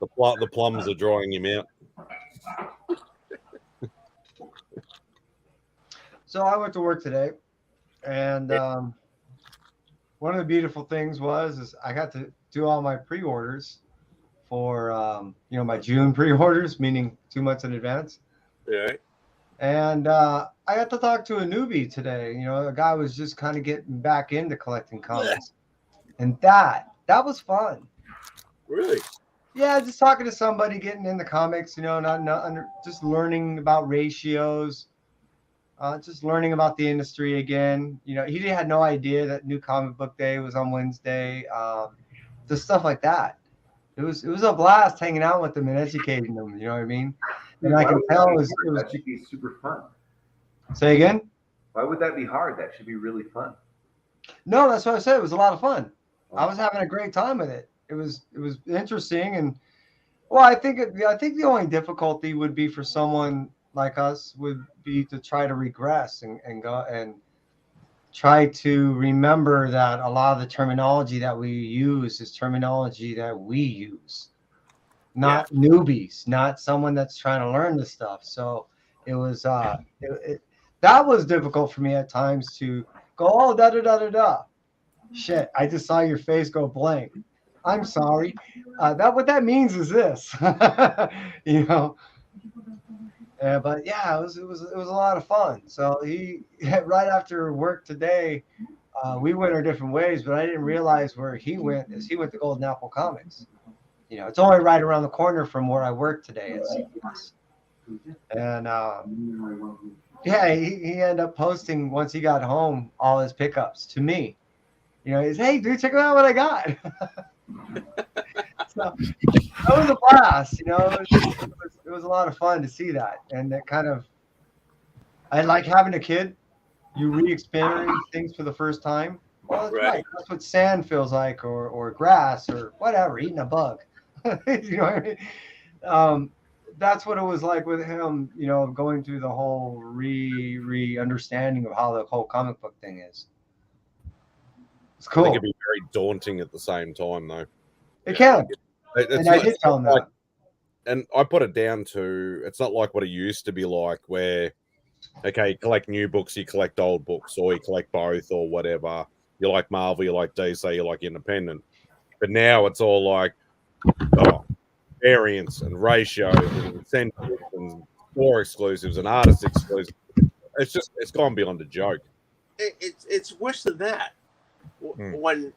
The plums are drawing him out. So I went to work today, and one of the beautiful things is I got to do all my pre-orders for my June pre-orders, meaning 2 months in advance. Right. And I got to talk to a newbie today. A guy was just kind of getting back into collecting comics, and that was fun. Really? Yeah, just talking to somebody getting into comics. Just learning about ratios. Just learning about the industry again. He had no idea that New Comic Book Day was on Wednesday. Just stuff like that. It was a blast hanging out with them and educating them. You know what I mean? And I can tell that should be super fun. Say again? Why would that be hard? That should be really fun. No, that's what I said. It was a lot of fun. I was having a great time with it. It was interesting, and I think the only difficulty would be for someone like us would be to try to regress and go and try to remember that a lot of the terminology that we use is terminology that we use, not newbies, not someone that's trying to learn this stuff. So it was that was difficult for me at times to go, oh, da da da da da. Shit, I just saw your face go blank. I'm sorry. What that means is this, But yeah, it was a lot of fun. So he right after work today, we went our different ways, but I didn't realize where he went. He went to Golden Apple Comics. It's only right around the corner from where I work today at CBS. And yeah, he ended up posting once he got home all his pickups to me. He's, hey dude, check out what I got. So that was a blast. It was a lot of fun to see that, and that kind of, I like having a kid. You re-experience things for the first time. Well, that's right. That's what sand feels like, or grass, or whatever, eating a bug. You know what I mean? That's what it was like with him. Going through the whole re-understanding of how the whole comic book thing is. It's cool. I think it'd be very daunting at the same time, though. It can. And I did tell him that. And I put it down to, it's not like what it used to be like, where, okay, you collect new books, you collect old books, or you collect both, or whatever. You like Marvel, you like DC, you like independent. But now it's all like, variants and ratios and incentives and store exclusives and artist exclusives. It's gone beyond a joke. It's worse than that. When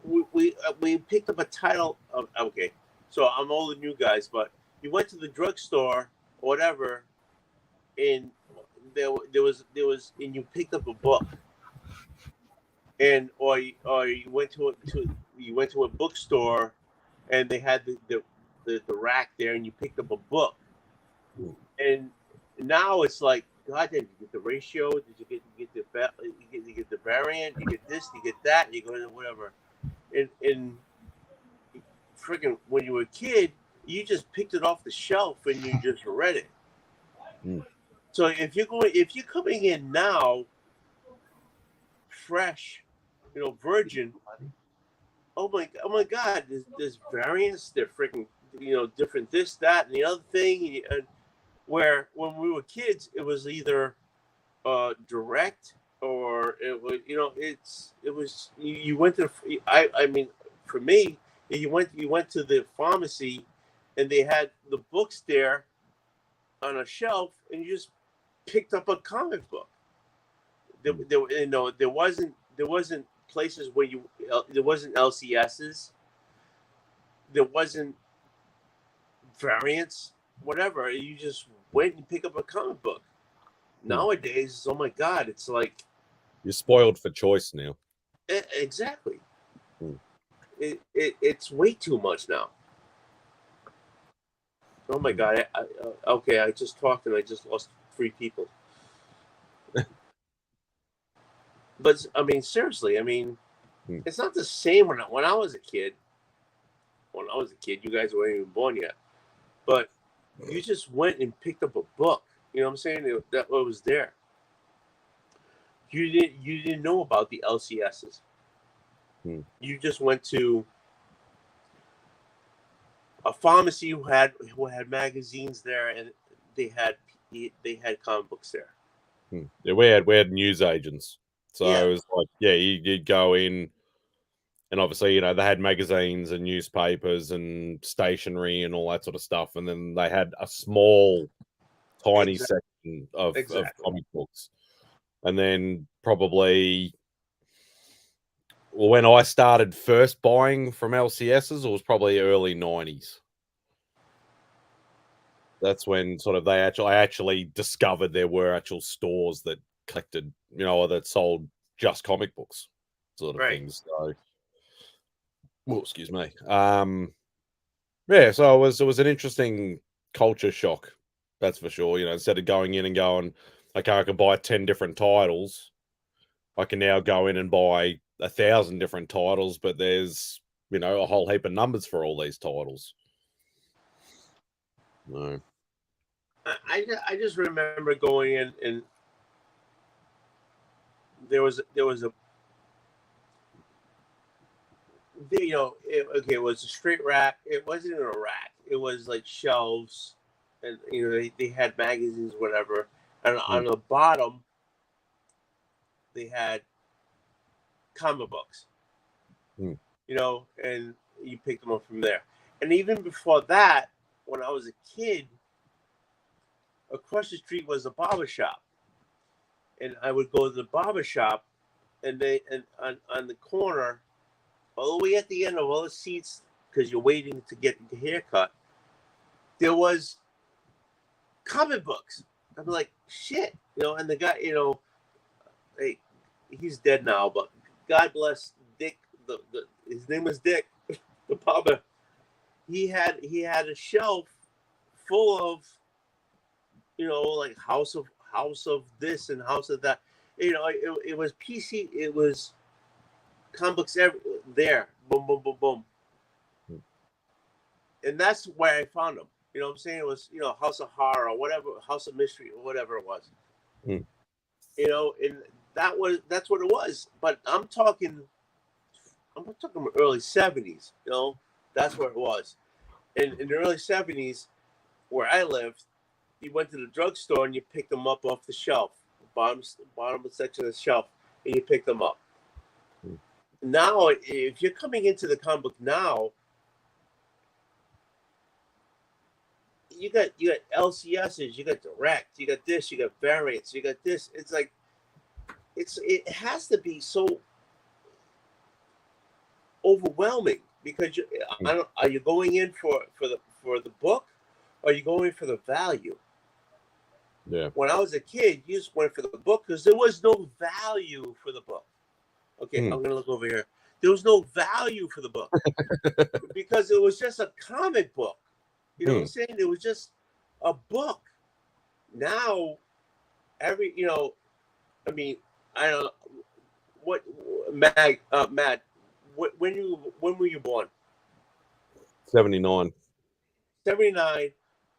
we picked up a title of, okay, so I'm older than you guys, but you went to the drugstore or whatever, and there was and you picked up a book, and or you went to a bookstore, and they had the rack there, and you picked up a book, and now it's like, God, did you get the ratio? Did you get the variant? You get this, you get that, and you go to whatever. And freaking, when you were a kid, you just picked it off the shelf and you just read it. So if you're coming in now, fresh, virgin. Oh my God, there's variants. They're freaking, different this, that, and the other thing. And where when we were kids, it was either direct or it was, you went to. I mean, for me, you went to the pharmacy, and they had the books there on a shelf, and you just picked up a comic book. There wasn't places where there wasn't LCSs, there wasn't variants, whatever. You just went and pick up a comic book. Nowadays, oh my God, it's like you're spoiled for choice now. Exactly. It's way too much now. Oh my God. Okay, I just talked and I just lost 3 people. But I mean, seriously, it's not the same when I was a kid. When I was a kid, you guys weren't even born yet. But you just went and picked up a book. You know what I'm saying? That was there. You didn't know about the LCSs. You just went to a pharmacy who had magazines there, and they had comic books there. Yeah, we had news agents, so Yeah. it was like, yeah, you'd go in, and obviously, you know, they had magazines and newspapers and stationery and all that sort of stuff, and then they had a small, tiny section of comic books, and then probably. Well, when I started first buying from LCSs, it was probably early 90s. That's when sort of I actually discovered there were actual stores that collected, you know, or that sold just comic books, sort of things. So, well, excuse me. Yeah, so it was an interesting culture shock, that's for sure. You know, instead of going in and going, okay, I can buy 10 different titles, I can now go in and buy 1,000 different titles, but there's, you know, a whole heap of numbers for all these titles. No. I just remember going in, and there was a, you know, it was a straight rack. It wasn't even a rack. It was like shelves, and you know they had magazines, whatever, and on the bottom they had comic books. You know, and you picked them up from there. And even before that, when I was a kid, across the street was a barber shop, and I would go to the barber shop, and on the corner, all the way at the end of all the seats, because you're waiting to get the haircut, there was comic books. I'm like, shit, you know. And the guy, you know, hey, he's dead now, but God bless Dick. His name was Dick, the barber. He had a shelf full of, you know, like house of this and house of that. You know, it was PC. It was comic books there. Boom, boom, boom, boom. And that's where I found them. You know what I'm saying? It was, you know, House of Horror or whatever, House of Mystery or whatever it was. You know, and that's what it was. But I'm talking early 70s. You know, that's where it was. And in the early 70s, where I lived, you went to the drugstore and you picked them up off the shelf, bottom section of the shelf, and you picked them up. Now, if you're coming into the comic book now, you got LCSs, you got direct, you got this, you got variants, you got this. It's like it has to be so overwhelming because are you going in for the book, or are you going for the value? Yeah. When I was a kid, you just went for the book because there was no value for the book. Okay, I'm gonna look over here. There was no value for the book because it was just a comic book. You know what I'm saying? It was just a book. Now, you know, I mean, I don't know what Matt. When were you born? 79. 79.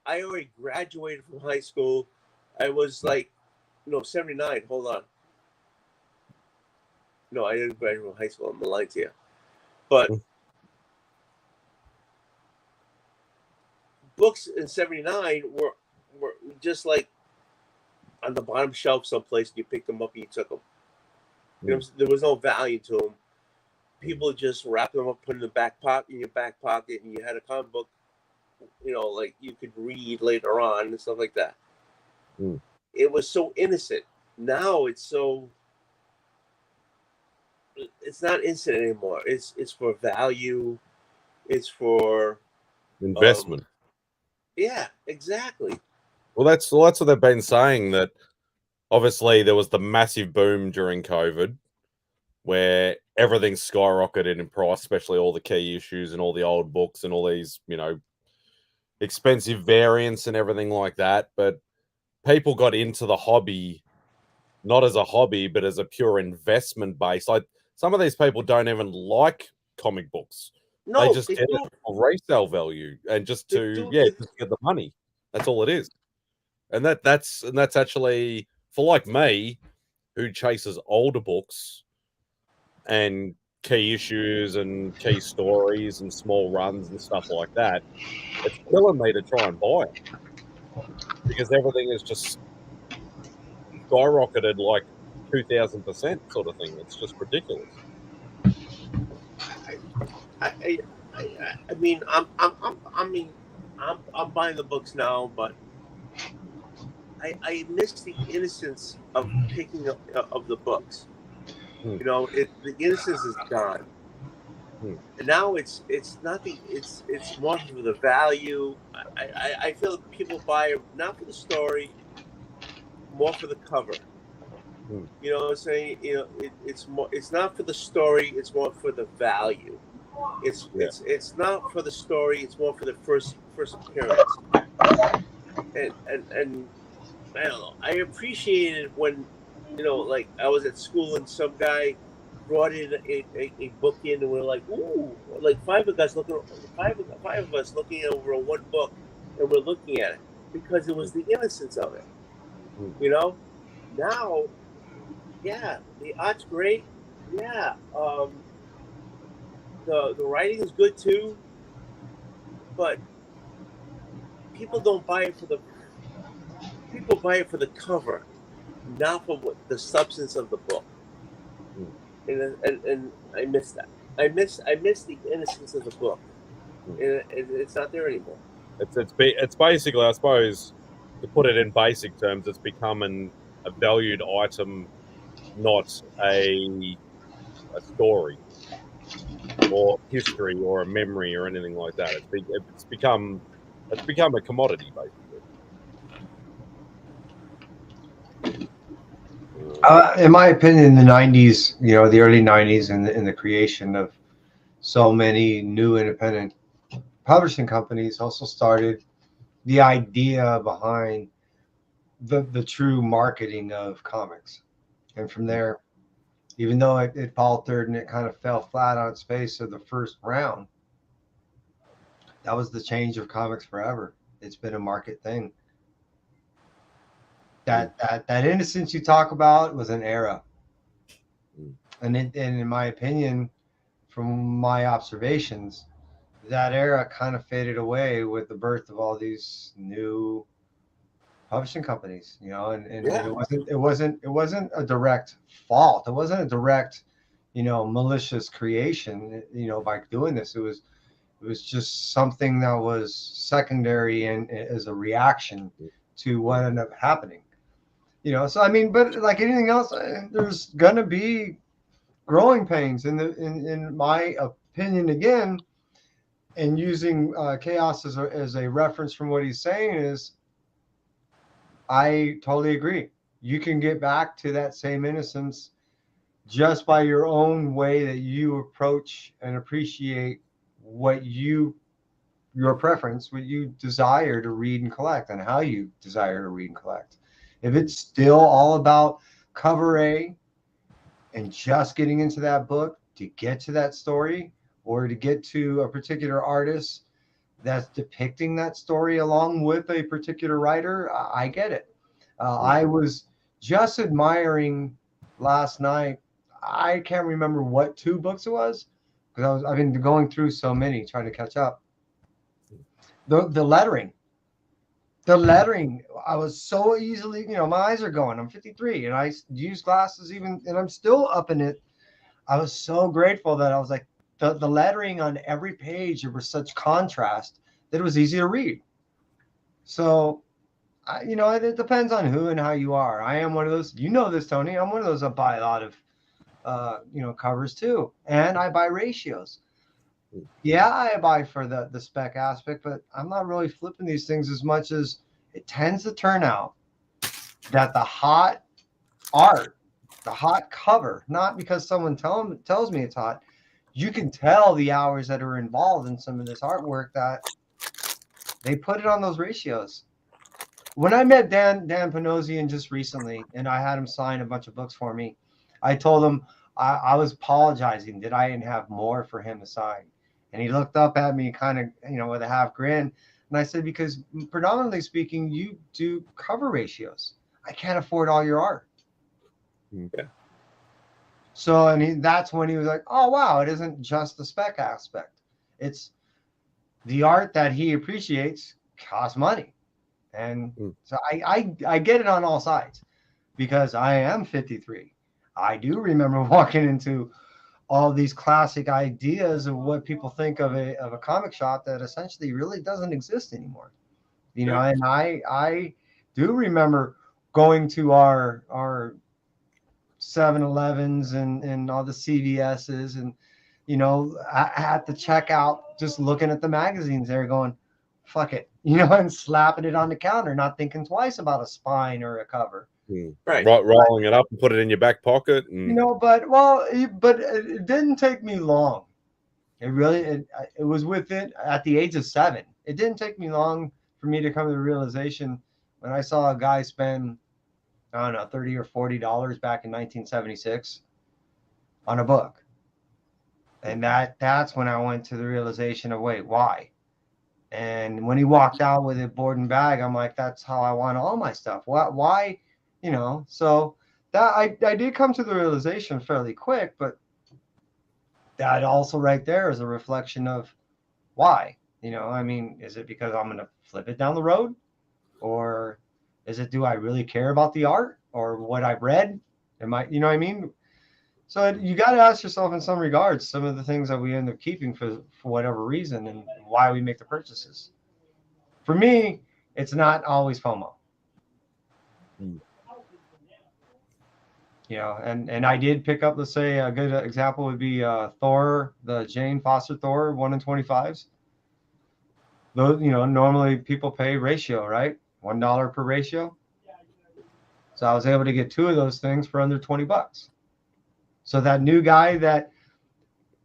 I already graduated from high school. I was like, no, 79. Hold on. No, I didn't graduate from high school. I'm lying to you. But books in 79 were just like on the bottom shelf someplace. You picked them up and you took them. You know, there was no value to them. People just wrapped them up, put in your back pocket, and you had a comic book, you know, like you could read later on and stuff like that. It was so innocent. Now it's not innocent anymore. It's for value. It's for investment. Yeah, exactly. Well, that's what they've been saying, that obviously there was the massive boom during COVID where everything skyrocketed in price, especially all the key issues and all the old books and all these, you know, expensive variants and everything like that. But people got into the hobby not as a hobby, but as a pure investment base. Like some of these people don't even like comic books. No, they just get it for resale value and just to just get the money. That's all it is. And that's actually for like me, who chases older books and key issues and key stories and small runs and stuff like that. It's killing me to try and buy it because everything is just skyrocketed like 2,000% sort of thing. It's just ridiculous. I mean, I'm buying the books now, but I miss the innocence of picking up of the books. You know, the innocence is gone. And now it's nothing. It's more for the value. I feel people buy it not for the story, more for the cover. You know what I'm saying? You know, it's more. It's not for the story. It's more for the value. It's not for the story. It's more for the first appearance. And I don't know. I appreciated when, you know, like I was at school and some guy brought in a book in, and we're like, ooh, like five of us looking over one book, and we're looking at it because it was the innocence of it. You know, now, yeah, the art's great. Yeah, the writing is good too, but people don't buy it for the. People buy it for the cover, not for the substance of the book. And I miss that. I miss the innocence of the book. And it's not there anymore. It's basically, I suppose, to put it in basic terms, it's become a valued item, not a story or history or a memory or anything like that. It's become a commodity, basically. In my opinion, in the 90s, you know, the early 90s, and in the creation of so many new independent publishing companies also started the idea behind the true marketing of comics. And from there, even though it faltered and it kind of fell flat on its face of the first round, that was the change of comics forever. It's been a market thing. That innocence you talk about was an era. And in my opinion, from my observations, that era kind of faded away with the birth of all these new publishing companies, you know, and it wasn't a direct fault. It wasn't a direct, you know, malicious creation, you know, by doing this. It was just something that was secondary and as a reaction to what ended up happening. You know, so I mean, but like anything else, there's gonna be growing pains in my opinion again. And using chaos as a reference from what he's saying is, I totally agree. You can get back to that same innocence just by your own way that you approach and appreciate what your preference, what you desire to read and collect, and how you desire to read and collect. If it's still all about cover A and just getting into that book to get to that story, or to get to a particular artist that's depicting that story along with a particular writer, I get it. I was just admiring last night. I can't remember what two books it was because I've been going through so many trying to catch up. The lettering. The lettering, I was so easily, you know, my eyes are going. I'm 53 and I use glasses even, and I'm still up in it. I was so grateful that I was like, the lettering on every page, there was such contrast that it was easy to read. So, you know, it depends on who and how you are. I am one of those, you know this, Tony. I'm one of those that buy a lot of, you know, covers too. And I buy ratios. Yeah, I buy for the spec aspect, but I'm not really flipping these things as much as it tends to turn out that the hot art, the hot cover, not because someone tells me it's hot, you can tell the hours that are involved in some of this artwork that they put it on those ratios. When I met Dan Panosian just recently, and I had him sign a bunch of books for me, I told him I was apologizing that I didn't have more for him to sign. And he looked up at me kind of, you know, with a half grin. And I said, because predominantly speaking, you do cover ratios. I can't afford all your art. Yeah. So, and that's when he was like, oh, wow, it isn't just the spec aspect. It's the art that he appreciates costs money. And so I get it on all sides because I am 53. I do remember walking into all these classic ideas of what people think of a comic shop that essentially really doesn't exist anymore. You know, and I do remember going to our 7-Elevens and all the CVS's and, you know, at the checkout, just looking at the magazines there going, fuck it, you know, and slapping it on the counter, not thinking twice about a spine or a cover. Right. Rolling it up and put it in your back pocket. And... You know, but it didn't take me long. It really, it was within, at the age of 7. It didn't take me long for me to come to the realization when I saw a guy spend, I don't know, $30 or $40 back in 1976 on a book. And that's when I went to the realization of, wait, why? And when he walked out with it board and bag, I'm like, that's how I want all my stuff. Why? You know, so that I did come to the realization fairly quick, but that also right there is a reflection of why. You know, I mean, is it because I'm going to flip it down the road? Or is it, do I really care about the art or what I've read? Am I, you know what I mean? So you got to ask yourself in some regards, some of the things that we end up keeping for whatever reason and why we make the purchases. For me, it's not always FOMO. You know, and I did pick up, let's say a good example would be Thor, the Jane Foster Thor 1 in 25s. Those, you know, normally people pay ratio, right? $1 per ratio. So I was able to get 2 of those things for under $20. So that new guy that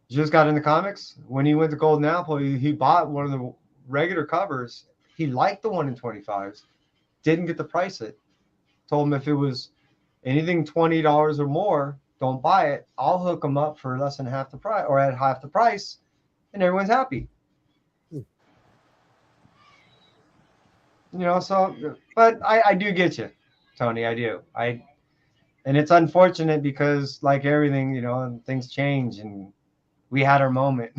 just got into comics, when he went to Golden Apple, he bought one of the regular covers. He liked the 1 in 25s, didn't get to price it. Told him if it was anything $20 or more, don't buy it. I'll hook them up for less than half the price or at half the price, and everyone's happy. You know, so, but I do get you, Tony. I do. And it's unfortunate because, like everything, you know, things change, and we had our moment.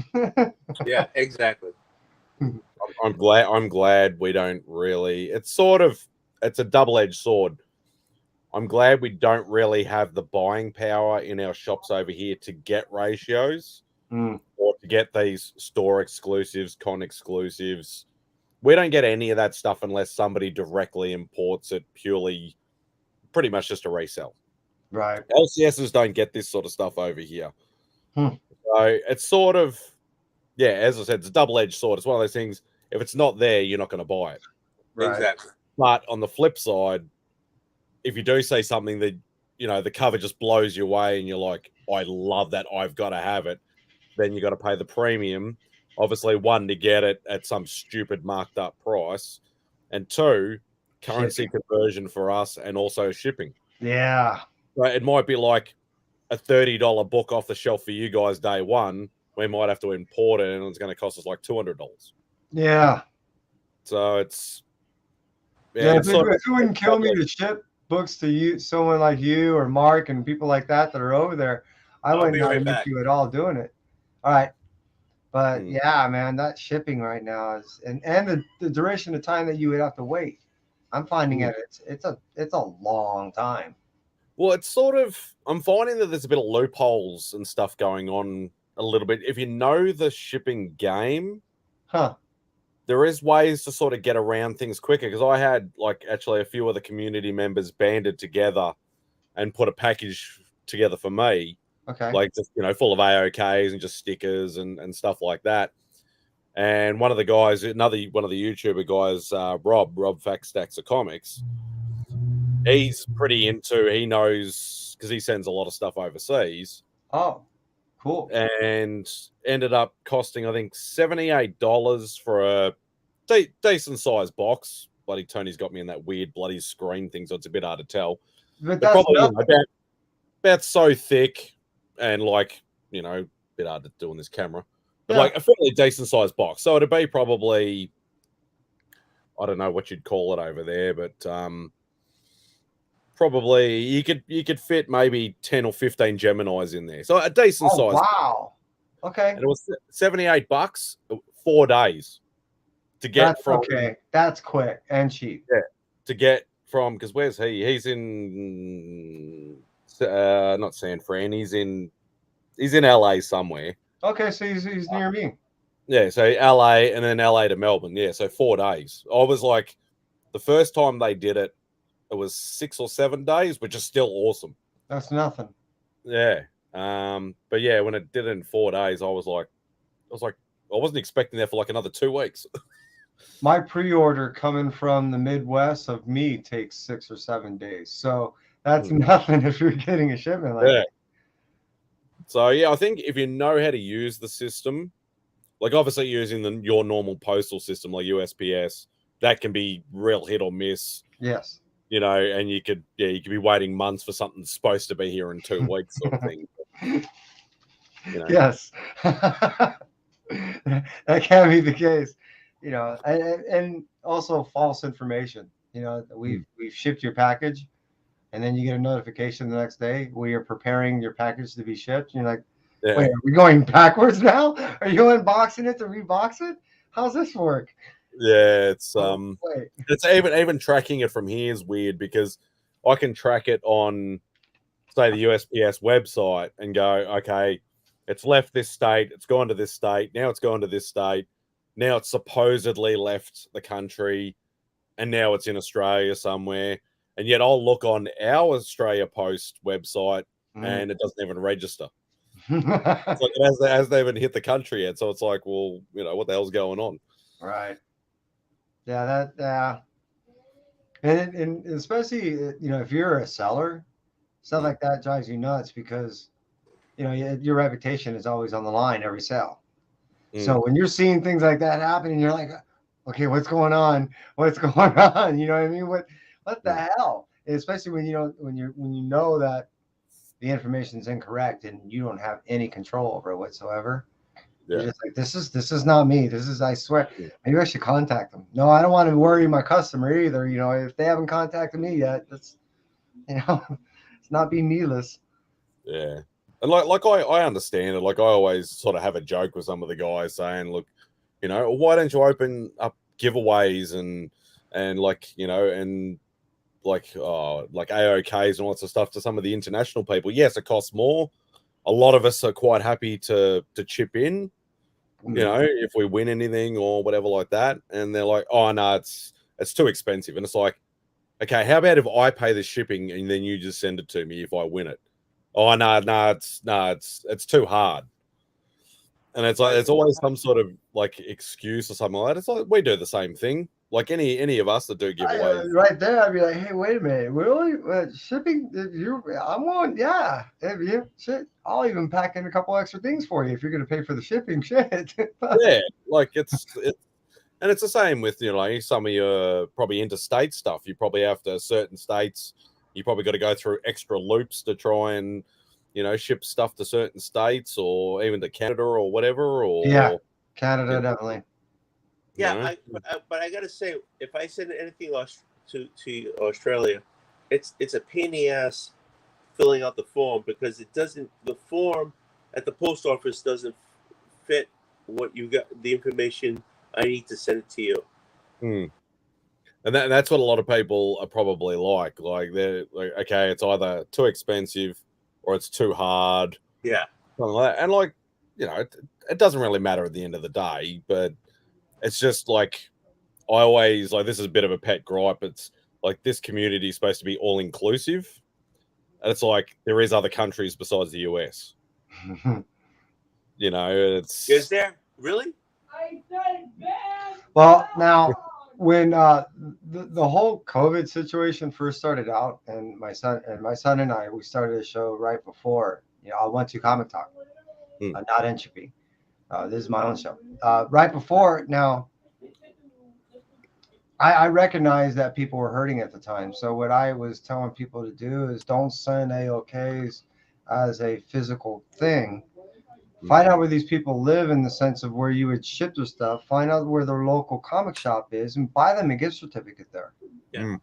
Yeah, exactly. I'm glad we don't really. It's a double-edged sword. I'm glad we don't really have the buying power in our shops over here to get ratios or to get these store exclusives, con exclusives. We don't get any of that stuff unless somebody directly imports it purely, pretty much just to resell. Right. LCSs don't get this sort of stuff over here. So it's sort of, yeah, as I said, it's a double-edged sword. It's one of those things, if it's not there, you're not going to buy it. Right. Exactly. But on the flip side, if you do say something that, you know, the cover just blows you away and you're like, I love that, I've got to have it, then you got to pay the premium. Obviously, 1, to get it at some stupid marked up price, and 2, currency conversion for us and also shipping. Yeah. So it might be like a $30 book off the shelf for you guys day one. We might have to import it and it's going to cost us like $200. Yeah. So it's, if it wouldn't kill me to ship books to you, someone like you or Mark and people like that are over there, I wouldn't miss you at all doing it. All right. But yeah, man, that shipping right now is and the duration of time that you would have to wait. I'm finding it's a long time. Well, it's sort of, I'm finding that there's a bit of loopholes and stuff going on a little bit. If you know the shipping game, there is ways to sort of get around things quicker. Because I had like actually a few of the community members banded together and put a package together for me. Okay. Like just, you know, full of AOKs and just stickers and stuff like that. And one of the guys, one of the YouTuber guys, Rob Fact Stacks of Comics, he's pretty into, he knows, because he sends a lot of stuff overseas. Oh, cool. And ended up costing, I think, $78 for a decent sized box. Bloody Tony's got me in that weird bloody screen thing, so it's a bit hard to tell. But they're that's probably about so thick and like, you know, a bit hard to do on this camera. But like a fairly decent sized box. So it'd be probably I don't know what you'd call it over there, but probably you could fit maybe 10 or 15 Geminis in there. So a decent Oh, size. wow. Okay. And it was $78, 4 days to get That's from. okay. That's quick and cheap. Yeah, to get from, because where's he? He's in not San Fran. He's in LA somewhere. Okay, so he's near me. Yeah, so LA and then LA to Melbourne. Yeah, so 4 days. I was like, the first time they did it, it was 6 or 7 days, which is still awesome. That's nothing. Yeah. But yeah, when it did it in 4 days, I was like, I wasn't expecting that for like another 2 weeks. My pre-order coming from the Midwest of me takes 6 or 7 days. So that's nothing if you're getting a shipment like that. So yeah, I think if you know how to use the system, like obviously using your normal postal system like USPS, that can be real hit or miss. Yes. You know, and you could be waiting months for something that's supposed to be here in 2 weeks, sort of thing. You know. Yes. That can be the case. You know, and also false information. You know, we've shipped your package, and then you get a notification the next day we are preparing your package to be shipped. And you're like, wait, are we going backwards now? Are you unboxing it to rebox it? How's this work? Yeah, it's even tracking it from here is weird because I can track it on, say, the USPS website and go, okay, it's left this state, it's gone to this state, now it's gone to this state, now it's supposedly left the country, and now it's in Australia somewhere. And yet I'll look on our Australia Post website and it doesn't even register. It's like it hasn't even hit the country yet. So it's like, well, you know, what the hell's going on? Right. Yeah, and especially, you know, if you're a seller, stuff like that drives you nuts because, you know, your reputation is always on the line every sale. So when you're seeing things like that happen and you're like, okay, what's going on? What's going on? You know what I mean? What the hell? And especially when you know that the information is incorrect and you don't have any control over it whatsoever. Yeah. You're just like, this is not me. This is, I swear, maybe I should contact them. No, I don't want to worry my customer either. You know, if they haven't contacted me yet, that's, you know, it's not being needless. Yeah. And like I understand it. Like I always sort of have a joke with some of the guys saying, look, you know, why don't you open up giveaways and like, you know, and like AOKs and all sorts of stuff to some of the international people. Yes, it costs more. A lot of us are quite happy to chip in, you know, if we win anything or whatever like that. And they're like, oh no, it's too expensive. And it's like, okay, how about if I pay the shipping and then you just send it to me if I win it? Oh no, it's too hard. And it's like there's always some sort of like excuse or something like that. It's like we do the same thing. Like any of us that do giveaways. Right there, I'd be like, hey, wait a minute, really? Shipping? I'm on, yeah. If you shit, I'll even pack in a couple extra things for you if you're going to pay for the shipping. Shit. Yeah, like it's and it's the same with, you know, some of your probably interstate stuff. You probably have to certain states. You probably got to go through extra loops to try and, you know, ship stuff to certain states or even to Canada or whatever. Or yeah, Canada definitely. Yeah, but I gotta say, if I send anything to Australia, it's a pain in the ass filling out the form because the form at the post office doesn't fit what you got, the information I need to send it to you. And that's what a lot of people are probably like. Like they're like, okay, it's either too expensive or it's too hard. Yeah. Something like that. And like, you know, it doesn't really matter at the end of the day, but it's just like I always like this is a bit of a pet gripe. It's like this community is supposed to be all inclusive. And it's like there is other countries besides the US. You know, is there really? Well, now when the whole COVID situation first started out, and my son and I, we started a show right before. You know, I went to Comic Talk, not Entropy. This is my own show. Right before now, I recognized that people were hurting at the time. So what I was telling people to do is don't send AOKs as a physical thing. Find out where these people live in the sense of where you would ship their stuff. Find out where their local comic shop is and buy them a gift certificate there. Yeah.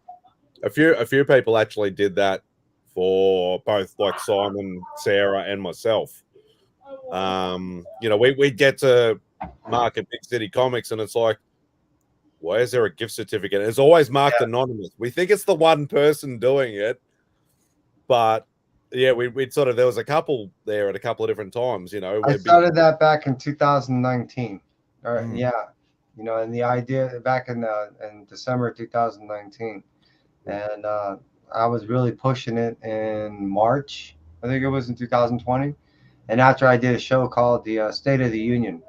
A few people actually did that for both like Simon, Sarah, and myself. You know, we get to market Big City Comics, and it's like, why is there a gift certificate? It's always marked anonymous. We think it's the one person doing it, but yeah, we sort of, there was a couple there at a couple of different times. You know, I started that back in 2019. Or Mm. yeah, you know, and the idea back in December 2019, and I was really pushing it in March. I think it was in 2020. And after I did a show called the State of the Union,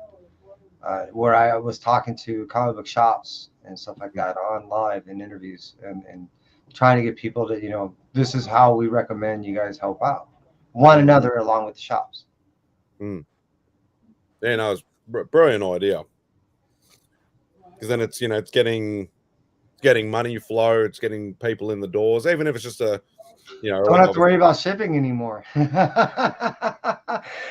where I was talking to comic book shops and stuff like that on live in interviews and trying to get people to, you know, this is how we recommend you guys help out one another along with the shops. Yeah, no, it's brilliant idea. Because then it's, you know, it's getting money flow, it's getting people in the doors, even if it's just a, you know, Don't have to worry about shipping anymore.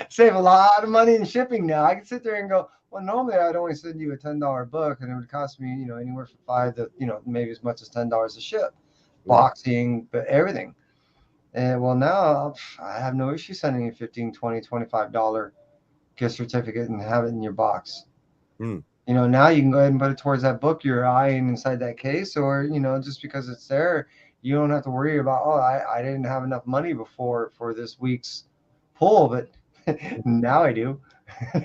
Save a lot of money in shipping now. I can sit there and go, well, normally I'd only send you a $10 book, and it would cost me, you know, anywhere from $5 to, you know, maybe as much as $10 to ship, boxing, but everything. And well, now I have no issue sending you $15, $20, $25 gift certificate and have it in your box. You know, now you can go ahead and put it towards that book you're eyeing inside that case, or, you know, just because it's there, you don't have to worry about, oh, I didn't have enough money before for this week's pull, but now I do.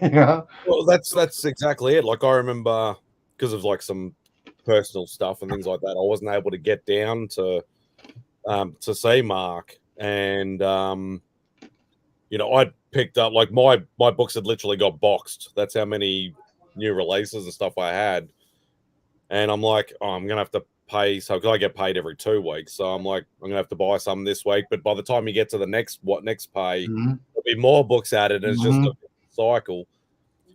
You know? Well, that's exactly it. Like I remember, because of like some personal stuff and things like that, I wasn't able to get down to see Mark, and you know, I picked up, like, my books had literally got boxed. That's how many new releases and stuff I had, and I'm like, oh, I'm gonna have to pay, so because I get paid every 2 weeks, so I'm like, I'm gonna have to buy some this week. But by the time you get to the next pay, there'll be more books added, and it's just a cycle.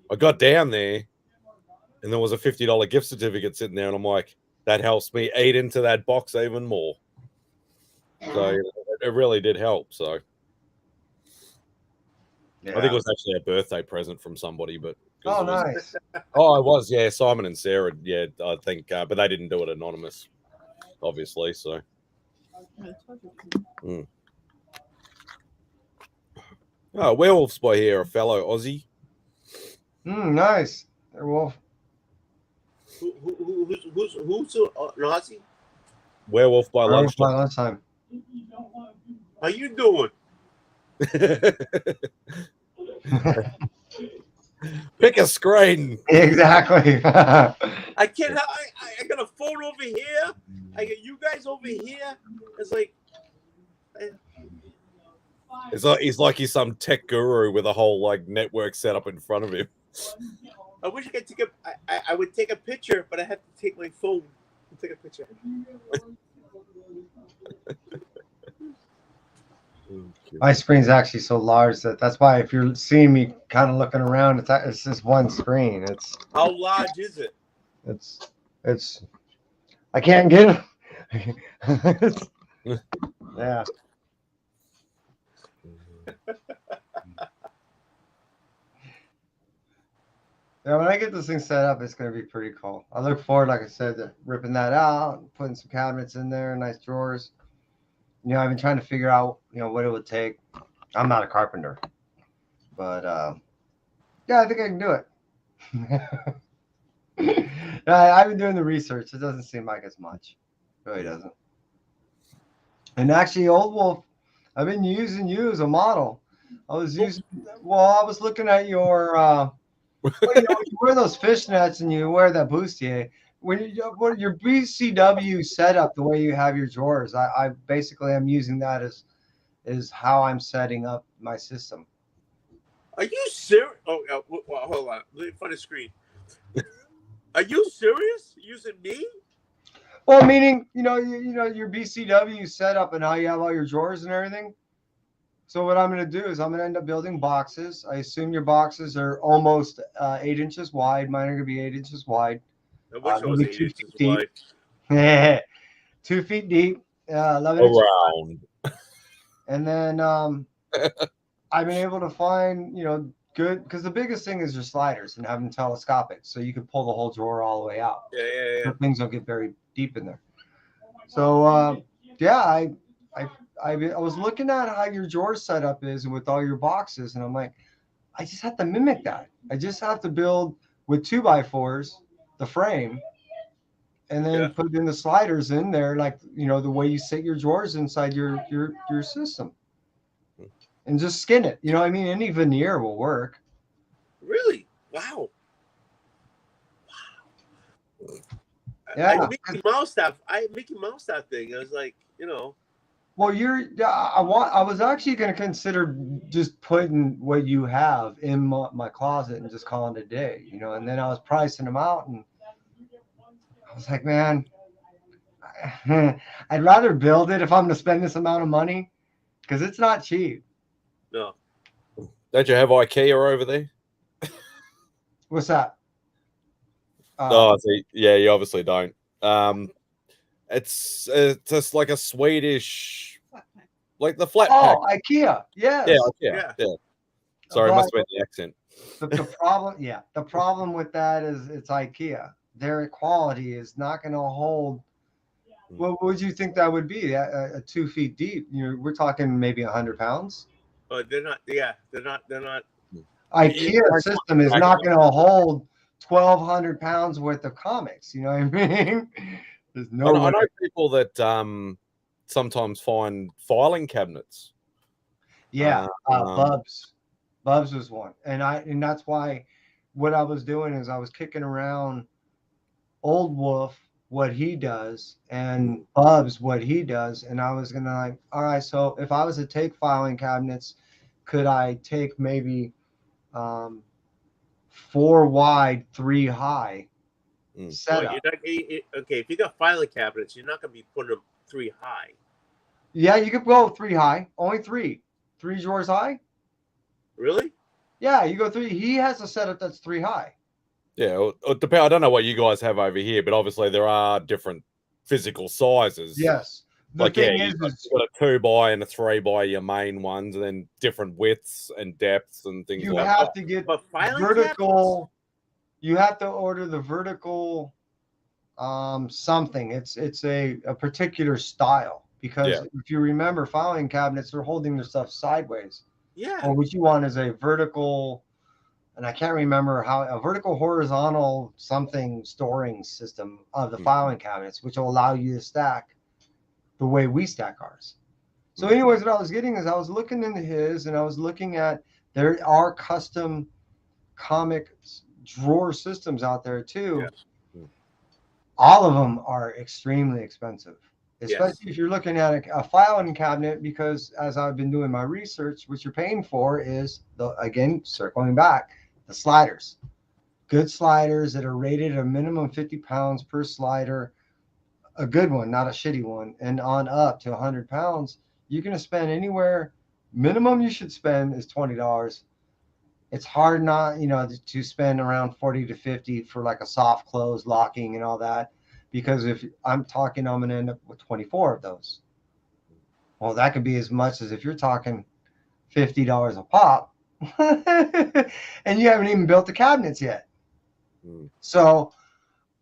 I got down there, and there was a $50 gift certificate sitting there, and I'm like, that helps me eat into that box even more. So it really did help. So I think it was actually a birthday present from somebody, but nice. Oh, it was, yeah. Simon and Sarah, yeah, I think, but they didn't do it anonymous, obviously. So, oh, Werewolf's by here, a fellow Aussie. Nice. Werewolf. Who's Nazi? Werewolf by lunchtime. How you doing? Pick a screen. Exactly. I can't. I got a phone over here. I got you guys over here. It's like. He's like he's some tech guru with a whole like network set up in front of him. I wish I could take I would take a picture, but I have to take my phone and take a picture. My screen's actually so large that's why if you're seeing me kind of looking around, it's just one screen. How large is it? It's I can't get it. Yeah. Yeah, when I get this thing set up, it's going to be pretty cool. I look forward, like I said, to ripping that out, putting some cabinets in there, nice drawers. You know, I've been trying to figure out, you know, what it would take. I'm not a carpenter, but yeah, I think I can do it. I've been doing the research. It doesn't seem like it's much. It really doesn't. And actually, Old Wolf, I've been using you as a model. I was looking at your, well, you know, you wear those fishnets and you wear that bustier. When your BCW setup, the way you have your drawers, I basically am using that as how I'm setting up my system. Are you serious? Oh, hold on. Let me find a screen. Are you serious? Using me? Well, meaning, you know your BCW setup and how you have all your drawers and everything. So what I'm going to do is I'm going to end up building boxes. I assume your boxes are almost 8 inches wide. Mine are going to be 8 inches wide. I wish I was 8 inches wide. Deep. 2 feet deep. 11 inches wide. And then I've been able to find, you know, good because the biggest thing is your sliders and having them telescopic, so you can pull the whole drawer all the way out. Yeah. So things don't get very deep in there. So yeah, I was looking at how your drawer setup is and with all your boxes, and I'm like, I just have to mimic that. I just have to build with 2x4s the frame, and then put in the sliders in there, like the way you sit your drawers inside your system, and just skin it. You know what I mean? Any veneer will work. Really? Wow. Yeah. Mickey Mouse that thing. I was like, Well, I was actually going to consider just putting what you have in my closet and just calling it a day, and then I was pricing them out, and I was like, man, I'd rather build it if I'm going to spend this amount of money, because it's not cheap. No. Don't you have IKEA over there? What's that? Yeah, you obviously don't. It's just like a Swedish, like the flat pack. Oh, IKEA. Yes. Yeah. Sorry, it must have been the accent. The problem with that is it's IKEA. Their quality is not going to hold. What would you think that would be? 2 feet deep. We're talking maybe 100 pounds. But they're not. Yeah, they're not. IKEA system is not going to hold 1,200 pounds worth of comics. You know what I mean? There's no. I know people that sometimes find filing cabinets. Yeah, Bubs was one, and that's why what I was doing is I was kicking around Old Wolf, what he does, and Bubs what he does, and I was gonna like, all right, so if I was to take filing cabinets, could I take maybe 4 wide, 3 high setup? Okay, if you got filing cabinets, you're not gonna be putting them 3 high. Yeah, you could go 3 high, only 3 drawers high. Really? Yeah, you go 3. He has a setup that's 3 high. Yeah, it depends. I don't know what you guys have over here, but obviously there are different physical sizes. Yes. You've got a 2 by and a 3 by your main ones, and then different widths and depths and things like that. You have to get vertical. You have to order the vertical something. It's a particular style, because if you remember, filing cabinets, they're holding their stuff sideways. Yeah. Or what you want is a vertical, and I can't remember how, a vertical horizontal something storing system of the filing cabinets, which will allow you to stack the way we stack ours. So anyways, what I was getting is I was looking into his, and I was looking at, there are custom comic drawer systems out there too. Yes. All of them are extremely expensive, especially if you're looking at a filing cabinet, because as I've been doing my research, what you're paying for is again, circling back, the sliders. Good sliders that are rated a minimum 50 pounds per slider, a good one, not a shitty one, and on up to 100 pounds, you're going to spend anywhere, minimum you should spend is $20. It's hard not, to spend around 40 to 50 for like a soft close, locking and all that, because if I'm talking, I'm going to end up with 24 of those. Well, that could be as much as if you're talking $50 a pop, and you haven't even built the cabinets yet. So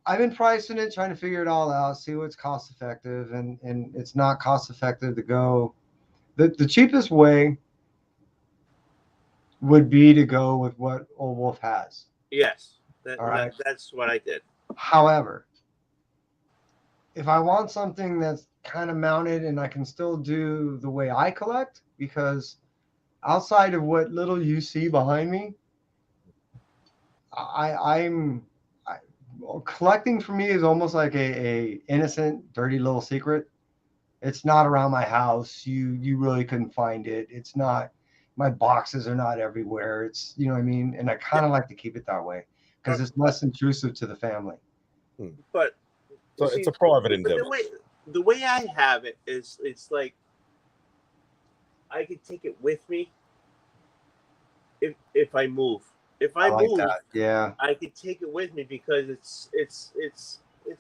I've been pricing it, trying to figure it all out, see what's cost effective, and it's not cost effective to go. The cheapest way would be to go with what Old Wolf has. Yes, that's what I did. However, if I want something that's kind of mounted and I can still do the way I collect, because outside of what little you see behind me, I'm collecting for me is almost like a innocent, dirty little secret. It's not around my house. You really couldn't find it. It's not, my boxes are not everywhere. It's, you know what I mean? And I kind of like to keep it that way because it's less intrusive to the family. But so it's a private endeavor. The way I have it is, it's like I could take it with me if I move. If I move, yeah, I could take it with me because it's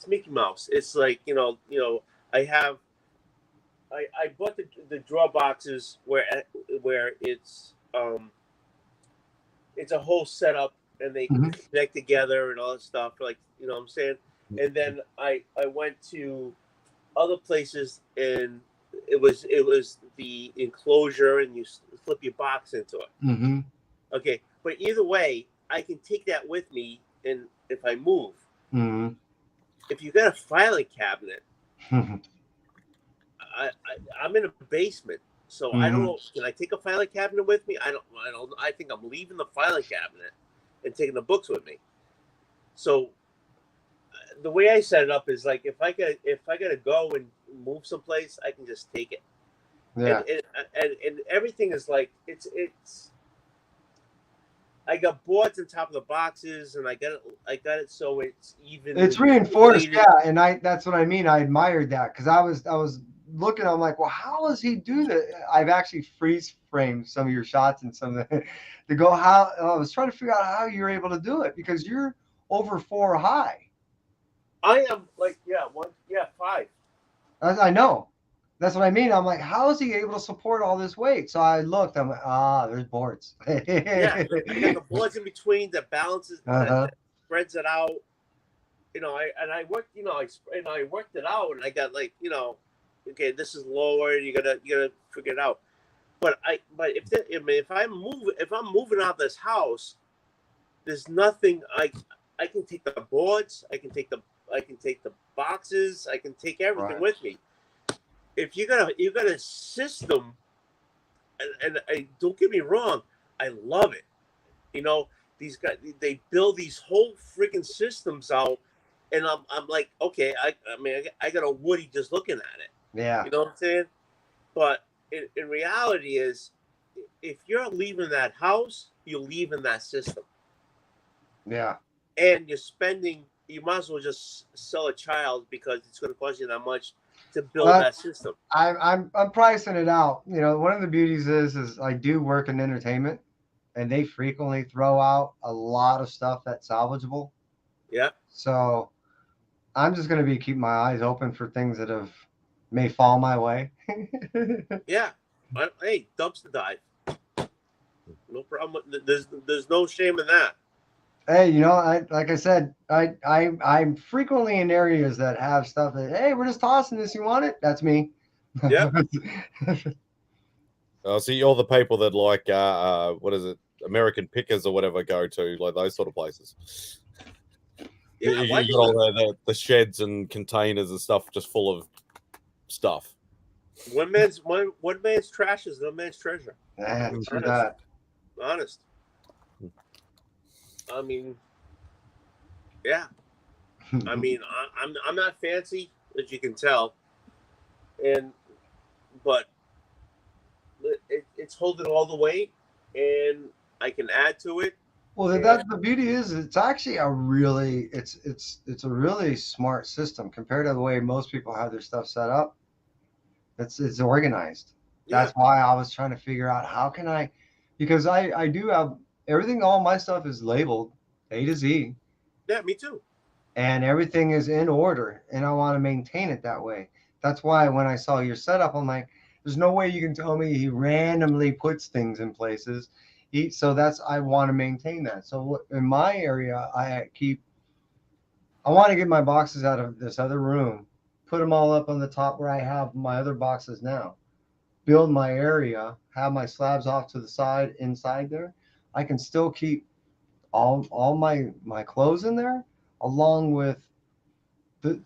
Mickey Mouse. It's like I bought the drawer boxes where it's it's a whole setup, and they connect together and all that stuff. Like, you know what I'm saying? And then I went to other places, and it was the enclosure, and you flip your box into it. Okay, but either way, I can take that with me, and if I move, if you got a filing cabinet, I'm in a basement, so I don't know. Can I take a filing cabinet with me? I don't. I think I'm leaving the filing cabinet and taking the books with me. So the way I set it up is like if I gotta go and move someplace, I can just take it. Yeah. And everything is like it's. I got boards on top of the boxes, and I got it so it's even. It's reinforced, yeah, and that's what I mean. I admired that because I was looking. I'm like, well, how does he do that? I've actually freeze framed some of your shots and some of the to go how. I was trying to figure out how you're able to do it because you're over 4 high. I am like 5. I know. That's what I mean. I'm like, how is he able to support all this weight? So I looked. I'm like, there's boards. Yeah, I got the boards in between that balances, that spreads it out. You know, I worked. You know, I worked it out, and I got like, you know, okay, this is lower. You gotta figure it out. But if I'm moving out of this house, there's nothing I can take the boards. I can take the boxes. I can take everything with me. If you got a system, and don't get me wrong, I love it. You know, these guys, they build these whole freaking systems out, and I'm like, okay, I mean, I got a Woody just looking at it. Yeah. You know what I'm saying? But in reality is, if you're leaving that house, you're leaving that system. Yeah. And you might as well just sell a child because it's going to cost you that much to build that system. I'm pricing it out. You know, one of the beauties is I do work in entertainment, and they frequently throw out a lot of stuff that's salvageable. Yeah. So I'm just going to be keeping my eyes open for things that may fall my way. Yeah. Hey, dumpster dive. No problem. There's no shame in that. Hey, you know, like I said, I'm frequently in areas that have stuff that, hey, we're just tossing this. You want it? That's me. Yeah. See all the people that like what is it, American Pickers or whatever go to, like those sort of places. Yeah, you got all the sheds and containers and stuff just full of stuff. One man's trash is no man's treasure. Yeah, true that. Honest. I mean, yeah. I mean, I'm not fancy, as you can tell, but it's holding all the weight, and I can add to it. Well, that's the beauty is it's actually a really it's a really smart system compared to the way most people have their stuff set up. It's organized. Yeah. That's why I was trying to figure out how can I, because I do have everything. All my stuff is labeled A to Z. Yeah, me too. And everything is in order, and I want to maintain it that way. That's why when I saw your setup, I'm like, there's no way you can tell me he randomly puts things in places. I want to maintain that. So in my area, I want to get my boxes out of this other room, put them all up on the top where I have my other boxes now, build my area, have my slabs off to the side inside there. I can still keep all my clothes in there, along with the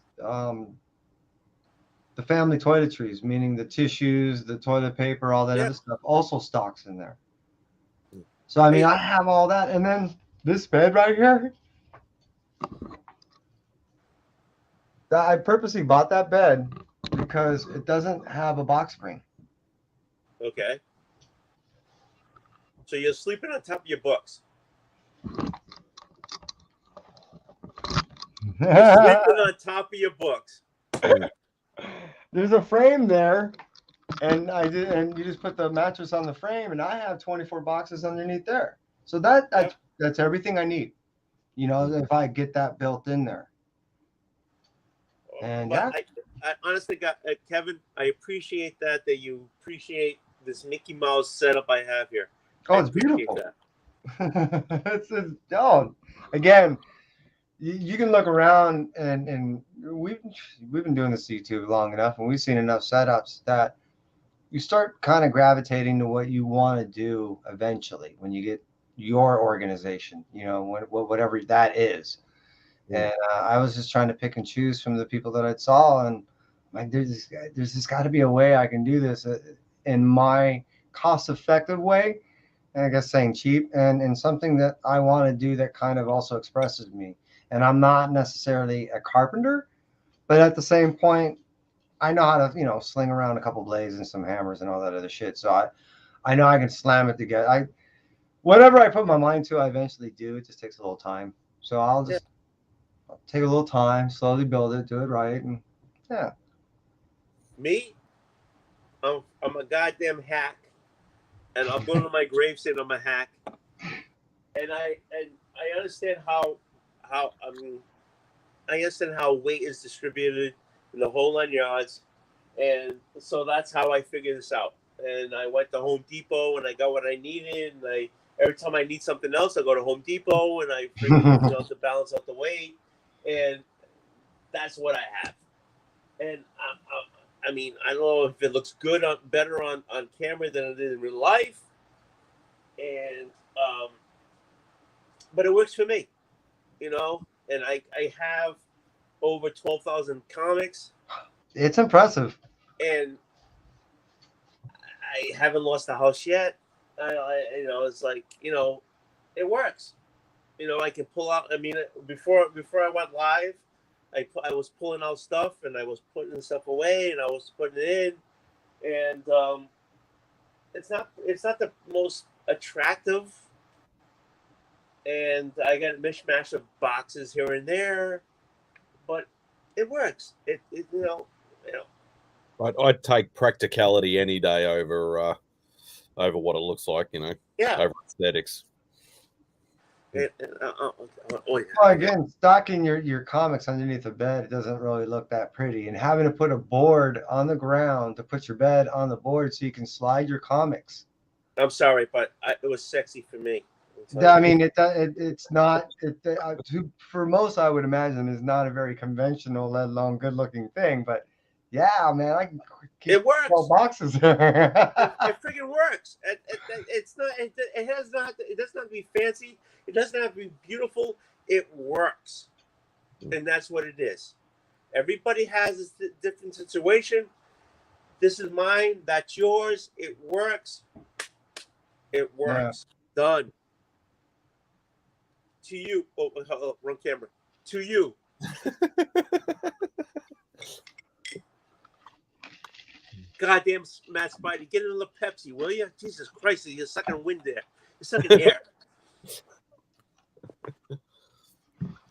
family toiletries, meaning the tissues, the toilet paper, all that other stuff, also stocks in there. So I mean, I have all that, and then this bed right here. I purposely bought that bed because it doesn't have a box spring. Okay. So you're sleeping on top of your books. You're sleeping on top of your books. There's a frame there, and you just put the mattress on the frame, and I have 24 boxes underneath there. So that's everything I need. You know, if I get that built in there. And but I honestly Kevin, I appreciate that you appreciate this Mickey Mouse setup I have here. Oh, it's beautiful. No. Again, you can look around and we've been doing this YouTube long enough, and we've seen enough setups that you start kind of gravitating to what you want to do eventually when you get your organization, whatever that is. And I was just trying to pick and choose from the people that I saw, and like, there's just got to be a way I can do this in my cost-effective way. And I guess saying cheap and something that I want to do that kind of also expresses me. And I'm not necessarily a carpenter, but at the same point, I know how to, sling around a couple blades and some hammers and all that other shit. So I know I can slam it together. Whatever I put my mind to, I eventually do. It just takes a little time. So I'll take a little time, slowly build it, do it right, and yeah. Me, I'm a goddamn hack, and I'll go to my grave saying I'm a hack. And I understand how I understand how weight is distributed in the whole 9 yards, and so that's how I figured this out. And I went to Home Depot and I got what I needed. And every time I need something else, I go to Home Depot and I figure to balance out the weight, and that's what I have. And I mean, I don't know if it looks better on camera than it is in real life, and but it works for me, And I have over 12,000 comics. It's impressive. And I haven't lost the house yet. It's like, it works. I can pull out. I mean, before I went live, I was pulling out stuff and I was putting stuff away and I was putting it in, and it's not the most attractive. And I got a mishmash of boxes here and there, but it works. I'd take practicality any day over what it looks like, Yeah. over aesthetics. Well, again, stocking your comics underneath the bed, it doesn't really look that pretty. And having to put a board on the ground to put your bed on the board so you can slide your comics. I'm sorry, but it was sexy for me. I mean, it's not. For most, I would imagine, is not a very conventional, let alone good-looking thing. But yeah, man, I can keep it works. 12 boxes. It freaking works. It's not. It has not. It doesn't have to be fancy. It doesn't have to be beautiful. It works, and that's what it is. Everybody has a different situation. This is mine. That's yours. It works. It works. Yeah. Done. To you. Oh, wrong camera. To you. Goddamn Matt Spidey, get another Pepsi, will you? Jesus Christ, you're sucking wind there. You're sucking air.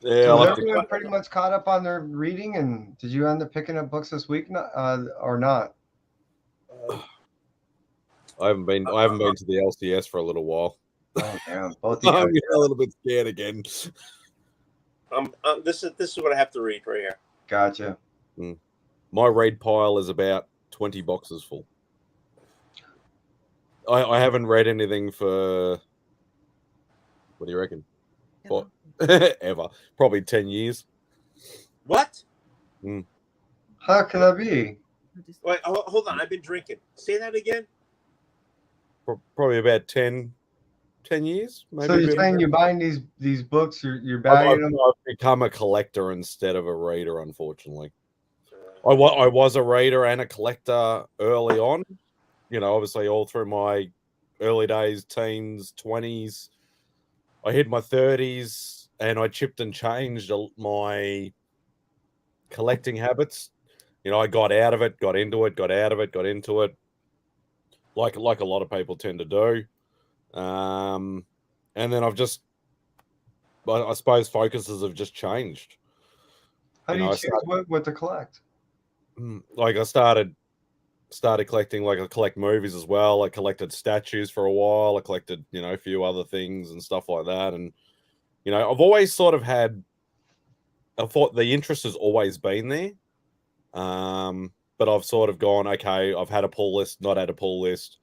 Yeah, so everyone pretty much caught up on their reading, and did you end up picking up books this week, or not? I haven't been to the LCS for a little while. Oh damn! Both I'm a little bit scared again. This is what I have to read right here. Gotcha. My read pile is about 20 boxes full. I haven't read anything for, what do you reckon? Ever. Probably 10 years. What? How can that be? Wait, hold on. I've been drinking. Say that again. Probably about 10 years. Maybe. So you're saying you're buying these books, you're bagging them? I've become a collector instead of a reader, unfortunately. I was a reader and a collector early on. Obviously all through my early days, teens, 20s. I hit my 30s and I chipped and changed my collecting habits. I got out of it, got into it, got out of it, got into it. Like a lot of people tend to do. And then I suppose focuses have just changed. How do you choose what to collect? Like I started collecting, like I collect movies as well. I collected statues for a while. I collected, a few other things and stuff like that. And, I've always sort of I thought the interest has always been there. But I've sort of gone, okay, I've had a pull list, not had a pull list,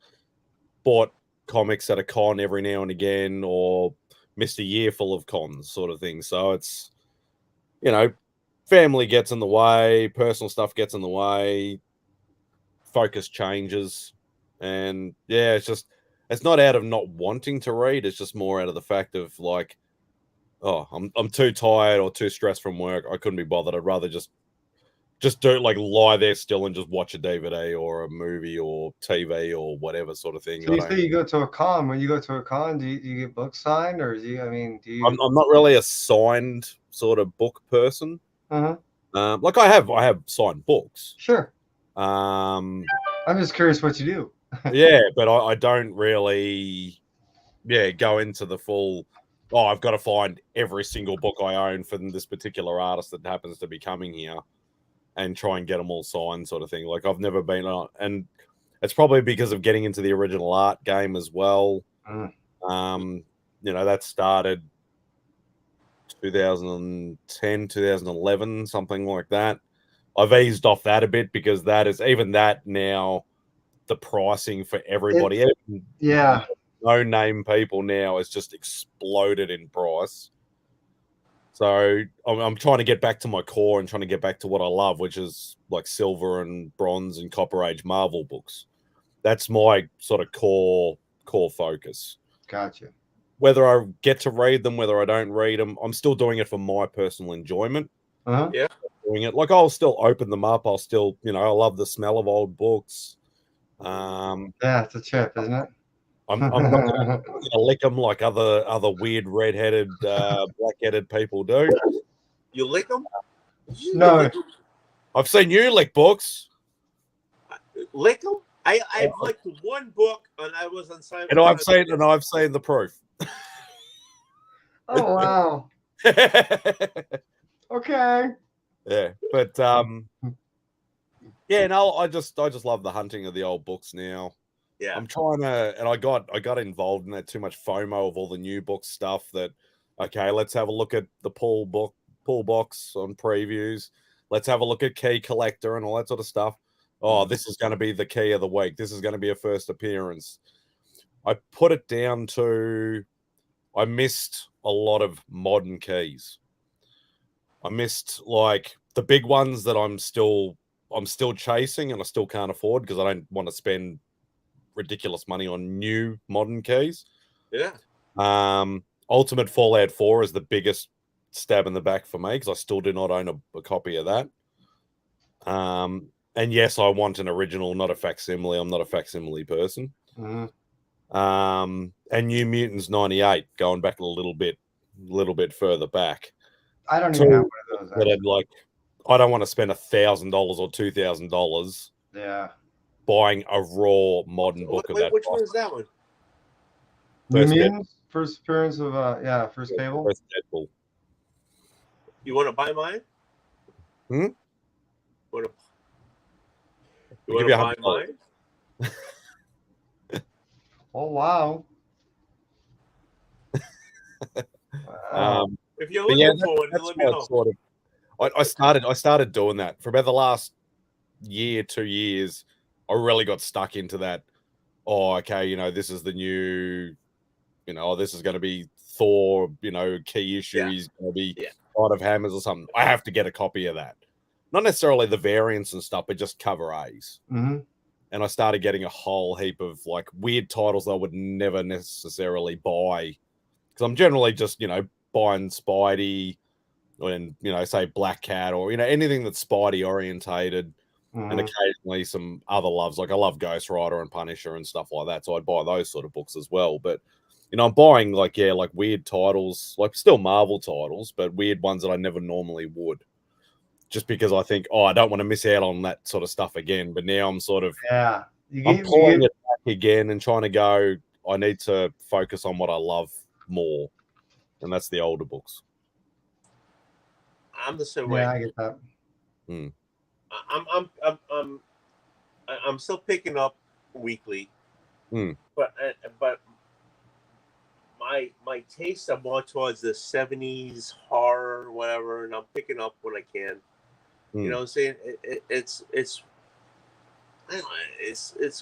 bought comics at a con every now and again, or missed a year full of cons, sort of thing. So it's, you know, family gets in the way, personal stuff gets in the way, focus changes, and yeah, it's not out of not wanting to read. It's just more out of the fact of like, oh, I'm too tired or too stressed from work. I couldn't be bothered. I'd rather just do like lie there still and just watch a DVD or a movie or TV or whatever sort of thing. So you say you go to a con. When you go to a con, do you get books signed, or do you? I mean, do you? I'm not really a signed sort of book person. Uh-huh. Like I have signed books. Sure. I'm just curious what you do. Yeah, but I don't really, go into the full. Oh, I've got to find every single book I own from this particular artist that happens to be coming here, and try and get them all signed, sort of thing. Like I've never been on, and it's probably because of getting into the original art game as well. That started 2010, 2011, something like that. I've eased off that a bit because that is even that now. The pricing for everybody, yeah, no name people now has just exploded in price. So I'm trying to get back to my core and trying to get back to what I love, which is like silver and bronze and copper age Marvel books. That's my sort of core focus. Gotcha. Whether I get to read them, whether I don't read them, I'm still doing it for my personal enjoyment. Yeah. Doing it. Like I'll still open them up. I'll still, I love the smell of old books. Yeah, it's a trip, isn't it? I'm not gonna lick them like other weird red-headed, black-headed people do. You lick them? No. I've seen you lick books. Lick them? I've licked one book, and I was on Simon. And I've seen the proof. Oh wow. Okay. Yeah, but yeah, no, I just love the hunting of the old books now. Yeah, I'm trying to, and I got involved in that too much FOMO of all the new book stuff. That okay, let's have a look at the pull box on previews. Let's have a look at Key Collector and all that sort of stuff. Oh, this is going to be the key of the week. This is going to be a first appearance. I put it down to I missed a lot of modern keys. I missed like the big ones that I'm still chasing and I still can't afford because I don't want to spend ridiculous money on new modern keys. Yeah. Ultimate Fallout 4 is the biggest stab in the back for me because I still do not own a copy of that. And yes, I want an original, not a facsimile. I'm not a facsimile person. And New Mutants 98, going back a little bit further back. I don't even have one of those. Like, I don't want to spend $1,000 or $2,000. Yeah. Buying a raw modern book of that. Which one is that one? New Mutants? First appearance of first Fable. First Deadpool. You want to buy mine? You want to buy mine? Oh wow. Wow. If you're looking for one, let me know. Sort of, I started doing that for about the last year, 2 years. I really got stuck into that. Oh, okay, this is the new, this is going to be Thor, key issue. He's going to be God of Hammers or something. I have to get a copy of that. Not necessarily the variants and stuff, but just cover A's. And I started getting a whole heap of like weird titles that I would never necessarily buy because I'm generally just, buying Spidey and, say Black Cat or, anything that's Spidey orientated. And occasionally some other loves. Like I love Ghost Rider and Punisher and stuff like that. So I'd buy those sort of books as well. But, I'm buying like weird titles, like still Marvel titles, but weird ones that I never normally would. Just because I think, I don't want to miss out on that sort of stuff again. But now I'm sort of, I'm pulling it back again and trying to go, I need to focus on what I love more. And that's the older books. I'm the same way. Yeah, I get that. I'm still picking up weekly, but my tastes are more towards the 70s horror or whatever, and I'm picking up when I can. You know what I'm saying? It's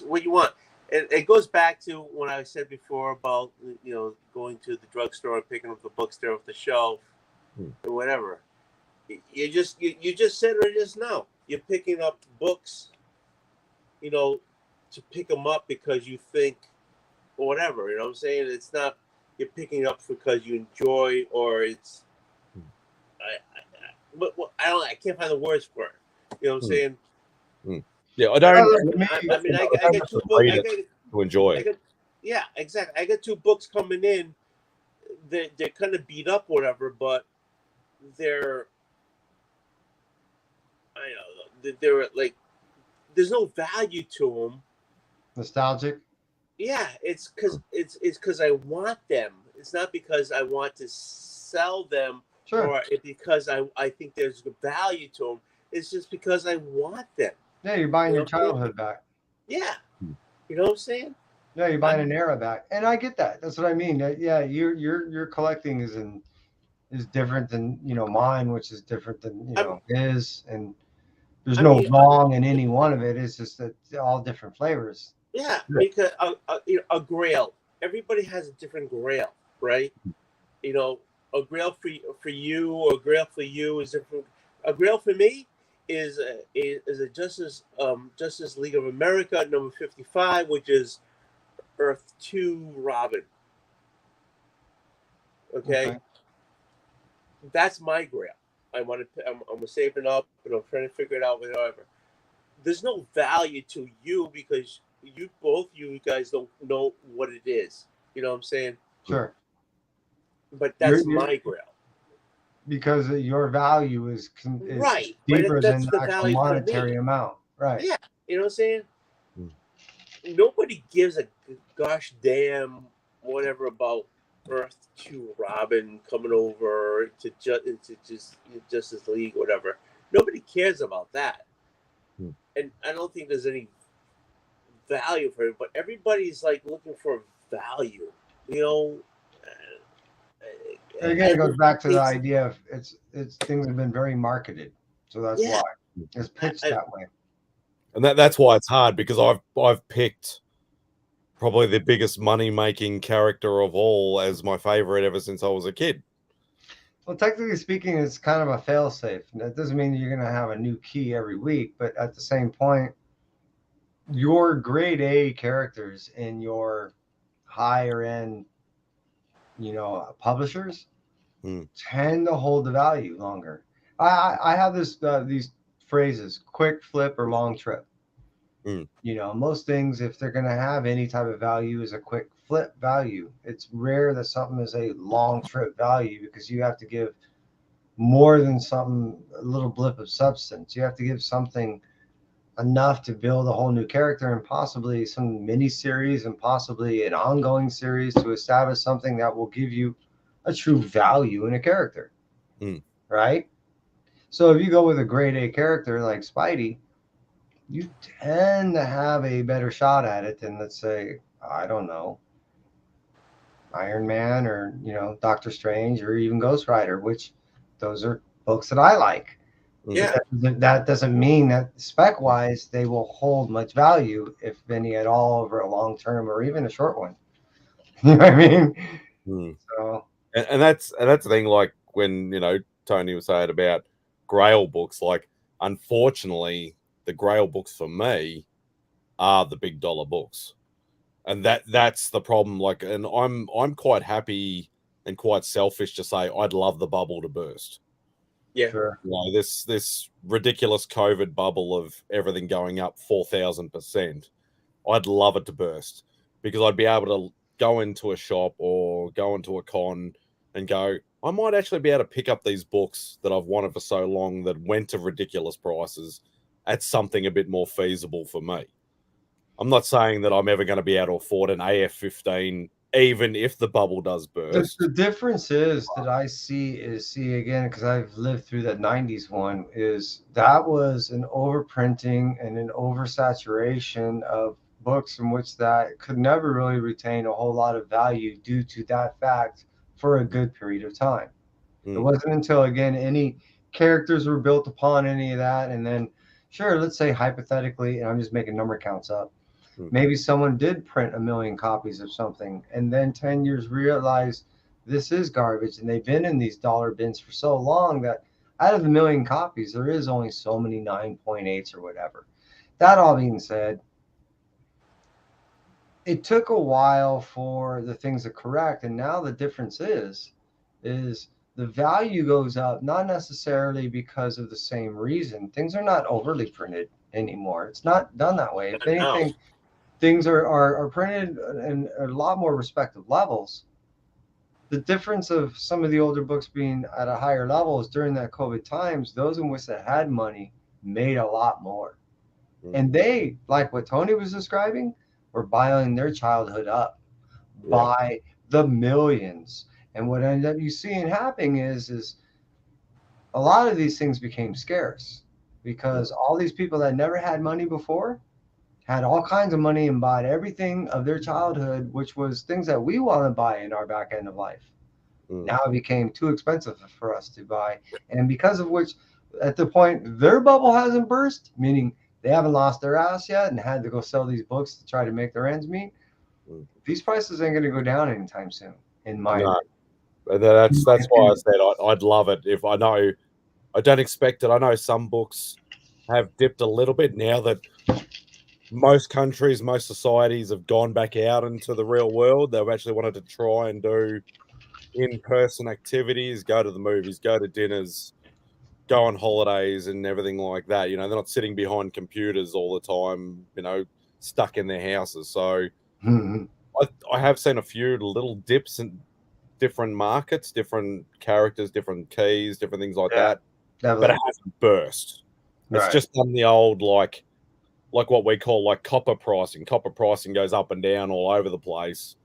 what you want. it goes back to when I said before about going to the drugstore and picking up the books there off the shelf or whatever. You just said it just now. You're picking up books, to pick them up because you think or whatever. You know what I'm saying? It's not you're picking up because you enjoy or it's. I can't find the words for it. You know what I'm saying? Yeah, I don't. I mean, I got 2 books. To enjoy. Yeah, exactly. I got 2 books coming in. They're kind of beat up, or whatever, but they're. They're like, there's no value to them. Nostalgic. Yeah, it's because I want them. It's not because I want to sell them, or it's because I think there's value to them. It's just because I want them. Yeah, you're buying your childhood back. Yeah, you know what I'm saying? Yeah, you're buying an era back, and I get that. That's what I mean. Yeah, your collecting is different than mine, which is different than his, and there's no wrong in any one of it. It's just that they're all different flavors. Yeah, because a grail. Everybody has a different grail, right? A grail for you or a grail for you is different. A grail for me is a Justice League of America number 55, which is Earth 2 Robin. Okay. That's my grail. I'm saving up and I'm trying to figure it out, whatever. There's no value to you because you guys don't know what it is. You know what I'm saying? Sure. But that's my grail. Because your value is right deeper than the actual monetary amount. Right. Yeah. You know what I'm saying? Nobody gives a gosh damn whatever about Earth 2 Robin coming over to Justice League, whatever. Nobody cares about that. And I don't think there's any value for it, but everybody's like looking for value, Again, it goes back to the idea of it's things have been very marketed, so that's why it's pitched that way. And that's why it's hard, because I've picked probably the biggest money making character of all as my favorite ever since I was a kid. Well, technically speaking, it's kind of a fail-safe. That doesn't mean you're going to have a new key every week, but at the same point, your grade A characters in your higher end, publishers tend to hold the value longer. I have these phrases: quick flip or long trip. Most things, if they're going to have any type of value, is a quick flip value. It's rare that something is a long trip value because you have to give more than a little blip of substance. You have to give something enough to build a whole new character and possibly some mini series and possibly an ongoing series to establish something that will give you a true value in a character. Right? So if you go with a grade A character like Spidey, you tend to have a better shot at it than, let's say, I don't know, Iron Man or, Doctor Strange or even Ghost Rider, which those are books that I like. Yeah. That doesn't mean that spec-wise they will hold much value, if any at all, over a long term or even a short one. You know what I mean? So, and that's the thing, like when, Tony was saying about Grail books, like, unfortunately, the Grail books for me are the big dollar books, and that's the problem. Like, and I'm quite happy and quite selfish to say I'd love the bubble to burst. Yeah, sure. This ridiculous COVID bubble of everything going up 4,000%. I'd love it to burst, because I'd be able to go into a shop or go into a con and go, I might actually be able to pick up these books that I've wanted for so long that went to ridiculous prices at something a bit more feasible for me. I'm not saying that I'm ever going to be able to afford an AF-15, even if the bubble does burst. The difference is that I see again, because I've lived through that 90s one, is that was an overprinting and an oversaturation of books in which that could never really retain a whole lot of value due to that fact for a good period of time. It wasn't until, again, any characters were built upon any of that, and then, sure, let's say hypothetically, and I'm just making number counts up, Maybe someone did print 1 million copies of something and then 10 years realized this is garbage, and they've been in these dollar bins for so long that out of the 1 million copies, there is only so many 9.8s or whatever. That all being said, it took a while for the things to correct, and now the difference is the value goes up, not necessarily because of the same reason. Things are not overly printed anymore. It's not done that way. If anything, things are printed in a lot more respective levels. The difference of some of the older books being at a higher level is during that COVID times, those in which that had money made a lot more. And they, like what Tony was describing, were buying their childhood up by the millions. And what ended up you seeing happening is a lot of these things became scarce because all these people that never had money before had all kinds of money and bought everything of their childhood, which was things that we want to buy in our back end of life. Now it became too expensive for us to buy. And because of which, at the point, their bubble hasn't burst, meaning they haven't lost their ass yet and had to go sell these books to try to make their ends meet. These prices ain't going to go down anytime soon, in my opinion. That's why I said I'd love it if I know. I don't expect it. I know some books have dipped a little bit now that most countries, most societies have gone back out into the real world. They've actually wanted to try and do in-person activities, go to the movies, go to dinners, go on holidays and everything like that. You know, they're not sitting behind computers all the time, you know, stuck in their houses. So I have seen a few little dips in different markets, different characters, different keys, different things like that. But it hasn't burst. It's just on the old, like what we call like copper pricing. Copper pricing goes up and down all over the place.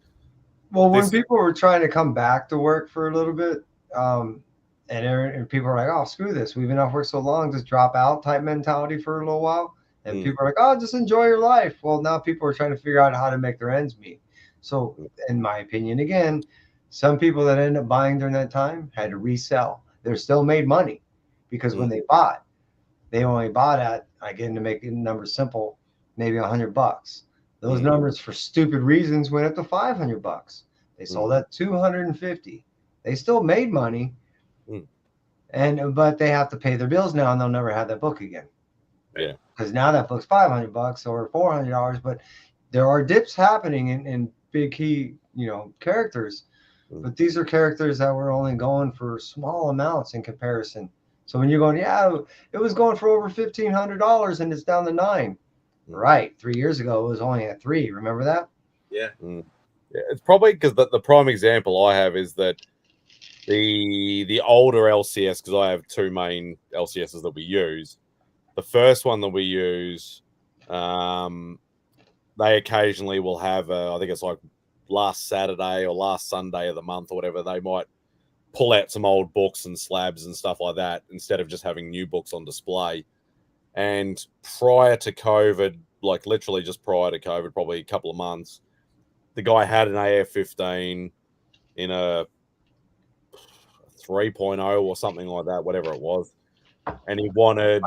Well, when people were trying to come back to work for a little bit, and people are like, oh, screw this. We've been off work so long, just drop out type mentality for a little while. And people are like, oh, just enjoy your life. Well, now people are trying to figure out how to make their ends meet. So in my opinion, again, some people that end up buying during that time had to resell. They're still made money because when they bought, they only bought at, again, to make the numbers simple, maybe $100. Those numbers for stupid reasons went up to $500. They sold at $250. They still made money, but they have to pay their bills now, and they'll never have that book again. Yeah, because now that book's $500 or $400. But there are dips happening in big key, characters. But these are characters that were only going for small amounts in comparison. So when you're going, it was going for over $1,500 and it's down to $9. Right. 3 years ago, it was only at $3. Remember that? Yeah. Yeah, it's probably because the prime example I have is that the older LCS, because I have two main LCSs that we use. The first one that we use, they occasionally will have, I think it's like last Saturday or last Sunday of the month or whatever, they might pull out some old books and slabs and stuff like that instead of just having new books on display. And prior to COVID, like literally just prior to COVID, probably a couple of months, the guy had an AF-15 in a 3.0 or something like that, whatever it was. And he wanted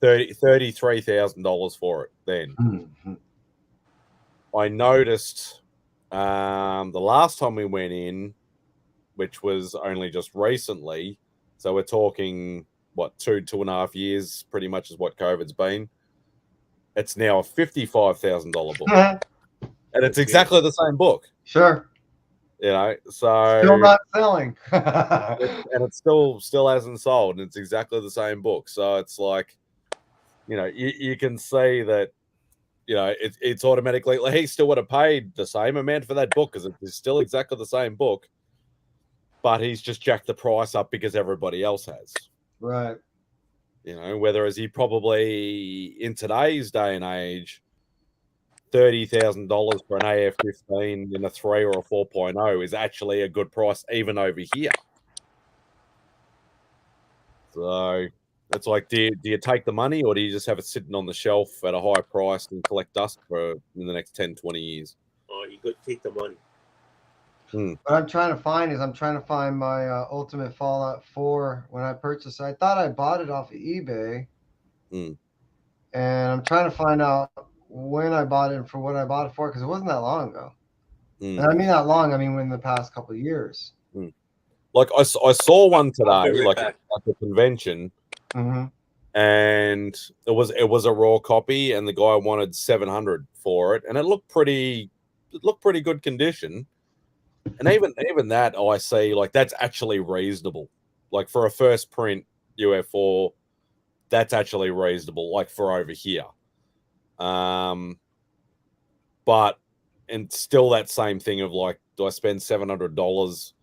$33,000 for it then. I noticed the last time we went in, which was only just recently, so we're talking, what, 2.5 years pretty much is what COVID's been. It's now a $55,000 book. And it's exactly the same book. Sure. So still not selling. and it still hasn't sold, and it's exactly the same book. So it's like, you can see that, it's automatically, like, he still would have paid the same amount for that book because it's still exactly the same book, but he's just jacked the price up because everybody else has. Right. Whereas he probably, in today's day and age, $30,000 for an AF-15 in a 3 or a 4.0 is actually a good price even over here. So it's like, do you take the money, or do you just have it sitting on the shelf at a high price and collect dust for in the next 10, 20 years? Oh, you could take the money. What I'm trying to find my Ultimate Fallout 4 when I purchased it. I thought I bought it off of eBay. And I'm trying to find out when I bought it and for what I bought it for, because it wasn't that long ago. Mm. And I mean that long, I mean within the past couple of years. Like I saw one today, I'll be right like back. at the convention, Mm-hmm. and it was a raw copy, and the guy wanted 700 for it, and it looked pretty good condition. And even that, I see, like, that's actually reasonable. Like for a first print UF4, that's actually reasonable. Like for over here, but and still that same thing of like, do I spend $700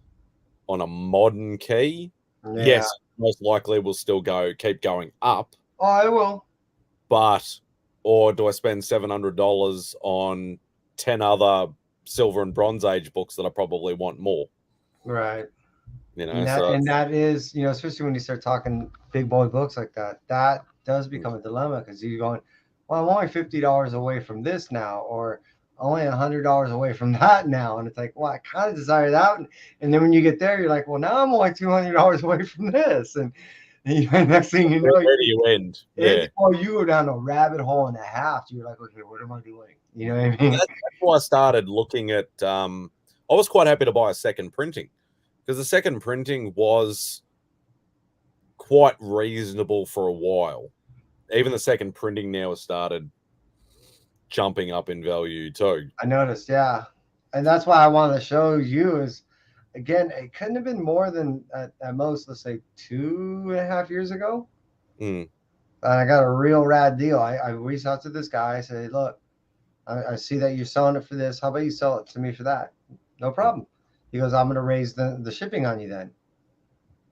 on a modern key? Yeah. Yes, most likely will still keep going up. Oh, I will. But, or do I spend $700 on 10 other silver and bronze age books that I probably want more? Right. You know, And that is, you know, especially when you start talking big boy books like that, that does become a dilemma, because you're going, well, I'm only $50 away from this now, or only $100 away from that now. And it's like, well, I kind of desire that. And then when you get there, you're like, well, now I'm only $200 away from this. And next thing you know, where do you end? Yeah. or you go down a rabbit hole and a half. You're like, okay, what am I doing? You know what I mean? That's why I started looking at, I was quite happy to buy a second printing, because the second printing was quite reasonable for a while. Even the second printing now has started jumping up in value too. I noticed, yeah. And that's why I wanted to show you is, again, it couldn't have been more than at most, let's say 2.5 years ago. Mm. And I got a real rad deal. I reached out to this guy. I said, look, I see that you're selling it for this. How about you sell it to me for that? No problem. He goes, I'm going to raise the shipping on you then.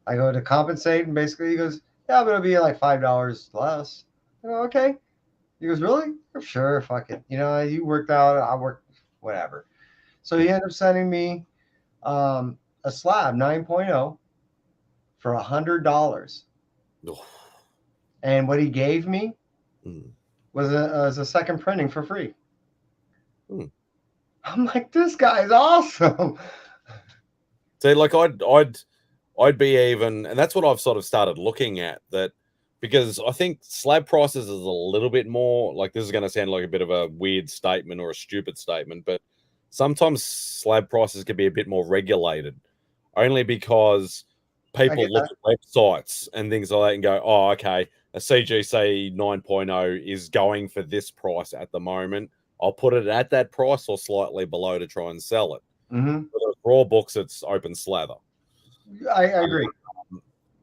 I go to compensate, and basically he goes, yeah, but it'll be like $5 less. I go, okay. He goes, really? Sure, fuck it. You know, you worked out, I worked, whatever. So he ended up sending me a slab 9.0 for $100. And what he gave me was a second printing for free. I'm like, this guy's awesome. So like I'd be even, and that's what I've sort of started looking at, that because I think slab prices is a little bit more, like, this is going to sound like a bit of a weird statement or a stupid statement, but sometimes slab prices can be a bit more regulated, only because people look at websites and things like that and go, oh, okay, a CGC 9.0 is going for this price at the moment. I'll put it at that price or slightly below to try and sell it. Mm-hmm. For raw books, it's open slather. I agree.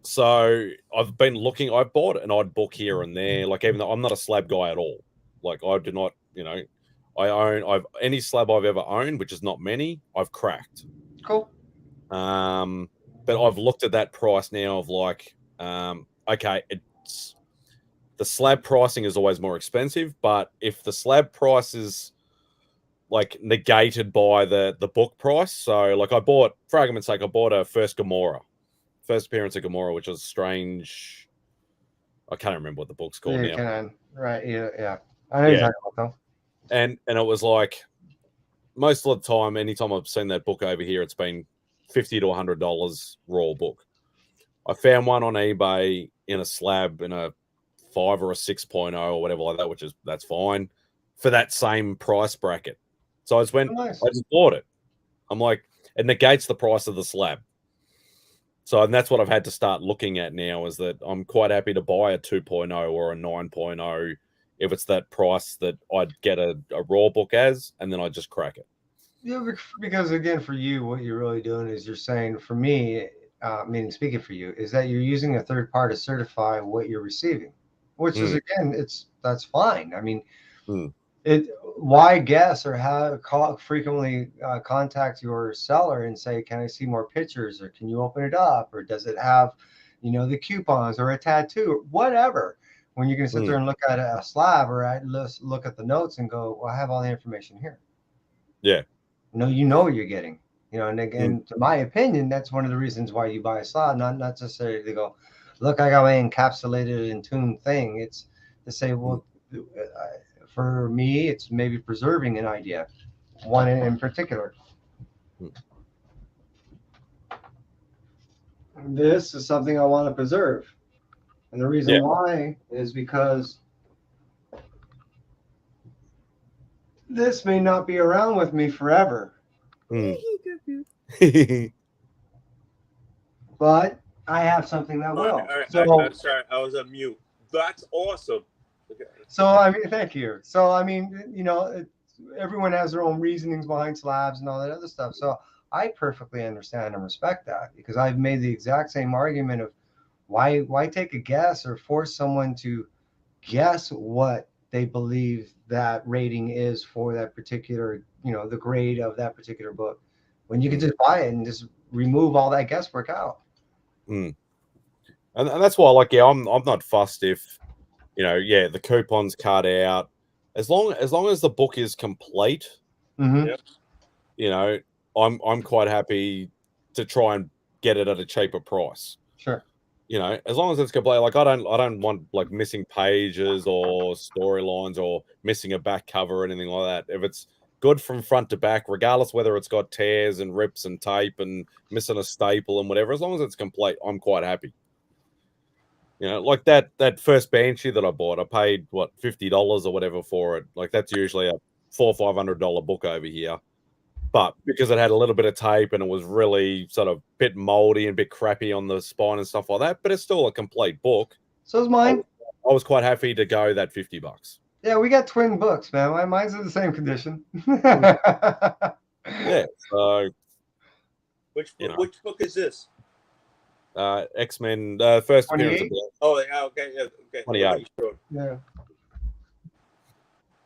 So I've been looking. I bought an odd book here and there. Like, even though I'm not a slab guy at all, like I do not, you know, I've any slab I've ever owned, which is not many, I've cracked. Cool. But I've looked at that price now of like, okay, it's the slab pricing is always more expensive, but if the slab price is like negated by the book price, so like I bought, for argument's sake, I bought a first appearance of Gamora, which was strange. I can't remember what the book's called now. Right? Yeah. I know you're talking about though. And it was like, most of the time, anytime I've seen that book over here, it's been $50 to $100 raw book. I found one on eBay in a slab in a 5 or a 6.0 or whatever like that, that's fine for that same price bracket. So I just went, I just bought it. I'm like, it negates the price of the slab. So, and that's what I've had to start looking at now, is that I'm quite happy to buy a 2.0 or a 9.0 if it's that price that I'd get a raw book as, and then I just crack it. Yeah, because again, for you, what you're really doing is you're saying, for me, meaning speaking for you, is that you're using a third party to certify what you're receiving, which is, again, that's fine. I mean, why guess or frequently contact your seller and say, can I see more pictures, or can you open it up, or does it have, you know, the coupons or a tattoo or whatever, when you can sit there and look at a slab or look at the notes and go, well, I have all the information here. Yeah. No, you know what you're getting, you know, and again, to my opinion, that's one of the reasons why you buy a slab, not necessarily to go, look, I got my encapsulated and tuned thing. It's to say, well, for me, it's maybe preserving an idea, one in particular. This is something I want to preserve. And the reason why is because This may not be around with me forever, but I have something that will. All right, So, I'm sorry, I was on mute. That's awesome. Okay. so I mean, thank you. So, I mean, you know, everyone has their own reasonings behind slabs and all that other stuff. So, I perfectly understand and respect that because I've made the exact same argument of why take a guess or force someone to guess what they believe that rating is for that particular, you know, the grade of that particular book, when you can just buy it and just remove all that guesswork out. And that's why, like, yeah, I'm not fussed if, you know, yeah, the coupon's cut out, as long as the book is complete. Mm-hmm. You know, I'm quite happy to try and get it at a cheaper price. Sure. You know, as long as it's complete. Like, I don't want like missing pages or storylines or missing a back cover or anything like that. If it's good from front to back, regardless whether it's got tears and rips and tape and missing a staple and whatever, as long as it's complete, I'm quite happy. You know, like that first Banshee that I bought, I paid what, $50 or whatever for it. Like, that's usually a $400 or $500 book over here. But because it had a little bit of tape and it was really sort of a bit moldy and a bit crappy on the spine and stuff like that, but it's still a complete book. So is mine. I was quite happy to go that $50. Yeah, we got twin books, man. Mine's in the same condition. Yeah. So Which you know. which book is this? X-Men first appearance of 28? Oh, yeah, okay, yeah, okay. 28. Yeah.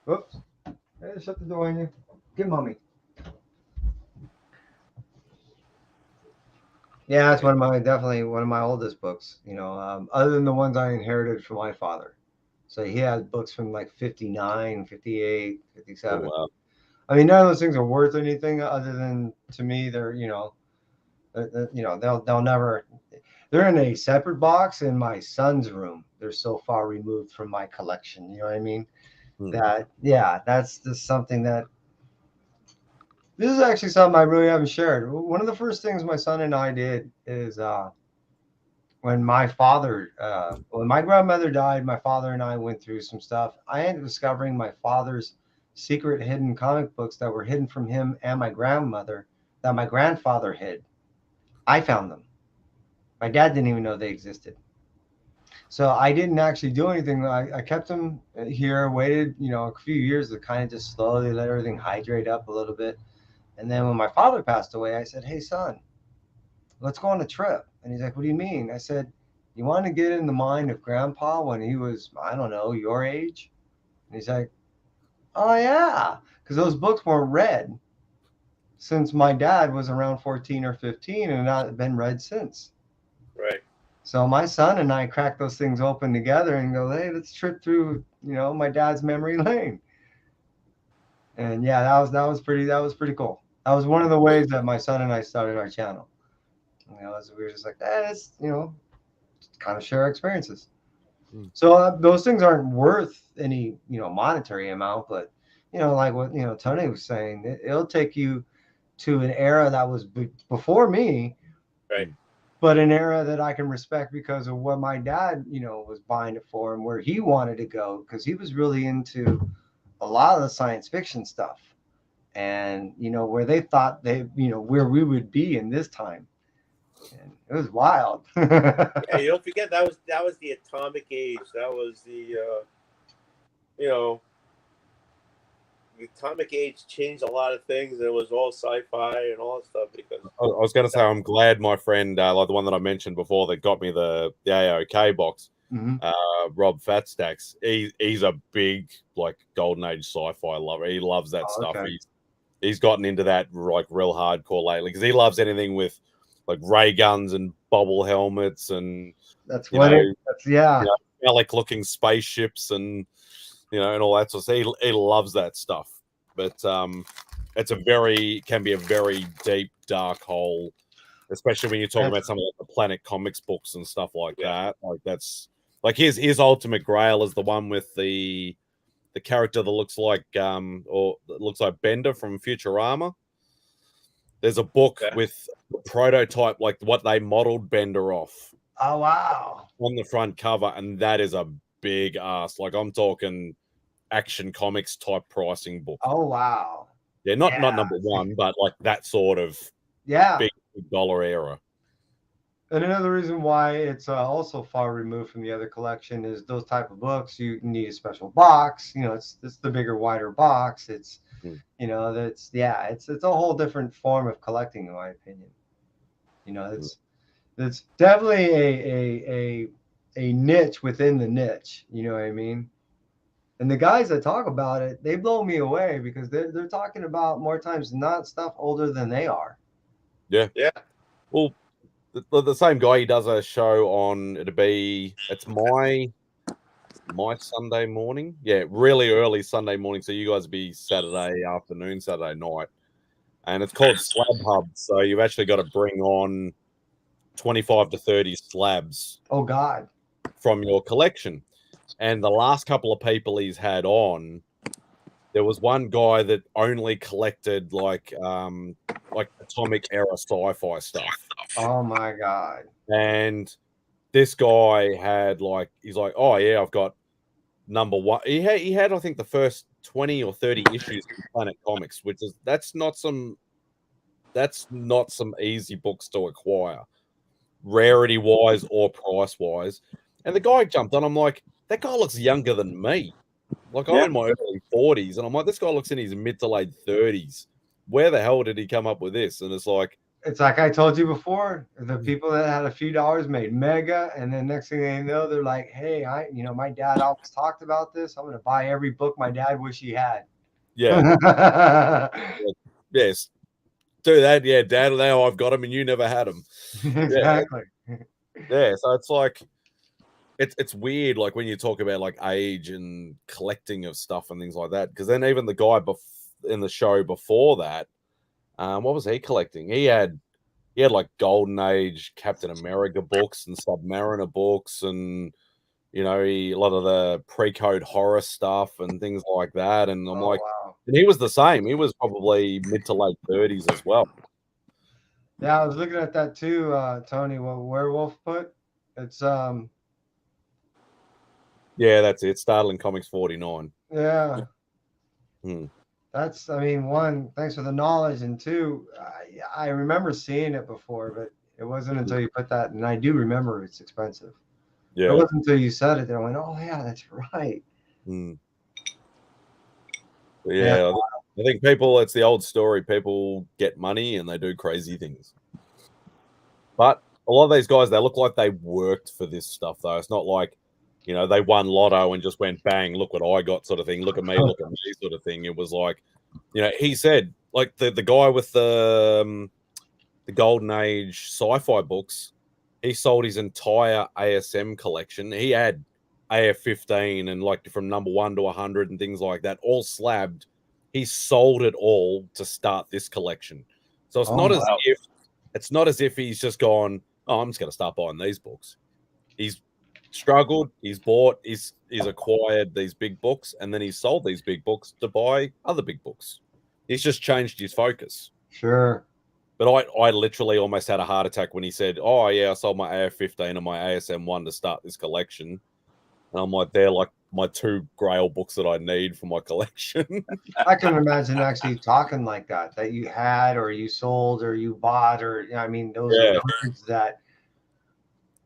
Whoops. Hey, shut the door on you. Get mommy. Yeah, it's definitely one of my oldest books, you know, other than the ones I inherited from my father. So he had books from like 59, 58, 57. Oh, wow. I mean, none of those things are worth anything other than, to me, they're, you know, they'll never, they're in a separate box in my son's room. They're so far removed from my collection. You know what I mean? That, yeah, that's just something that, this is actually something I really haven't shared. One of the first things my son and I did is when my grandmother died, my father and I went through some stuff. I ended up discovering my father's secret hidden comic books that were hidden from him and my grandmother that my grandfather hid. I found them. My dad didn't even know they existed. So I didn't actually do anything. I kept them here, waited, you know, a few years to kind of just slowly let everything hydrate up a little bit. And then when my father passed away, I said, hey, son, let's go on a trip. And he's like, what do you mean? I said, you want to get in the mind of grandpa when he was, I don't know, your age? And he's like, oh, yeah, because those books weren't read since my dad was around 14 or 15 and not been read since. Right. So my son and I cracked those things open together and go, hey, let's trip through, you know, my dad's memory lane. And yeah, that was pretty cool. That was one of the ways that my son and I started our channel. You know, we were just like, let's, you know, kind of share our experiences. So those things aren't worth any, you know, monetary amount, but, you know, like what, you know, Tony was saying, it'll take you to an era that was before me, right? But an era that I can respect because of what my dad, you know, was buying it for and where he wanted to go, because he was really into a lot of the science fiction stuff, and you know where they thought they, you know, where we would be in this time. And it was wild. Yeah, you don't forget that was the atomic age. That was the you know, the atomic age changed a lot of things. It was all sci-fi and all that stuff. Because I was going to say, I'm glad my friend, like the one that I mentioned before, that got me the AOK box, Rob Fatstacks. He's a big like golden age sci-fi lover. He loves that stuff. Okay. He's gotten into that like real hardcore lately because he loves anything with like ray guns and bobble helmets and that's what like looking spaceships and you know and all that sort of stuff. He loves that stuff, but can be a very deep dark hole, especially when you're talking about some of the Planet Comics books and stuff like that. Like that's like his ultimate grail is the one with the character that looks like Bender from Futurama. There's a book with the prototype, like what they modeled Bender off. Oh wow! On the front cover, and that is a big ass. Like I'm talking Action Comics type pricing book. Oh wow. Yeah, not number one, but like that sort of big dollar era. And another reason why it's also far removed from the other collection is those type of books. You need a special box. You know, it's the bigger, wider box. It's you know, it's a whole different form of collecting, in my opinion. You know, it's definitely a niche within the niche. You know what I mean? And the guys that talk about it, they blow me away because they're talking about more times than not stuff older than they are. Yeah. Well, the same guy, he does a show on, it's my Sunday morning. Yeah, really early Sunday morning. So you guys will be Saturday afternoon, Saturday night. And it's called Slab Hub. So you've actually got to bring on 25 to 30 slabs. Oh, God. From your collection. And the last couple of people he's had on, there was one guy that only collected like atomic era sci-fi stuff. Oh my God. And this guy had he's like, oh yeah, I've got number one. He had I think the first 20 or 30 issues of Planet Comics, which is that's not some easy books to acquire, rarity wise or price wise. And the guy jumped on. I'm like, that guy looks younger than me. Like I'm in my early 40s, and I'm like, this guy looks in his mid to late 30s. Where the hell did he come up with this? And it's like I told you before, the people that had a few dollars made mega, and then next thing they know, they're like, hey, my dad always talked about this. I'm going to buy every book my dad wish he had. Yeah. Yes. Do that. Yeah, Dad, now I've got them and you never had them. Exactly. Yeah. So it's like, it's weird, like when you talk about like age and collecting of stuff and things like that. Because then even the guy in the show before that, what was he collecting? He had like Golden Age Captain America books and Submariner books, and you know, a lot of the pre-code horror stuff and things like that. And I'm like, wow. And he was the same. He was probably mid to late 30s as well. Yeah, I was looking at that too, Tony. What Werewolf put? It's yeah, that's it. Startling Comics 49. Yeah. Hmm. That's, one, thanks for the knowledge. And two, I remember seeing it before, but it wasn't until you put that, and I do remember it's expensive. Yeah. It wasn't until you said it that I went, oh, yeah, that's right. Yeah. I think it's the old story. People get money and they do crazy things. But a lot of these guys, they look like they worked for this stuff, though. It's not like, you know, they won lotto and just went, bang, look what I got sort of thing. Look at me sort of thing. It was like, you know, he said, like the guy with the Golden Age sci-fi books, he sold his entire ASM collection. He had AF-15 and like from number 1 to 100 and things like that, all slabbed. He sold it all to start this collection. So it's not as if he's just gone, oh, I'm just going to start buying these books. He's struggled, he's bought, he's acquired these big books, and then he's sold these big books to buy other big books. He's just changed his focus. Sure. But I literally almost had a heart attack when he said, oh yeah, I sold my AF-15 and my ASM-1 to start this collection. And I'm like, they're like my 2 Grail books that I need for my collection. I can imagine actually talking like that you had or you sold or you bought, or those are words that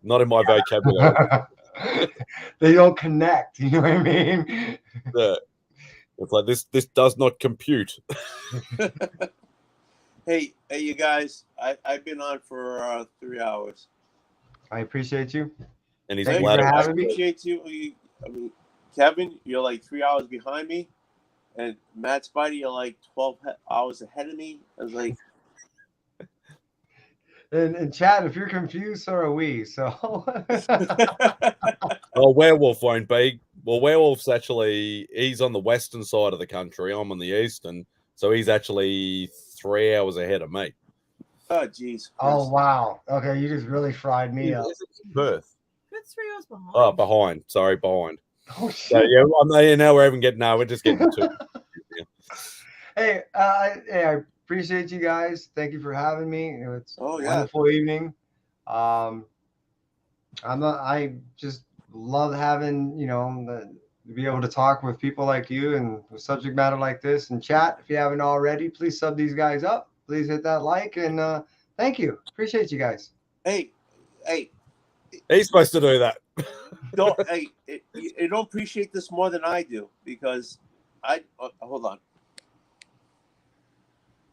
not in my vocabulary. They don't connect, you know what I mean? Yeah. It's like this does not compute. Hey, you guys, I've been on for 3 hours. I appreciate you. And he's Thank you for I having me. appreciate you. Kevin, you're like 3 hours behind me, and Matt Spidey, you're like 12 hours ahead of me. I was like, and Chad, if you're confused, so are we. So, oh, Werewolf won't be. Well, Werewolf's he's on the western side of the country. I'm on the eastern, so he's actually 3 hours ahead of me. oh, jeez. oh wow, okay, you just really fried me up. Perth. That's 3 hours behind. Oh, behind. Sorry, behind. Oh, so yeah, now we're even getting. No, we're just getting to. Hey, I appreciate you guys. Thank you for having me. It's a wonderful evening. I just love having be able to talk with people like you and with subject matter like this. And chat, if you haven't already, please sub these guys up. Please hit that like, and thank you. Appreciate you guys. Hey, He's supposed to do that. you don't appreciate this more than I do because hold on.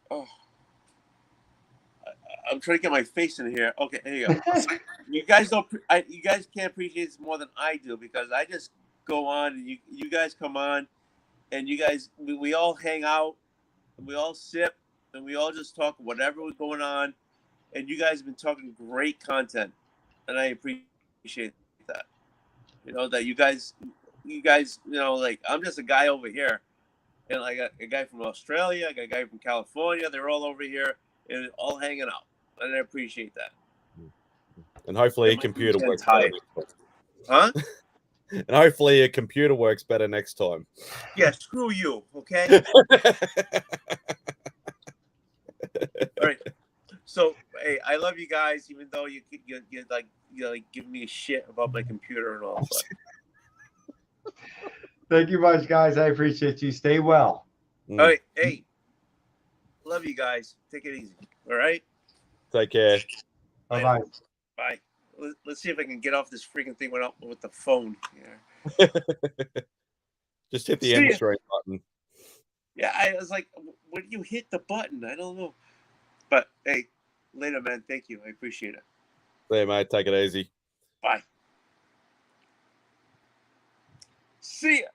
Oh, I'm trying to get my face in here. Okay, here you go. You guys you guys can't appreciate this more than I do because I just go on and you guys come on and you guys we all hang out and we all sip and we all just talk whatever was going on and you guys have been talking great content and I appreciate that. You know that you guys like I'm just a guy over here and I got a guy from Australia, I got a guy from California, they're all over here and all hanging out. And I appreciate that. And hopefully your computer works better. Huh? And hopefully your computer works better next time. Yeah, screw you, okay? All right. So, hey, I love you guys, even though you're like giving me shit about my computer and all. But... Thank you much, guys. I appreciate you. Stay well. All right. Hey, love you guys. Take it easy. All right. Take care. Bye-bye. Bye. Let's see if I can get off this freaking thing with the phone. Yeah. Just hit the end screen button. Yeah, I was like, when you hit the button, I don't know. But hey, later, man. Thank you. I appreciate it. There, mate. Take it easy. Bye. See ya.